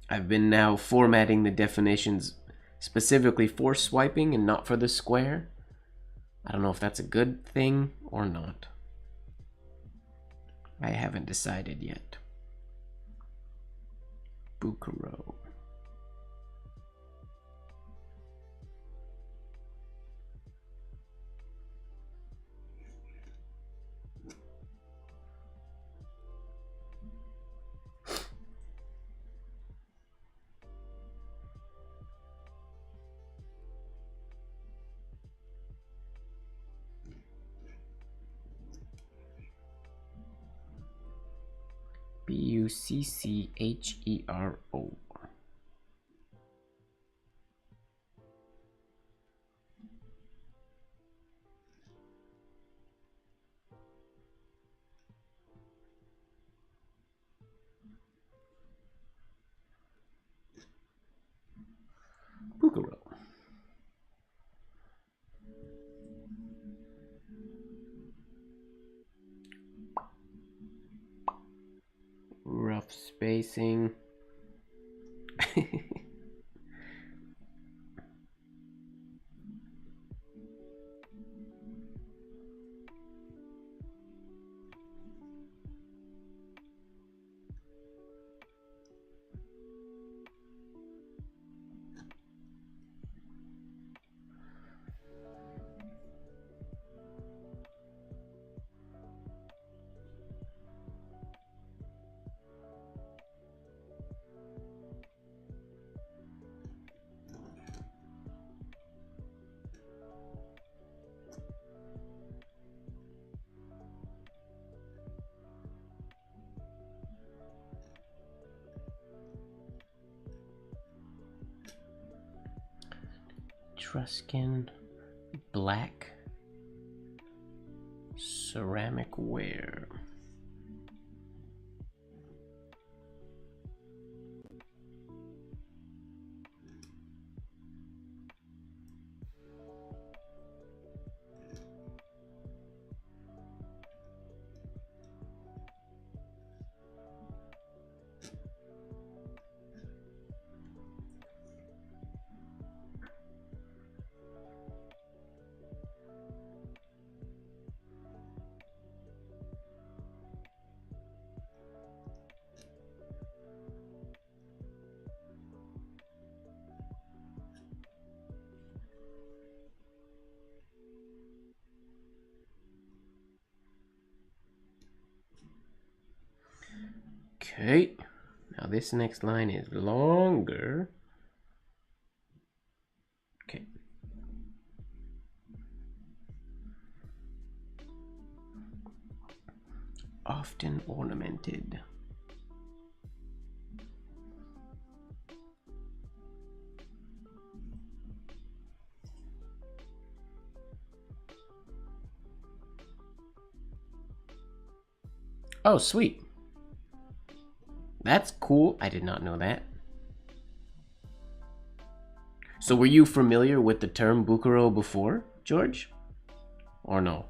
I've been now formatting the definitions specifically for swiping and not for the square. I don't know if that's a good thing or not. I haven't decided yet. Bucaro. Bucchero. Bucaro. Rough spacing. Etruscan black ceramic ware. Okay, now this next line is longer. Okay. Often ornamented. Oh, sweet. That's cool. I did not know that. So were you familiar with the term bucaro before, George? Or no?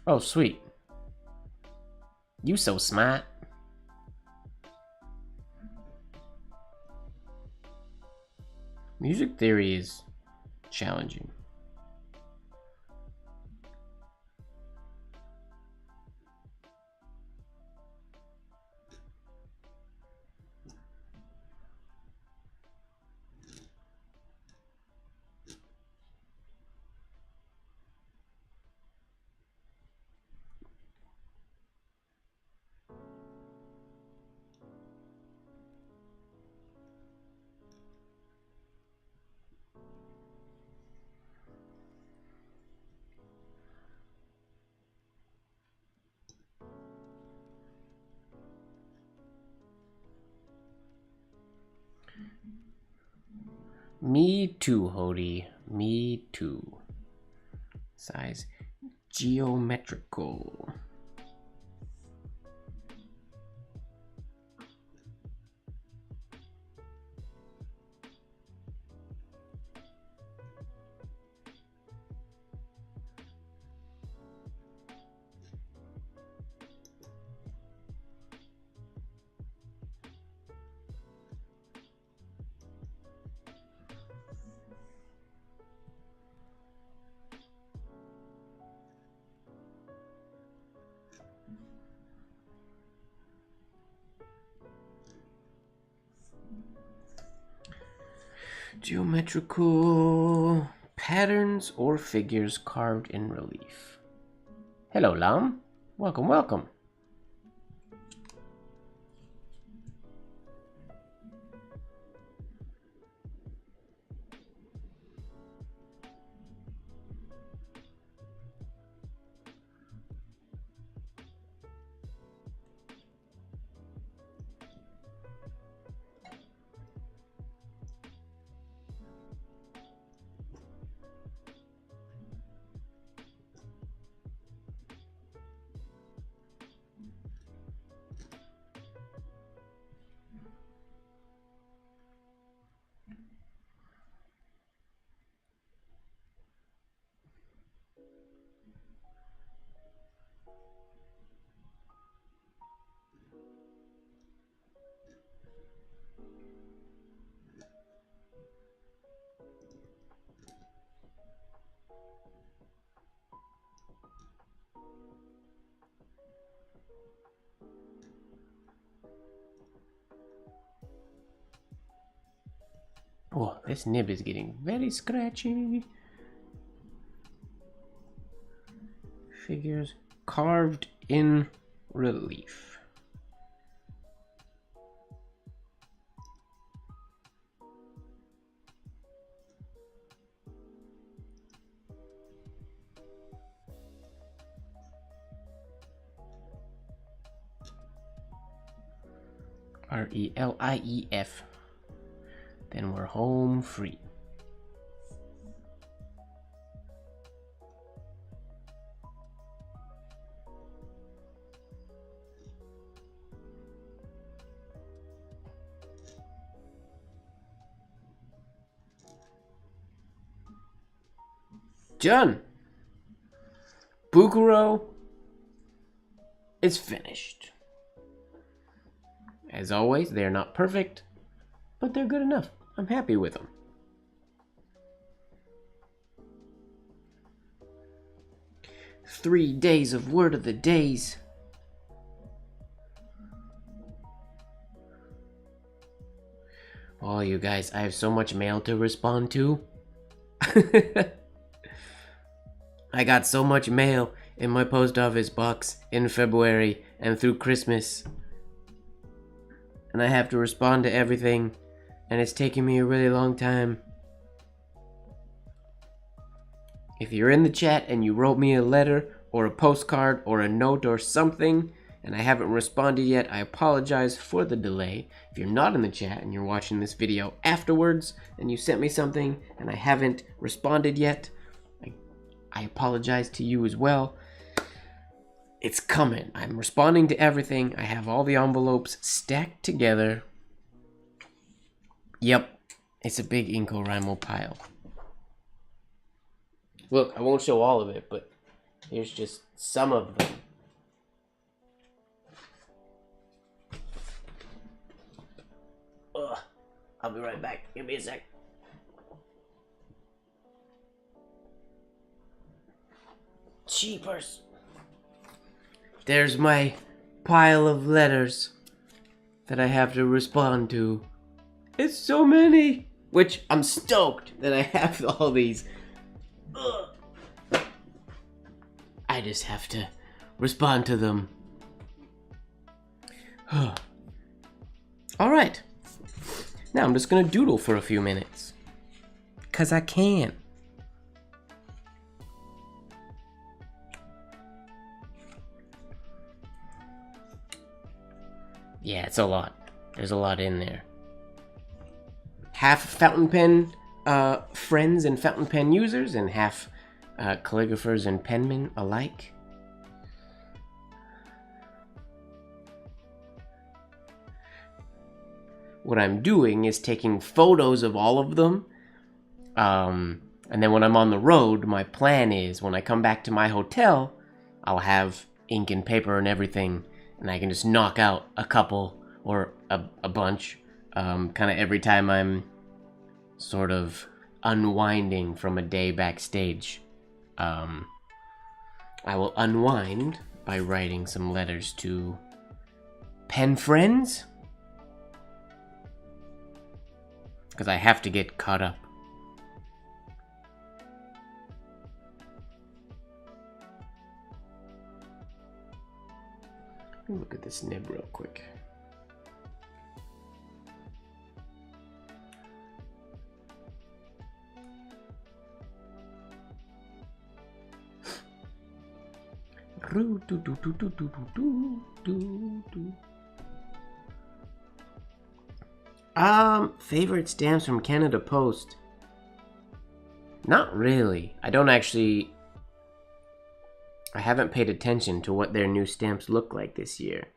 Oh, sweet. You so smart. Music theory is challenging. Me too, Hody. Me too. Size geometrical. Geometrical patterns or figures carved in relief. Hello, Lam. Welcome, welcome. Oh, this nib is getting very scratchy. Figures carved in relief. RELIEF. Then we're home free. Done. Bukuro is finished. As always, they're not perfect, but they're good enough. I'm happy with them. "3 days of word of the days." Oh, you guys, I have so much mail to respond to. I got so much mail in my post office box in February and through Christmas. And I have to respond to everything, and it's taking me a really long time. If you're in the chat and you wrote me a letter or a postcard or a note or something and I haven't responded yet, I apologize for the delay. If you're not in the chat and you're watching this video afterwards and you sent me something and I haven't responded yet, I apologize to you as well. It's coming. I'm responding to everything. I have all the envelopes stacked together. Yep, it's a big Inkorimo pile. Look, I won't show all of it, but here's just some of them. Ugh, I'll be right back. Give me a sec. Cheapers. There's my pile of letters that I have to respond to. It's so many! Which I'm stoked that I have all these. Ugh. I just have to respond to them. Alright. Now I'm just gonna doodle for a few minutes. 'Cause I can. Yeah, it's a lot. There's a lot in there. Half fountain pen friends and fountain pen users, and half calligraphers and penmen alike. What I'm doing is taking photos of all of them, and then when I'm on the road, my plan is when I come back to my hotel, I'll have ink and paper and everything, and I can just knock out a couple or a bunch, kind of every time I'm sort of unwinding from a day backstage. I will unwind by writing some letters to pen friends, because I have to get caught up. Let me look at this nib real quick. Favorite stamps from Canada Post? Not really. I haven't paid attention to what their new stamps look like this year.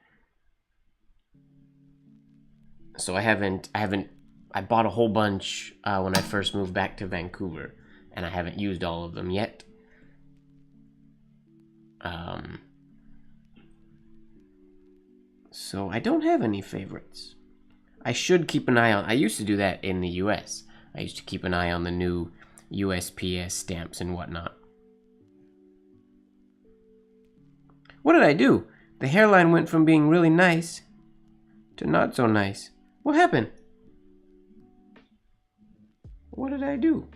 So I bought a whole bunch when I first moved back to Vancouver, and I haven't used all of them yet. So I don't have any favorites. I should keep an eye on... I used to do that in the US. I used to keep an eye on the new USPS stamps and whatnot. What did I do? The hairline went from being really nice to not so nice. What happened? What did I do?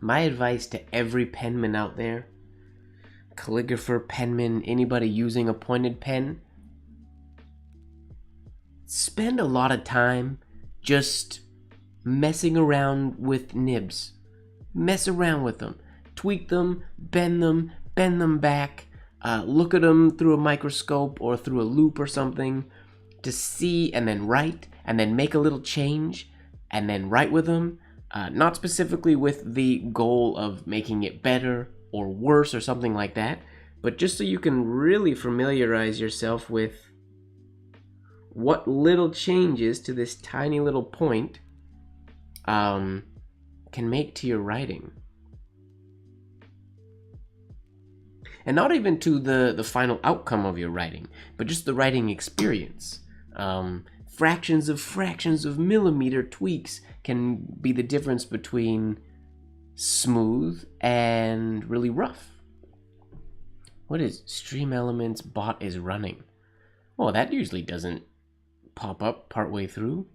My advice to every penman out there, calligrapher, penman, anybody using a pointed pen, spend a lot of time just messing around with nibs. Mess around with them. Tweak them, bend them back. Look at them through a microscope or through a loop or something to see, and then write, and then make a little change, and then write with them. Not specifically with the goal of making it better or worse or something like that, but just so you can really familiarize yourself with what little changes to this tiny little point can make to your writing. And not even to the final outcome of your writing, but just the writing experience. Fractions of millimeter tweaks can be the difference between smooth and really rough. What is Stream Elements bot is running? Well, that usually doesn't pop up partway through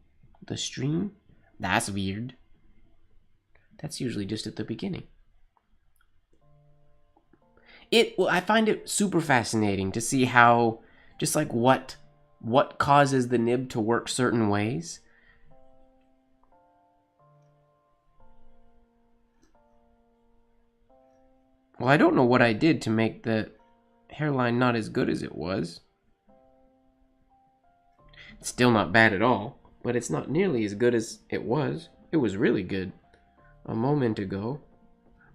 the stream. That's weird. That's usually just at the beginning. I find it super fascinating to see how, just like what causes the nib to work certain ways. Well, I don't know what I did to make the hairline not as good as it was. It's still not bad at all, but it's not nearly as good as it was. It was really good a moment ago.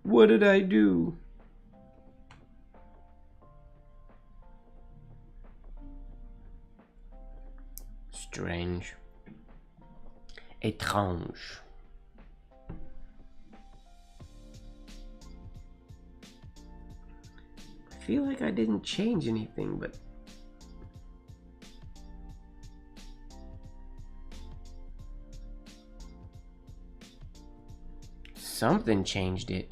What did I do? Strange. Étrange. I feel like I didn't change anything, but something changed it.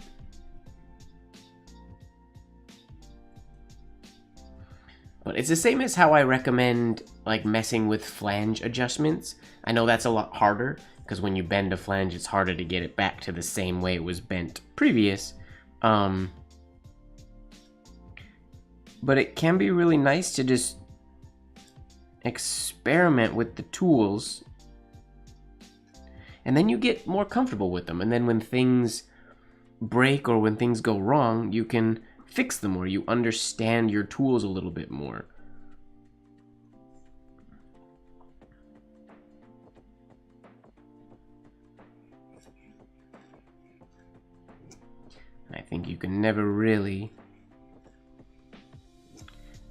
But it's the same as how I recommend like messing with flange adjustments. I know that's a lot harder because when you bend a flange, it's harder to get it back to the same way it was bent previous. But it can be really nice to just experiment with the tools, and then you get more comfortable with them. And then when things break or when things go wrong, you can fix them, or you understand your tools a little bit more. I think you can never really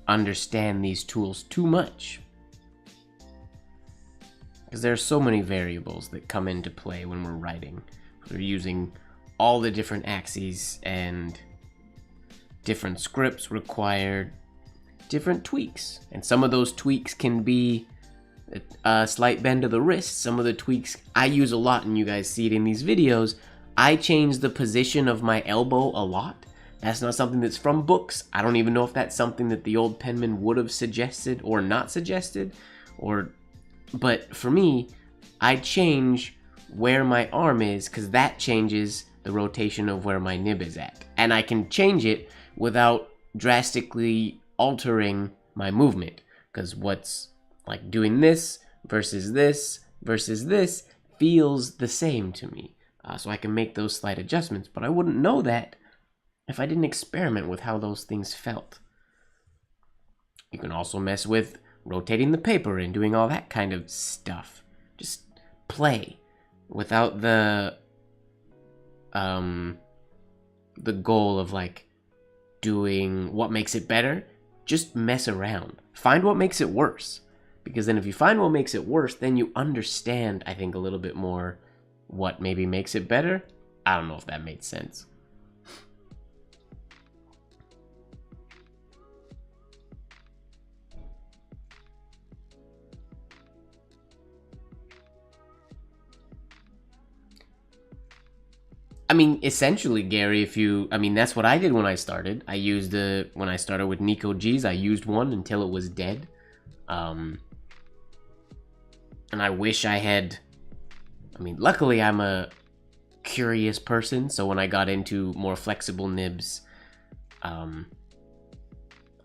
understand these tools too much, because there are so many variables that come into play when we're writing. We're using all the different axes, and different scripts require different tweaks, and some of those tweaks can be a slight bend of the wrist. Some of the tweaks I use a lot, and you guys see it in these videos. I change the position of my elbow a lot. That's not something that's from books. I don't even know if that's something that the old penman would have suggested or not suggested, but for me, I change where my arm is because that changes the rotation of where my nib is at. And I can change it without drastically altering my movement, because what's like doing this versus this versus this feels the same to me. So I can make those slight adjustments, but I wouldn't know that if I didn't experiment with how those things felt. You can also mess with rotating the paper and doing all that kind of stuff. Just play without the goal of like doing what makes it better. Just mess around. Find what makes it worse. Because then if you find what makes it worse, then you understand, I think, a little bit more what maybe makes it better. I don't know if that made sense. I mean, essentially, Gary, that's what I did when I started. When I started with Nico G's, I used one until it was dead. And I wish I had, luckily I'm a curious person, so when I got into more flexible nibs, I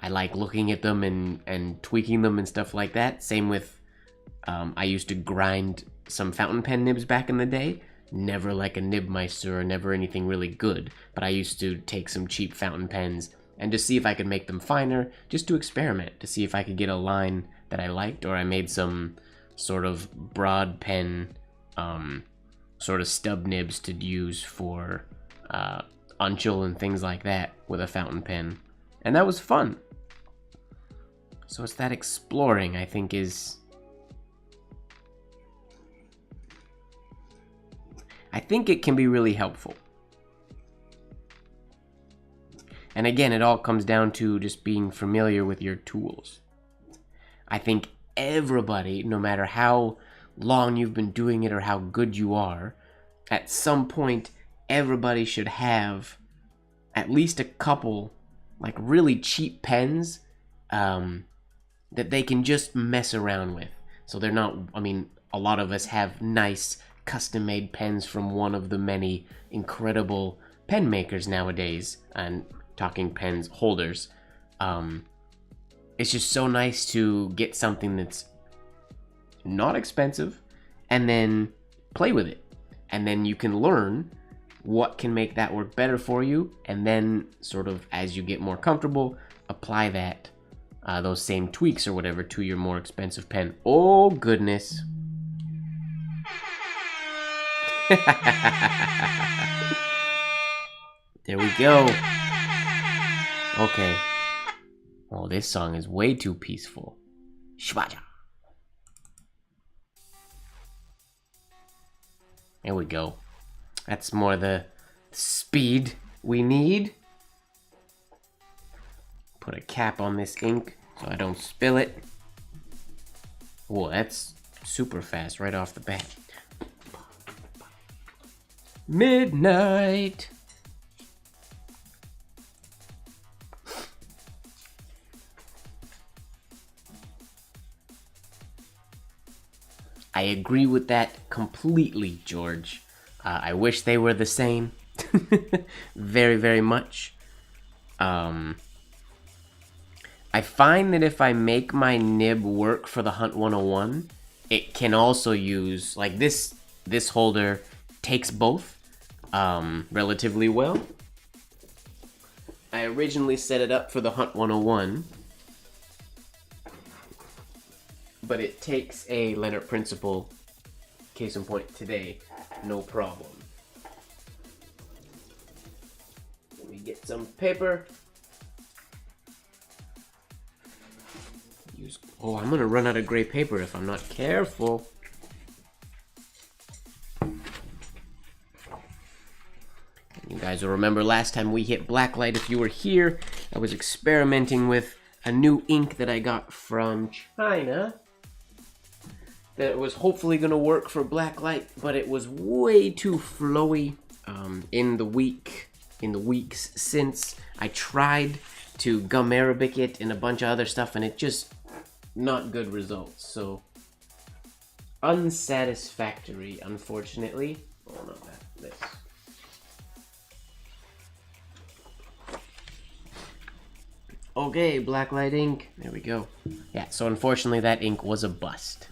like looking at them and tweaking them and stuff like that. Same with, I used to grind some fountain pen nibs back in the day. Never like a Nibmeister or never anything really good, but I used to take some cheap fountain pens and just see if I could make them finer, just to experiment, to see if I could get a line that I liked, or I made some sort of broad pen, sort of stub nibs to use for unchill and things like that with a fountain pen, and that was fun. So it's that exploring, I think, I think it can be really helpful. And again, it all comes down to just being familiar with your tools. I think everybody, no matter how long you've been doing it or how good you are, at some point, everybody should have at least a couple, like, really cheap pens that they can just mess around with. So they're not, a lot of us have nice custom-made pens from one of the many incredible pen makers nowadays, and talking pens holders. It's just so nice to get something that's not expensive and then play with it, and then you can learn what can make that work better for you, and then sort of as you get more comfortable, apply that those same tweaks or whatever to your more expensive pen. Oh goodness. There we go. Okay. Oh, this song is way too peaceful. Shwaja. There we go. That's more the speed we need. Put a cap on this ink so I don't spill it. Whoa, that's super fast right off the bat. Midnight. I agree with that completely, George. I wish they were the same. Very, very much. I find that if I make my nib work for the Hunt 101, it can also use, like this holder takes both relatively well. I originally set it up for the Hunt 101, but it takes a Leonard Principle, case in point today, no problem. Let me get some paper. Oh, I'm gonna run out of gray paper if I'm not careful. You guys will remember last time we hit blacklight, if you were here, I was experimenting with a new ink that I got from China that was hopefully going to work for blacklight, but it was way too flowy in the weeks since. I tried to gum Arabic it and a bunch of other stuff, and it just not good results. So unsatisfactory, unfortunately. Oh no, this. Okay, blacklight ink. There we go. Yeah, so unfortunately that ink was a bust.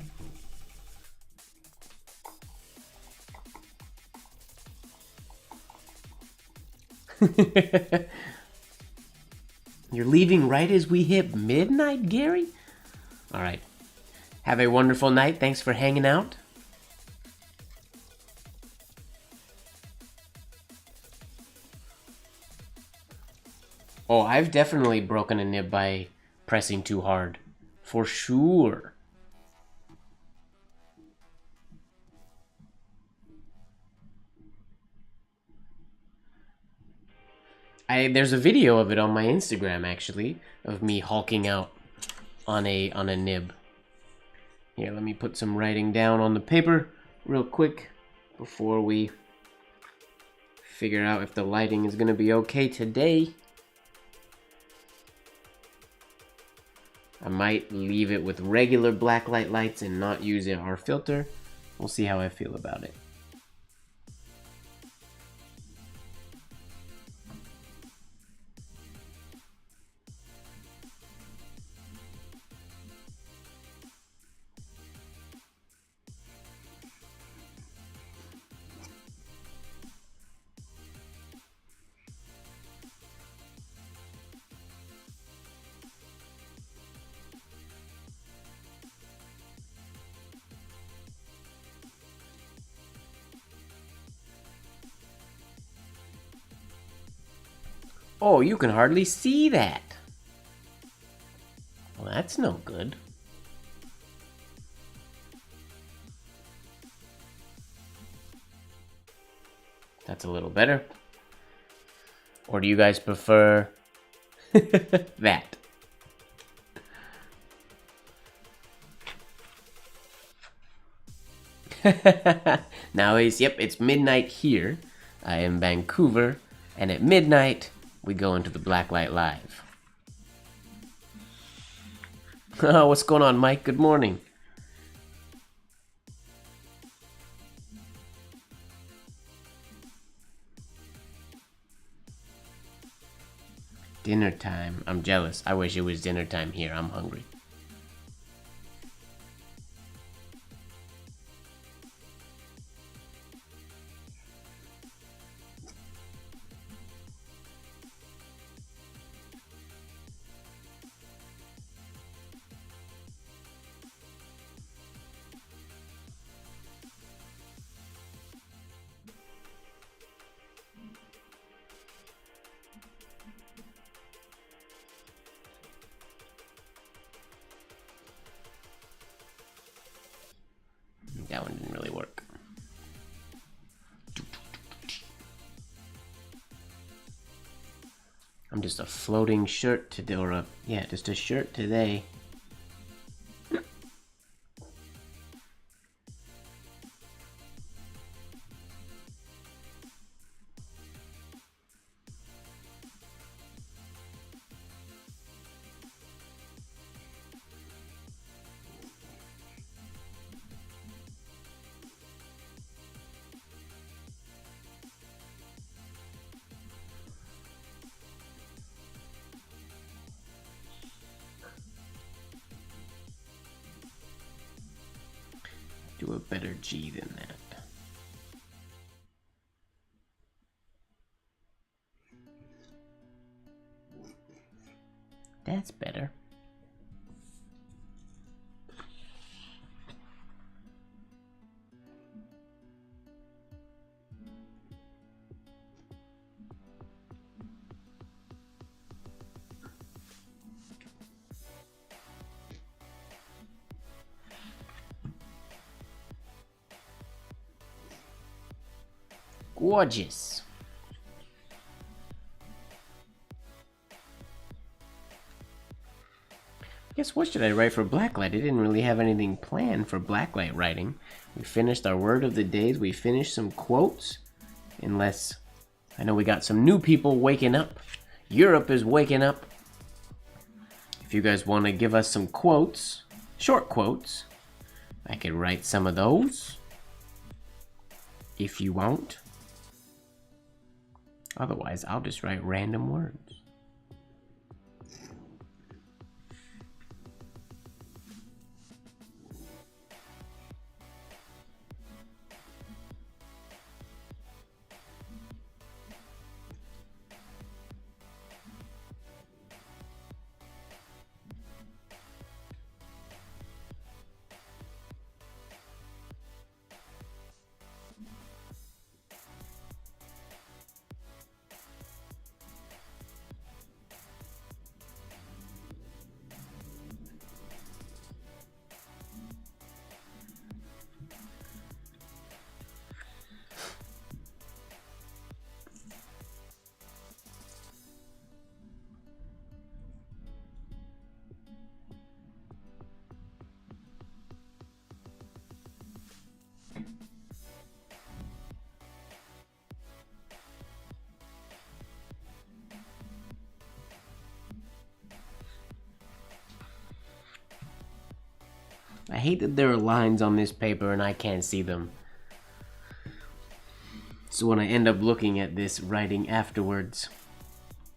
You're leaving right as we hit midnight, Gary? All right. Have a wonderful night. Thanks for hanging out. Oh, I've definitely broken a nib by pressing too hard. For sure. There's a video of it on my Instagram, actually, of me hulking out on a nib. Here, let me put some writing down on the paper real quick before we figure out if the lighting is gonna be okay today. I might leave it with regular blacklight lights and not use our filter. We'll see how I feel about it. Oh, you can hardly see that. Well, that's no good. That's a little better. Or do you guys prefer that? Now it's midnight here. I am Vancouver, and at midnight we go into the blacklight live. Oh, what's going on, Mike? Good morning. Dinner time. I'm jealous. I wish it was dinner time here. I'm hungry. That one didn't really work. I'm just a floating shirt today, or just a shirt today. Do a better G than that. That's better. Gorgeous. I guess what should I write for blacklight? I didn't really have anything planned for blacklight writing. We finished our word of the days. We finished some quotes. Unless, I know we got some new people waking up. Europe is waking up. If you guys want to give us some quotes, short quotes, I could write some of those. If you want. Otherwise, I'll just write random words. hate that there are lines on this paper and I can't see them. So when I end up looking at this writing afterwards,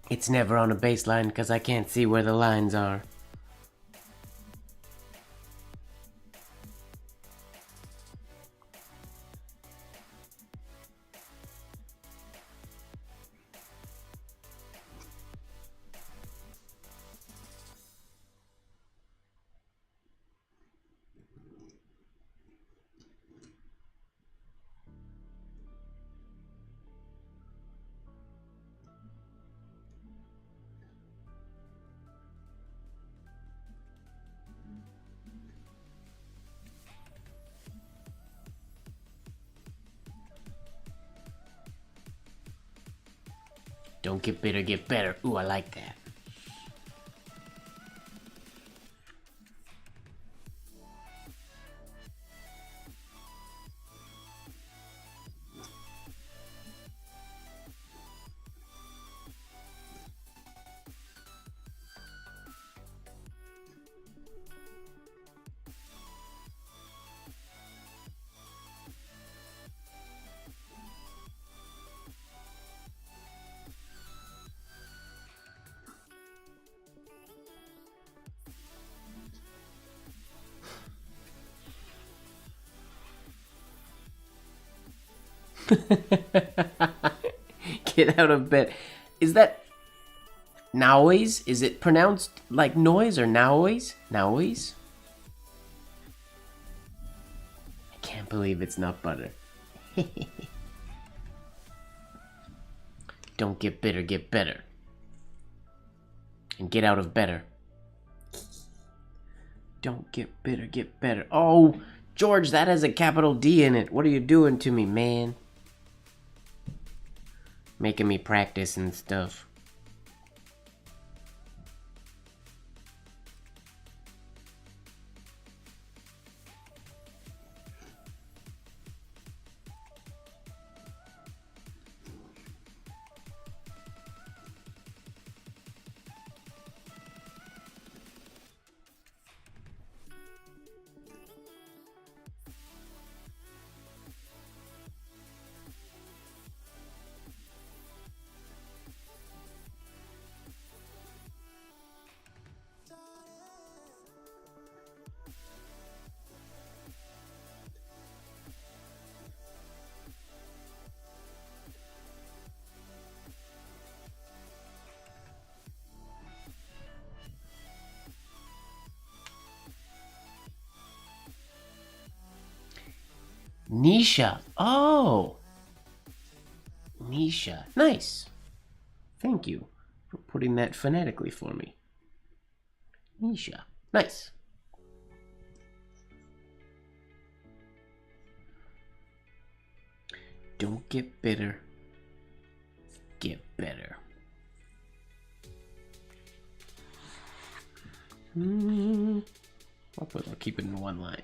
it's never on a baseline because I can't see where the lines are. Don't get bitter, get better. Ooh, I like that. Get out of bed. Is that noise? Is it pronounced like noise or noise? Noise? I can't believe it's not butter. Don't get bitter, get better. And get out of better. Don't get bitter, get better. Oh, George, that has a capital D in it. What are you doing to me, man? Making me practice and stuff. Nisha. Oh. Nisha. Nice. Thank you for putting that phonetically for me. Nisha. Nice. Don't get bitter. Get better. I'll keep it in one line.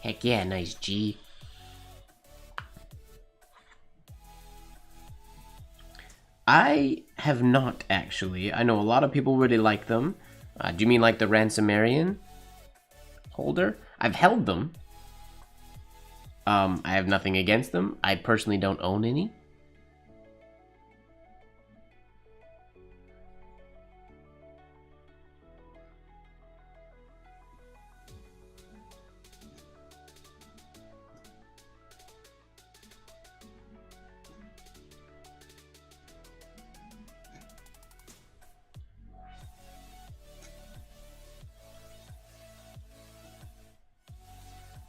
Heck yeah, nice G. I have not, actually. I know a lot of people really like them. Do you mean like the Ransomarian holder? I've held them. I have nothing against them. I personally don't own any.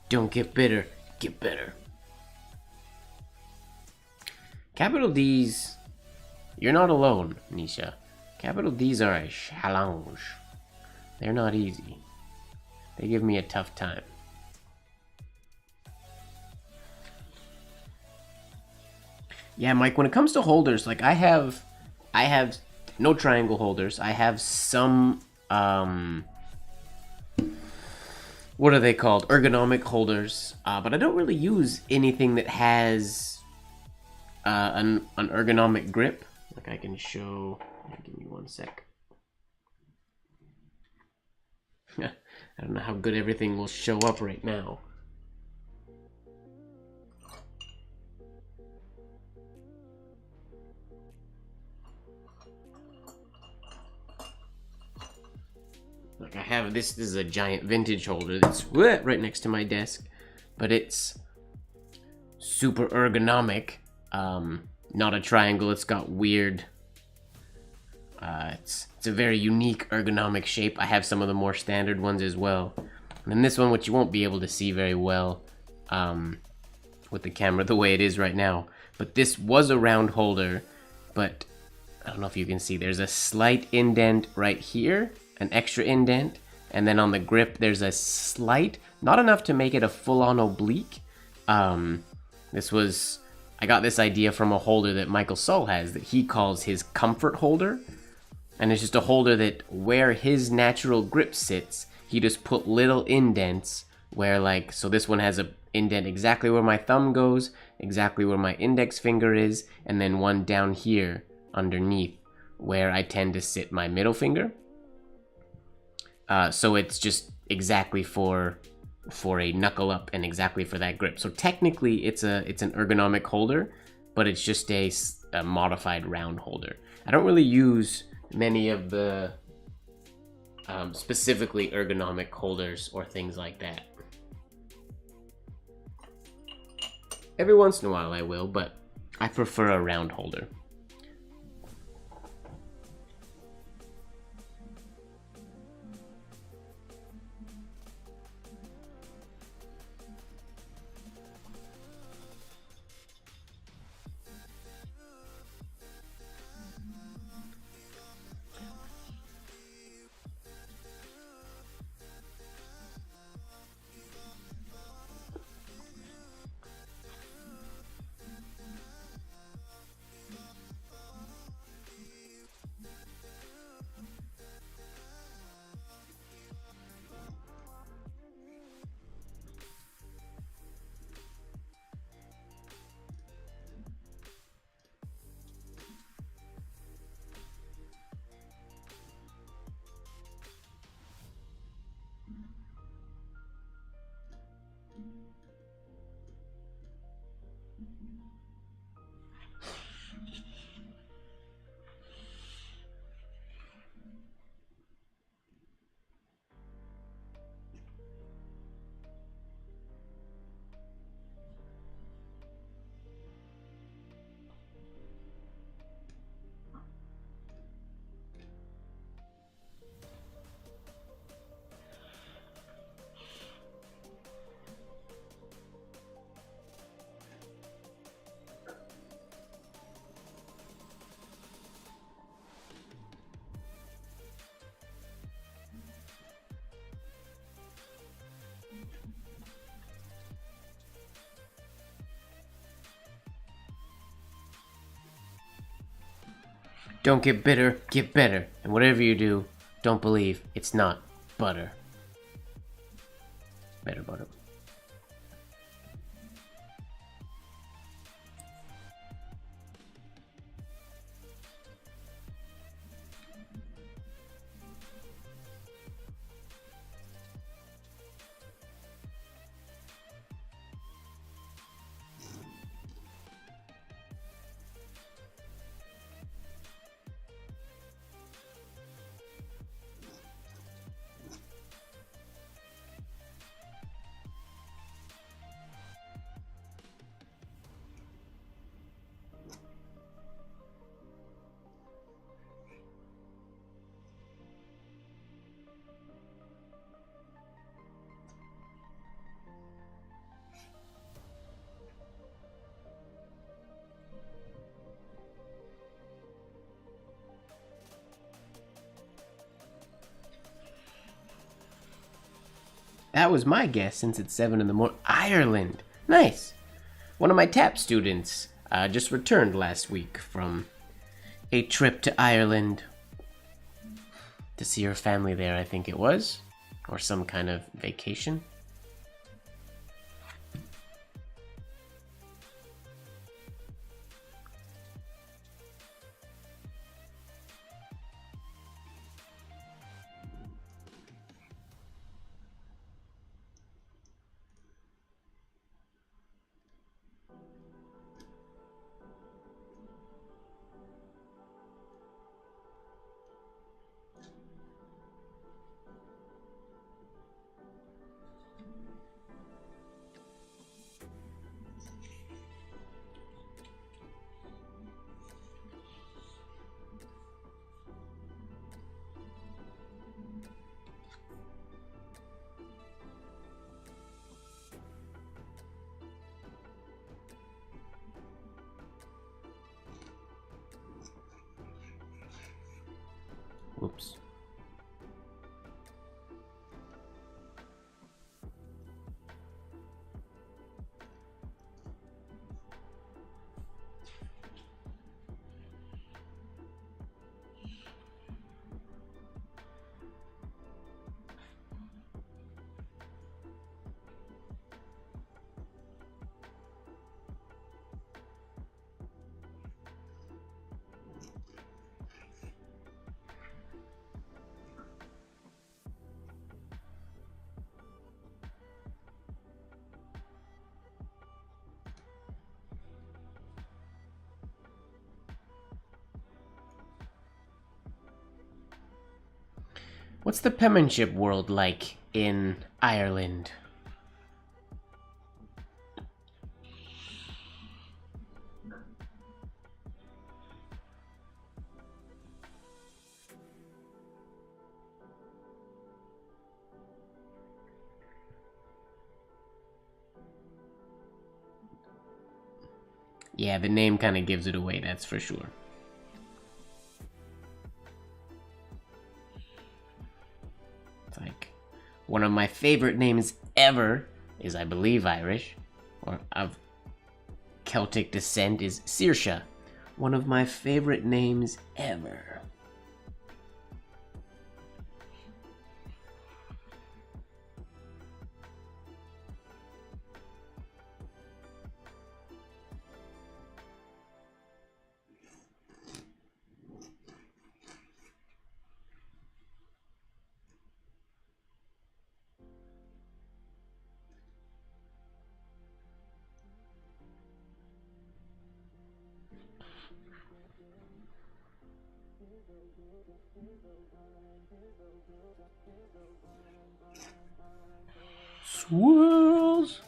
Don't get bitter, get better. Capital D's, you're not alone, Nisha. Capital D's are a challenge. They're not easy. They give me a tough time. Yeah, Mike, when it comes to holders, like I have no triangle holders. I have some what are they called? Ergonomic holders. But I don't really use anything that has an ergonomic grip. Like I can show. Give me one sec. I don't know how good everything will show up right now. Like I have this is a giant vintage holder that's right next to my desk, but it's super ergonomic. Not a triangle. It's got weird. It's a very unique ergonomic shape. I have some of the more standard ones as well. And then this one, which you won't be able to see very well with the camera the way it is right now. But this was a round holder, but I don't know if you can see. There's a slight indent right here, an extra indent, and then on the grip there's a slight, not enough to make it a full-on oblique. I got this idea from a holder that Michael Sull has that he calls his comfort holder. And it's just a holder that where his natural grip sits, he just put little indents where like, so this one has a indent exactly where my thumb goes, exactly where my index finger is, and then one down here underneath where I tend to sit my middle finger. So it's just exactly for a knuckle up and exactly for that grip. So technically it's an ergonomic holder, but it's just a modified round holder. I don't really use many of the specifically ergonomic holders or things like that. Every once in a while I will, but I prefer a round holder. Don't get bitter, get better. And whatever you do, don't believe it's not butter. Better butter. That was my guess since it's 7 in the morning. Ireland. Nice. One of my TAP students just returned last week from a trip to Ireland. to see her family there, I think it was, or some kind of vacation. Whoops. What's the Penmanship world like in Ireland? Yeah, the name kind of gives it away, that's for sure. It's like, one of my favorite names ever is, I believe, Irish, or of Celtic descent, is Saoirse. One of my favorite names ever. Swirls!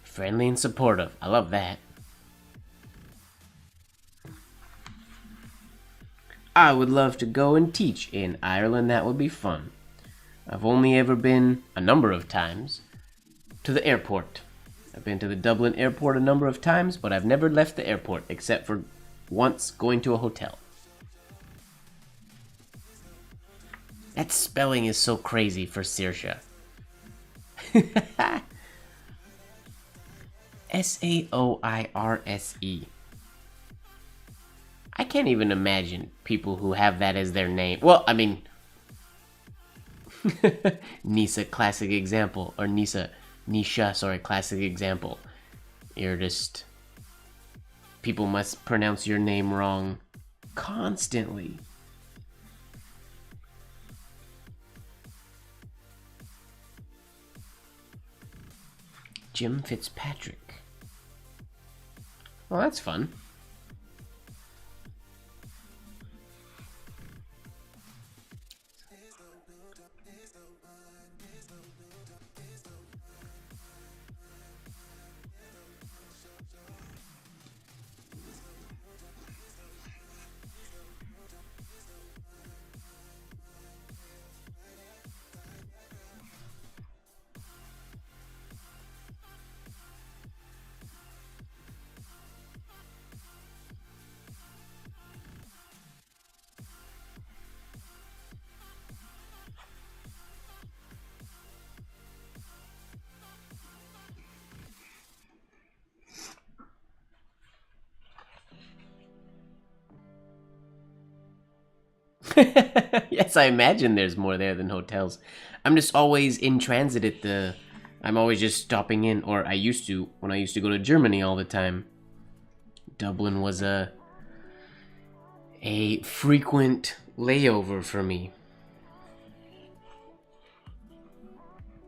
Friendly and supportive. I love that. I would love to go and teach in Ireland. That would be fun. I've only ever been, a number of times, to the airport. I've been to the Dublin airport a number of times, but I've never left the airport except for once going to a hotel. That spelling is so crazy for Saoirse. Saoirse. I can't even imagine people who have that as their name. Well, I mean, Nisa, classic example. Or Nisha, sorry, classic example. You're just... People must pronounce your name wrong constantly. Jim Fitzpatrick. Well, that's fun. Yes, I imagine there's more there than hotels. I'm just always in transit at the... I'm always just stopping in, or I used to, when I used to go to Germany all the time. Dublin was a frequent layover for me.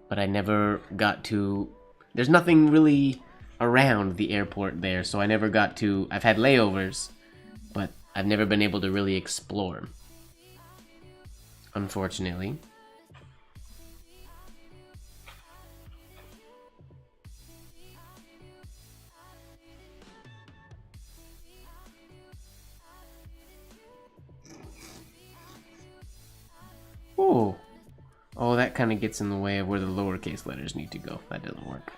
But I never got to... There's nothing really around the airport there, so I never got to... I've had layovers, but I've never been able to really explore. Unfortunately. Oh. Oh, that kind of gets in the way of where the lowercase letters need to go. That doesn't work.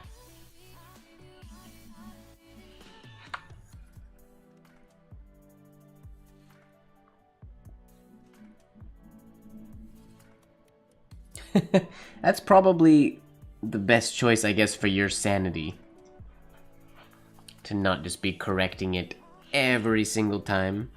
That's probably the best choice, I guess, for your sanity. To not just be correcting it every single time.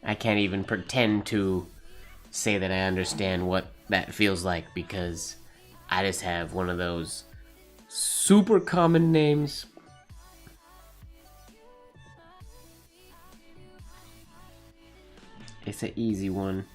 I can't even pretend to say that I understand what that feels like because I just have one of those super common names. It's an easy one.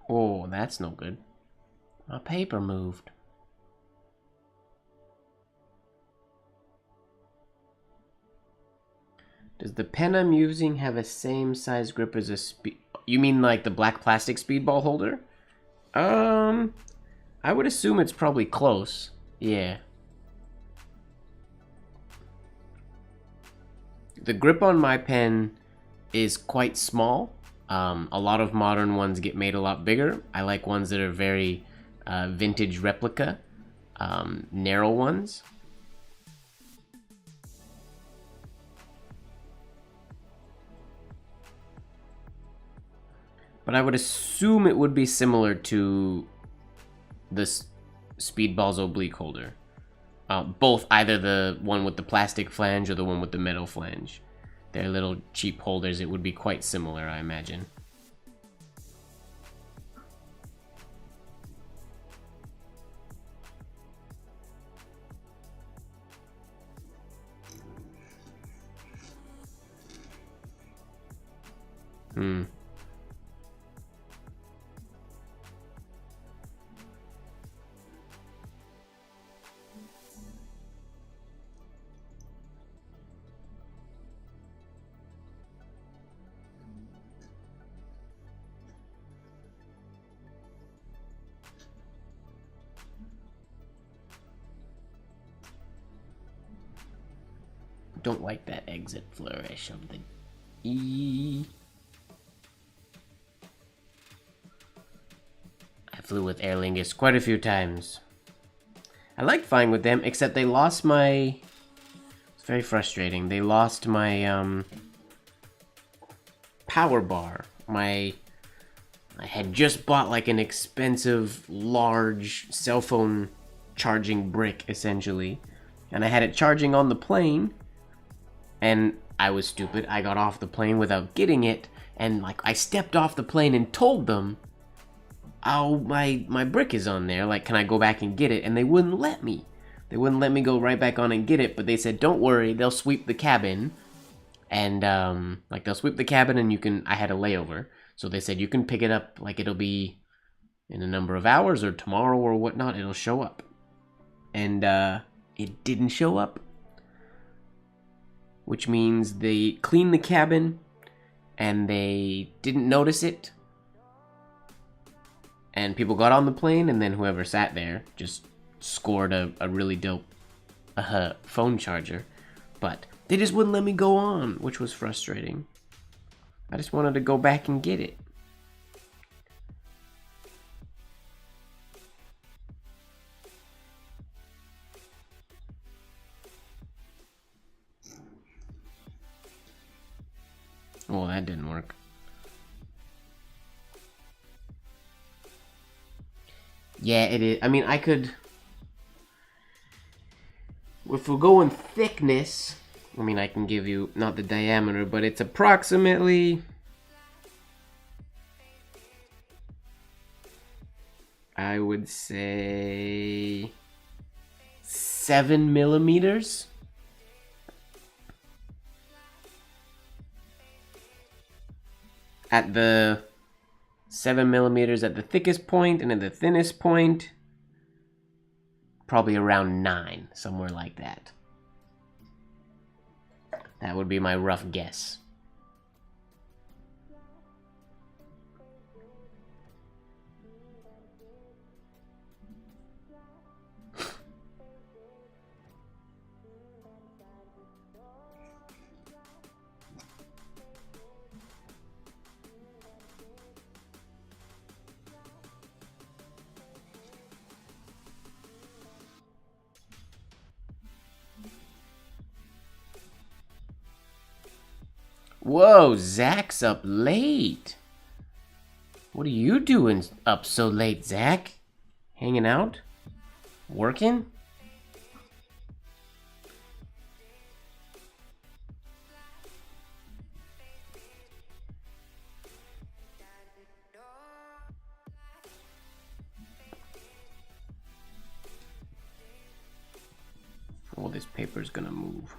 Oh, that's no good. My paper moved. Does the pen I'm using have a same size grip as a speed... You mean like the black plastic speedball holder? I would assume it's probably close. Yeah. The grip on my pen is quite small. A lot of modern ones get made a lot bigger. I like ones that are very vintage replica, narrow ones. But I would assume it would be similar to this Speedball's oblique holder. Both, either the one with the plastic flange or the one with the metal flange. They're little cheap holders. It would be quite similar, I imagine. Don't like that exit flourish of the E. I flew with Aer Lingus quite a few times. I liked flying with them, except they lost my... It's very frustrating. They lost my power bar. I had just bought like an expensive, large cell phone charging brick, essentially. And I had it charging on the plane. And I was stupid. I got off the plane without getting it. And like I stepped off the plane and told them, oh, my brick is on there. Like, can I go back and get it? And they wouldn't let me. They wouldn't let me go right back on and get it. But they said, don't worry. They'll sweep the cabin. And like they'll sweep the cabin and you can... I had a layover. So they said, you can pick it up. Like it'll be in a number of hours or tomorrow or whatnot. It'll show up. And it didn't show up. Which means they cleaned the cabin, and they didn't notice it. And people got on the plane, and then whoever sat there just scored a really dope phone charger. But they just wouldn't let me go on, which was frustrating. I just wanted to go back and get it. Well, that didn't work. Yeah, it is. I mean, I could... If we're going thickness, I mean, I can give you, not the diameter, but it's approximately... I would say... 7 millimeters? At the 7 millimeters at the thickest point, and at the thinnest point, probably around 9, somewhere like that. That would be my rough guess. Whoa, Zach's up late. What are you doing up so late, Zach? Hanging out? Working? Oh, this paper's gonna move.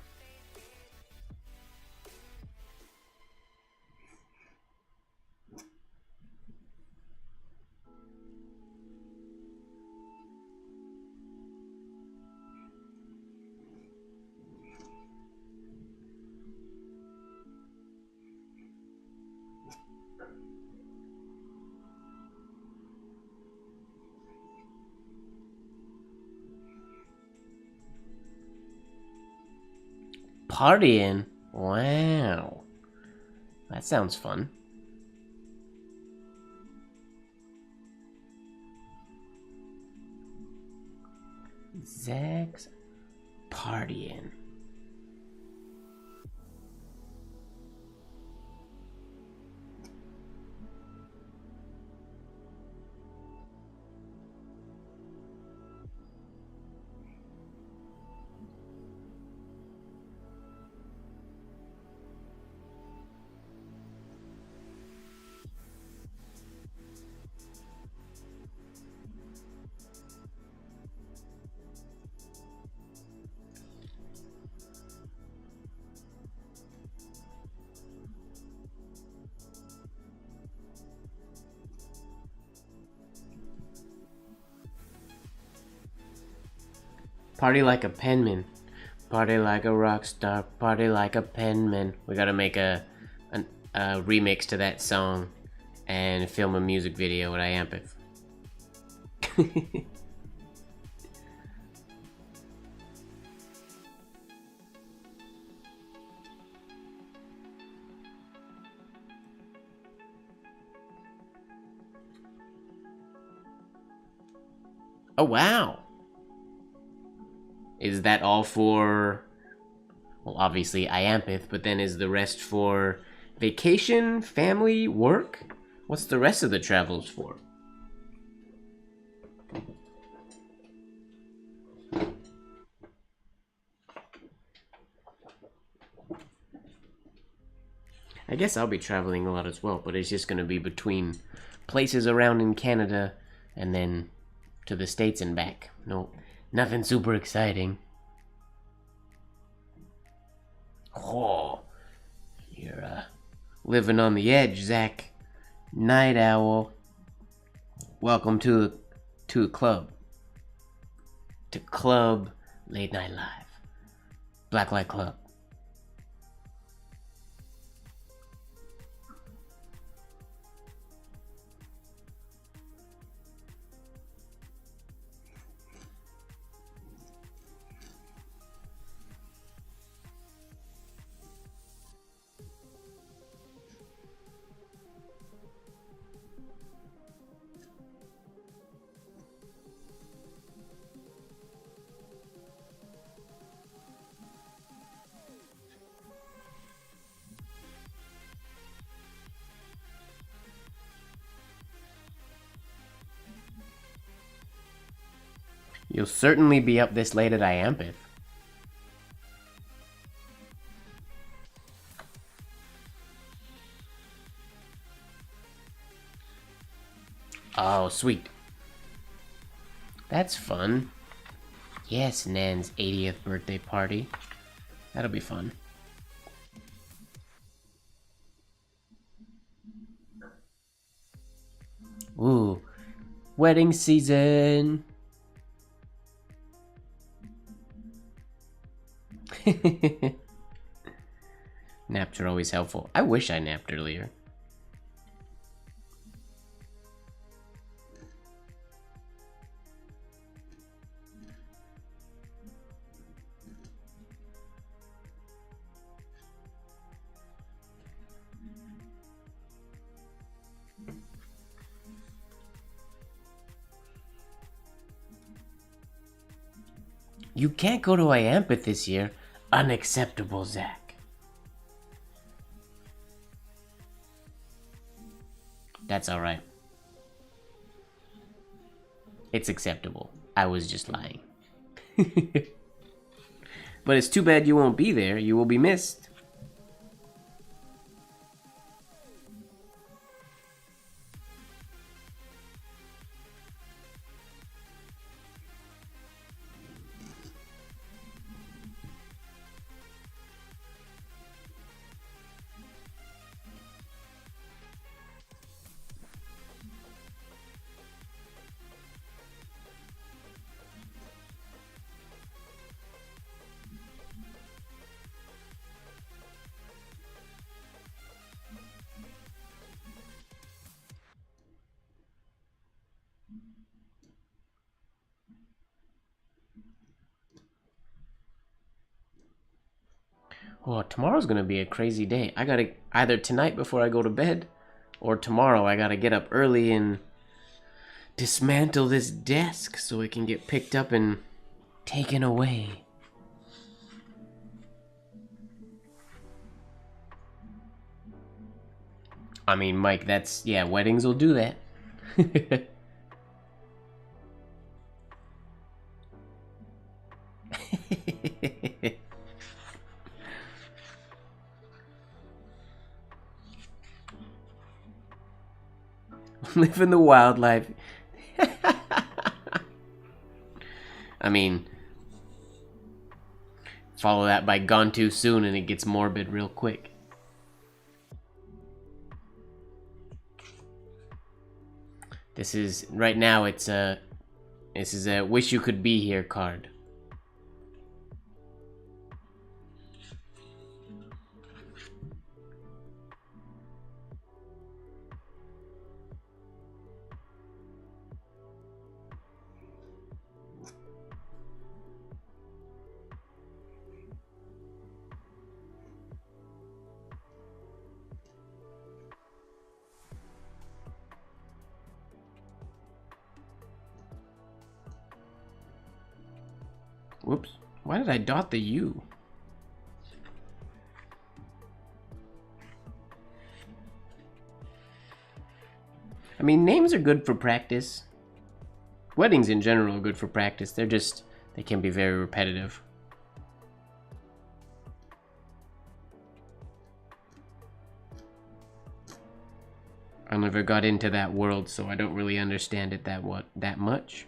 Partying? Wow. That sounds fun. Zach's partying. Party like a penman. Party like a rock star. Party like a penman. We gotta make a remix to that song and film a music video with Iampith. Oh, wow. Is that all for, well, obviously Iampith, but then is the rest for vacation, family, work? What's the rest of the travels for? I guess I'll be traveling a lot as well, but it's just going to be between places around in Canada and then to the States and back. No, nothing super exciting. Oh, you're living on the edge, Zach. Night owl. Welcome to a club. To Club Late Night Live. Blacklight Club. You'll certainly be up this late at Iampith. Oh, sweet. That's fun. Yes, Nan's 80th birthday party. That'll be fun. Ooh, wedding season. Naps are always helpful. I wish I napped earlier. You can't go to Iampith this year. Unacceptable, Zach. That's alright. It's acceptable. I was just lying. But it's too bad you won't be there. You will be missed. Oh, tomorrow's gonna be a crazy day. I gotta, either tonight before I go to bed, or tomorrow I gotta get up early and dismantle this desk so it can get picked up and taken away. I mean, Mike, that's, yeah, weddings will do that. Living the wildlife. I mean, follow that by Gone Too Soon and it gets morbid real quick. This is, right now it's a, this is a wish you could be here card. Whoops. Why did I dot the U? I mean, names are good for practice. Weddings in general are good for practice. They're just, they can be very repetitive. I never got into that world, so I don't really understand it that much.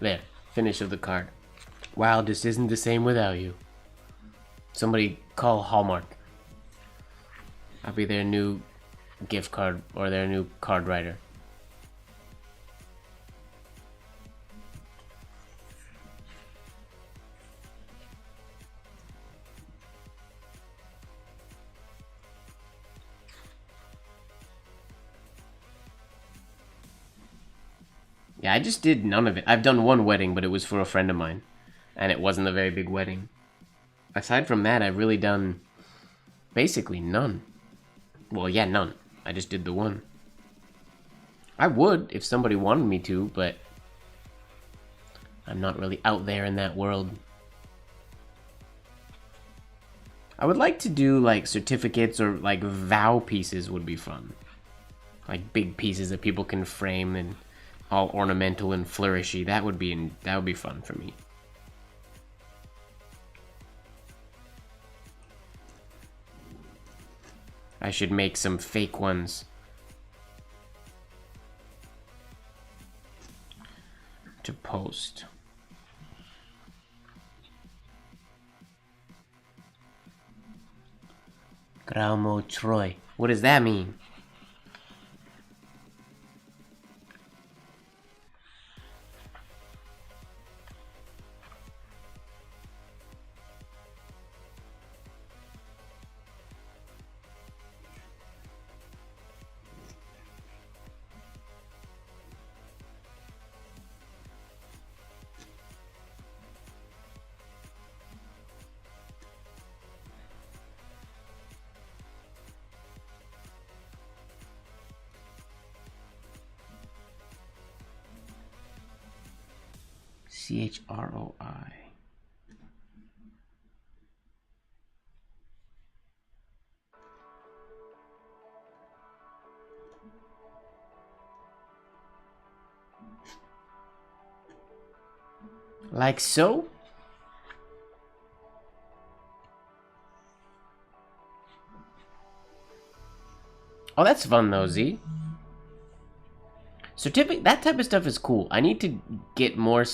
There, finish of the card. Wow, this isn't the same without you. Somebody call Hallmark. I'll be their new gift card or their new card writer. Yeah, I just did none of it. I've done one wedding, but it was for a friend of mine. And it wasn't a very big wedding. Aside from that, I've really done basically none. Well, yeah, none. I just did the one. I would if somebody wanted me to, but I'm not really out there in that world. I would like to do like certificates or like vow pieces would be fun. Like big pieces that people can frame and all ornamental and flourishy. That would be fun for me. I should make some fake ones. To post. Graumo Troy. What does that mean? CHROI. Like so? Oh, that's fun though, Z. Certificate, that type of stuff is cool. I need to get more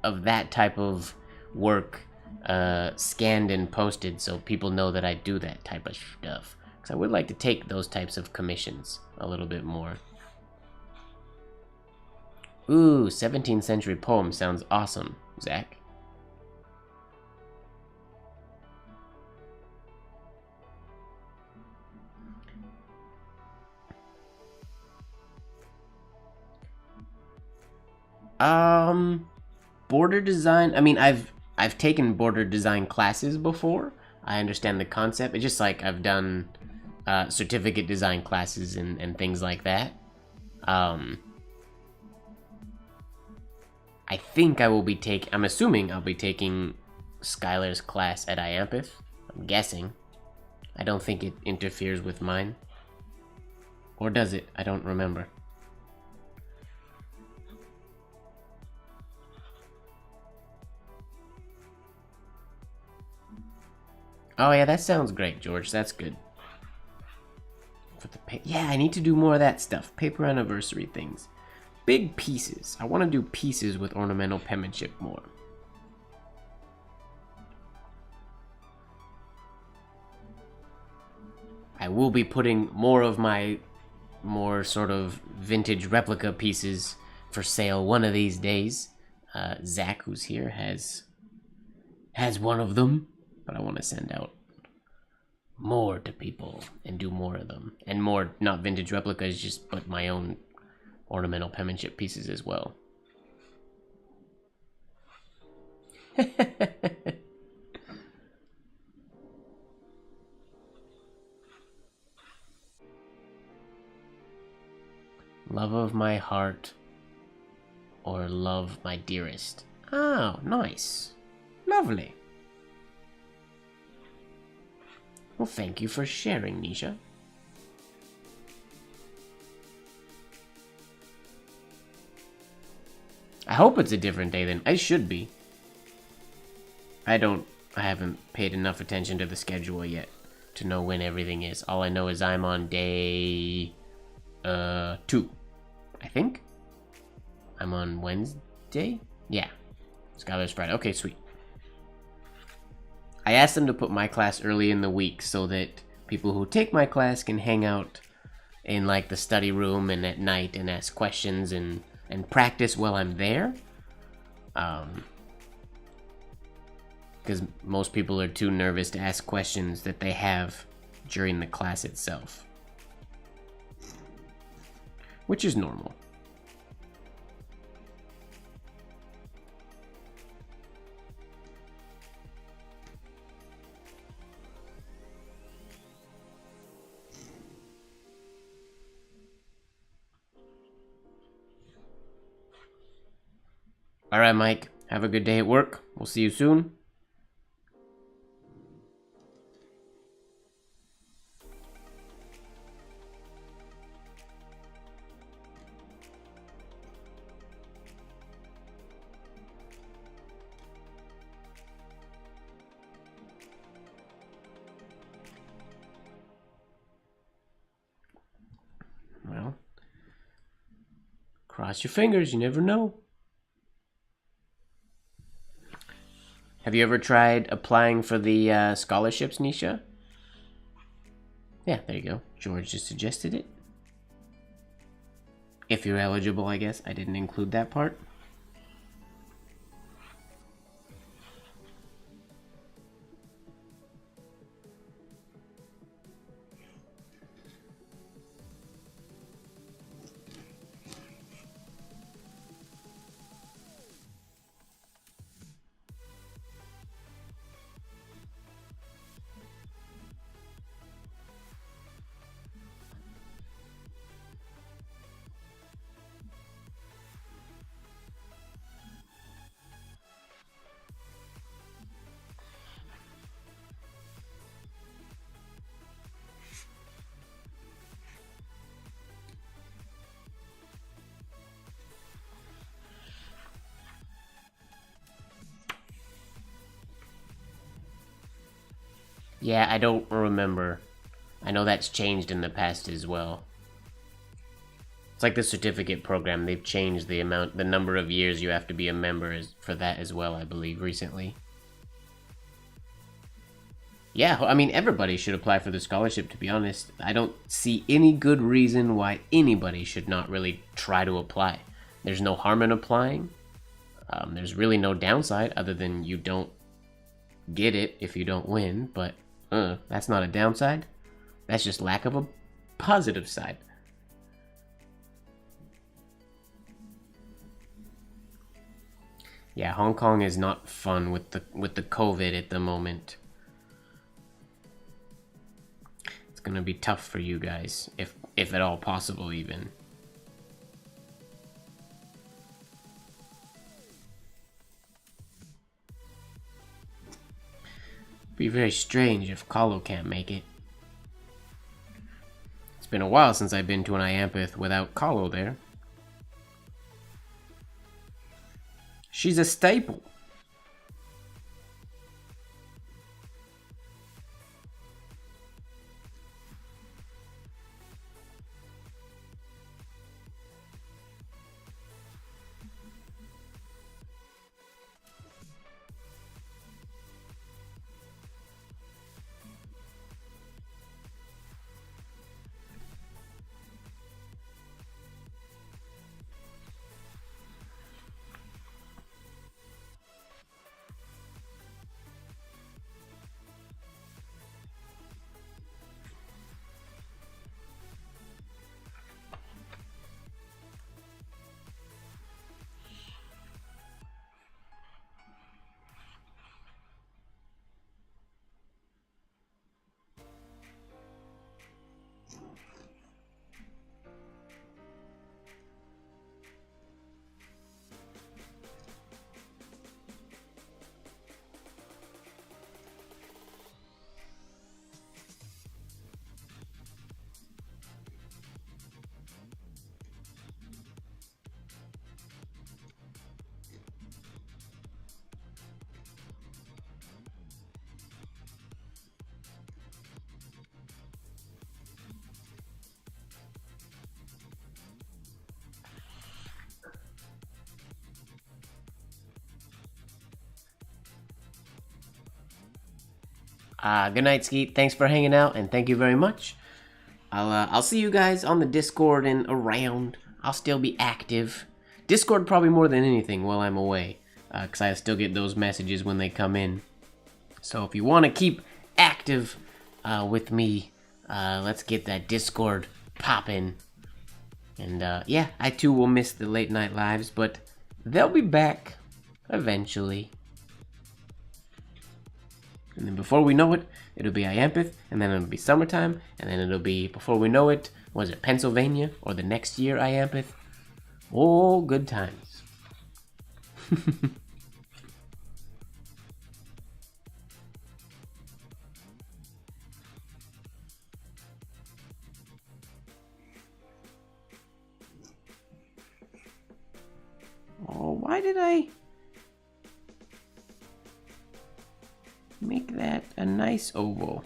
of that type of work scanned and posted so people know that I do that type of stuff. Because I would like to take those types of commissions a little bit more. Ooh, 17th century poem sounds awesome, Zach. Border design. I mean, I've taken border design classes before. I understand the concept. It's just like I've done certificate design classes and things like that. I think I will be I'm assuming I'll be taking Skylar's class at Iampith. I'm guessing. I don't think it interferes with mine. Or does it? I don't remember. Oh yeah, that sounds great, George. That's good. For the yeah, I need to do more of that stuff. Paper anniversary things. Big pieces. I want to do pieces with ornamental penmanship more. I will be putting more of my more sort of vintage replica pieces for sale one of these days. Zach, who's here, has one of them. But I want to send out more to people and do more of them. And more, not vintage replicas, just but my own ornamental penmanship pieces as well. Love of my heart or love my dearest. Oh, nice. Lovely. Well, thank you for sharing, Nisha. I hope it's a different day than it should be. I haven't paid enough attention to the schedule yet to know when everything is. All I know is I'm on day 2, I think. I'm on Wednesday? Yeah. Skylar's Friday. Okay, sweet. I asked them to put my class early in the week so that people who take my class can hang out in like the study room and at night and ask questions and practice while I'm there. Because most people are too nervous to ask questions that they have during the class itself. Which is normal. All right, Mike. Have a good day at work. We'll see you soon. Well, cross your fingers. You never know. Have you ever tried applying for the scholarships, Nisha? Yeah, there you go. George just suggested it. If you're eligible, I guess. I didn't include that part. Yeah, I don't remember. I know that's changed in the past as well. It's like the certificate program. They've changed the number of years you have to be a member for that as well, I believe, recently. Yeah, I mean, everybody should apply for the scholarship, to be honest. I don't see any good reason why anybody should not really try to apply. There's no harm in applying. There's really no downside other than you don't get it if you don't win, but that's not a downside. That's just lack of a positive side. Yeah, Hong Kong is not fun with the COVID at the moment. It's gonna be tough for you guys, if at all possible, even. Be very strange if Kahlo can't make it. It's been a while since I've been to an Iampith without Kahlo there. She's a staple. Good night, Skeet. Thanks for hanging out, and thank you very much. I'll see you guys on the Discord and around. I'll still be active. Discord probably more than anything while I'm away, because I still get those messages when they come in. So if you want to keep active with me, let's get that Discord popping. And yeah, I too will miss the late night lives, but they'll be back eventually. And then before we know it, it'll be Iampith, and then it'll be summertime, and then it'll be, before we know it, was it Pennsylvania, or the next year Iampith? Oh, good times. Oh, why did I make that a nice oval?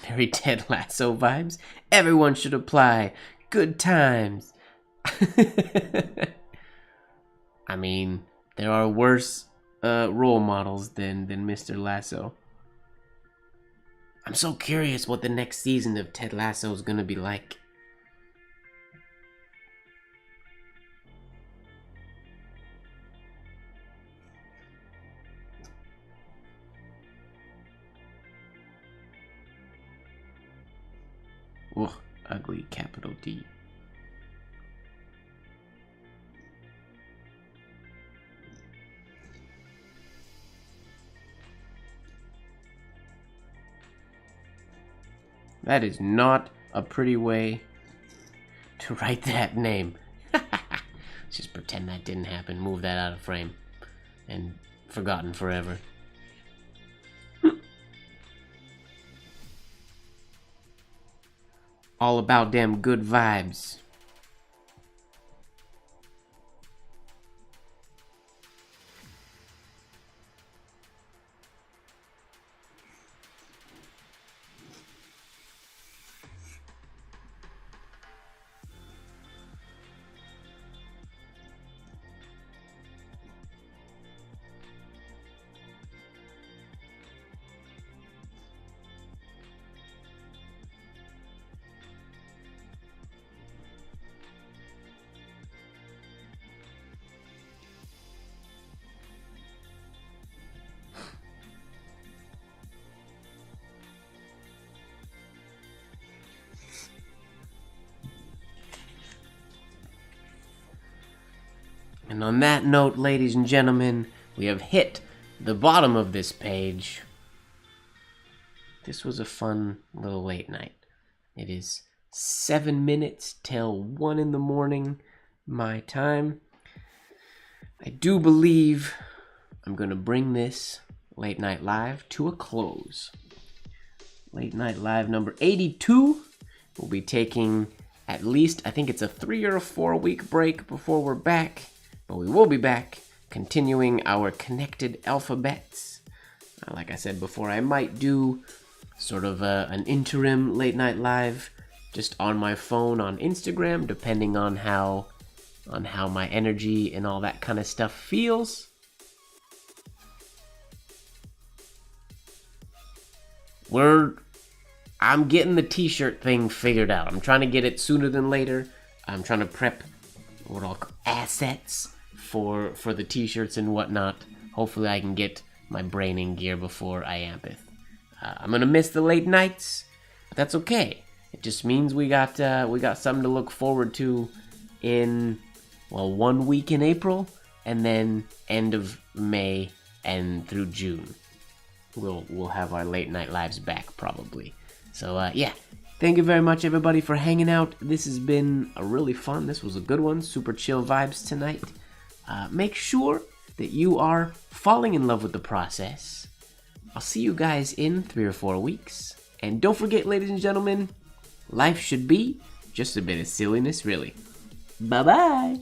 Very Ted Lasso vibes. Everyone should apply. Good times. I mean, there are worse role models than Mr. Lasso. I'm so curious what the next season of Ted Lasso is gonna be like. Ugh, ugly capital D. That is not a pretty way to write that name. Let's just pretend that didn't happen. Move that out of frame. And forgotten forever. All about them good vibes. And on that note, ladies and gentlemen, we have hit the bottom of this page. This was a fun little late night. It is 7 minutes till 1 in the morning, my time. I do believe I'm going to bring this Late Night Live to a close. Late Night Live number 82. We'll be taking at least, I think it's a 3 or a 4 week break before we're back. But we will be back, continuing our connected alphabets. Like I said before, I might do sort of an interim Late Night Live just on my phone on Instagram, depending on how my energy and all that kind of stuff feels. I'm getting the t-shirt thing figured out. I'm trying to get it sooner than later. I'm trying to prep what I'll call assets for the t-shirts and whatnot. Hopefully I can get my brain in gear before Iampith. I'm gonna miss the late nights, but that's okay. It just means we got something to look forward to in 1 week in April, and then end of May and through June. We'll have our late night lives back probably. So yeah. Thank you very much, everybody, for hanging out. This has been a really fun. This was a good one. Super chill vibes tonight. Make sure that you are falling in love with the process. I'll see you guys in 3 or 4 weeks. And don't forget, ladies and gentlemen, life should be just a bit of silliness, really. Bye-bye.